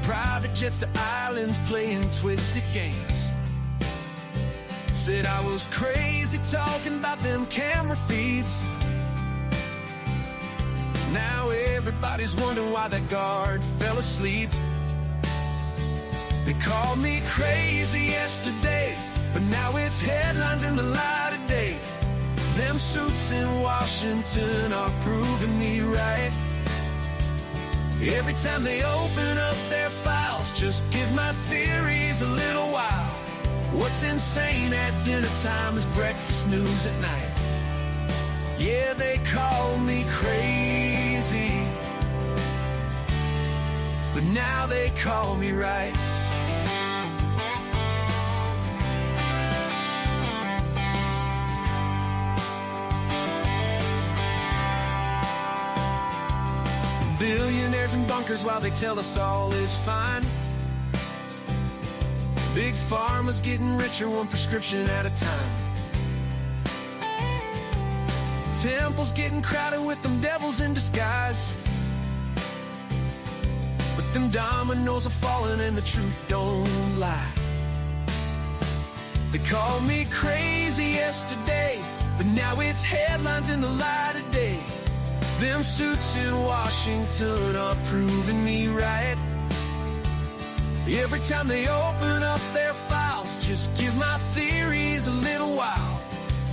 Private jets to islands playing twisted games. Said I was crazy talking about them camera feeds. Now everybody's wondering why that guard fell asleep. They called me crazy yesterday, but now it's headlines in the light of day. Them suits in Washington are proving me right. Every time they open up their files, just give my theories a little while. What's insane at dinner time is breakfast news at night. Yeah, they call me crazy, but now they call me right. Billionaires in bunkers while they tell us all is fine. Big pharma's getting richer one prescription at a time. Temple's getting crowded with them devils in disguise. But them dominoes are falling and the truth don't lie. They called me crazy yesterday, but now it's headlines in the light of day. Them suits in Washington are proving me right. Every time they open up their files, just give my theories a little while.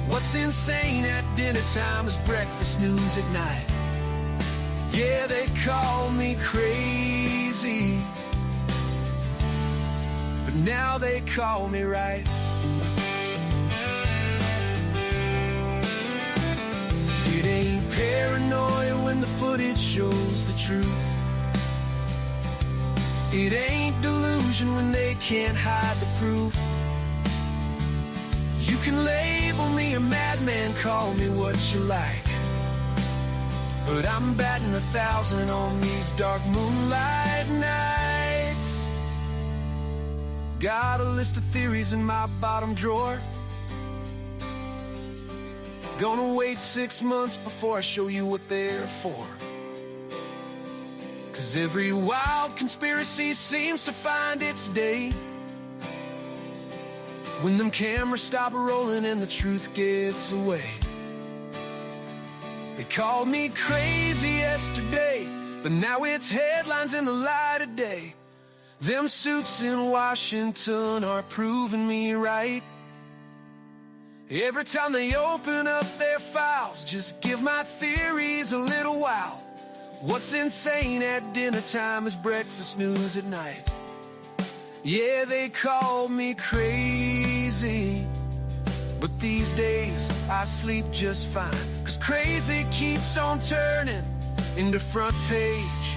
What's insane at dinner time is breakfast news at night. Yeah, they call me crazy, but now they call me right. It ain't paranoia when the footage shows the truth. It ain't delusion when they can't hide the proof. You can label me a madman, call me what you like, but I'm batting 1,000 on these dark moonlight nights. Got a list of theories in my bottom drawer. Gonna wait 6 months before I show you what they're for. 'Cause every wild conspiracy seems to find its day when them cameras stop rolling and the truth gets away. They called me crazy yesterday, but now it's headlines in the light of day. Them suits in Washington are proving me right. Every time they open up their files, just give my theories a little while. What's insane at dinner time is breakfast news at night. Yeah, they call me crazy, but these days I sleep just fine. 'Cause crazy keeps on turning into front page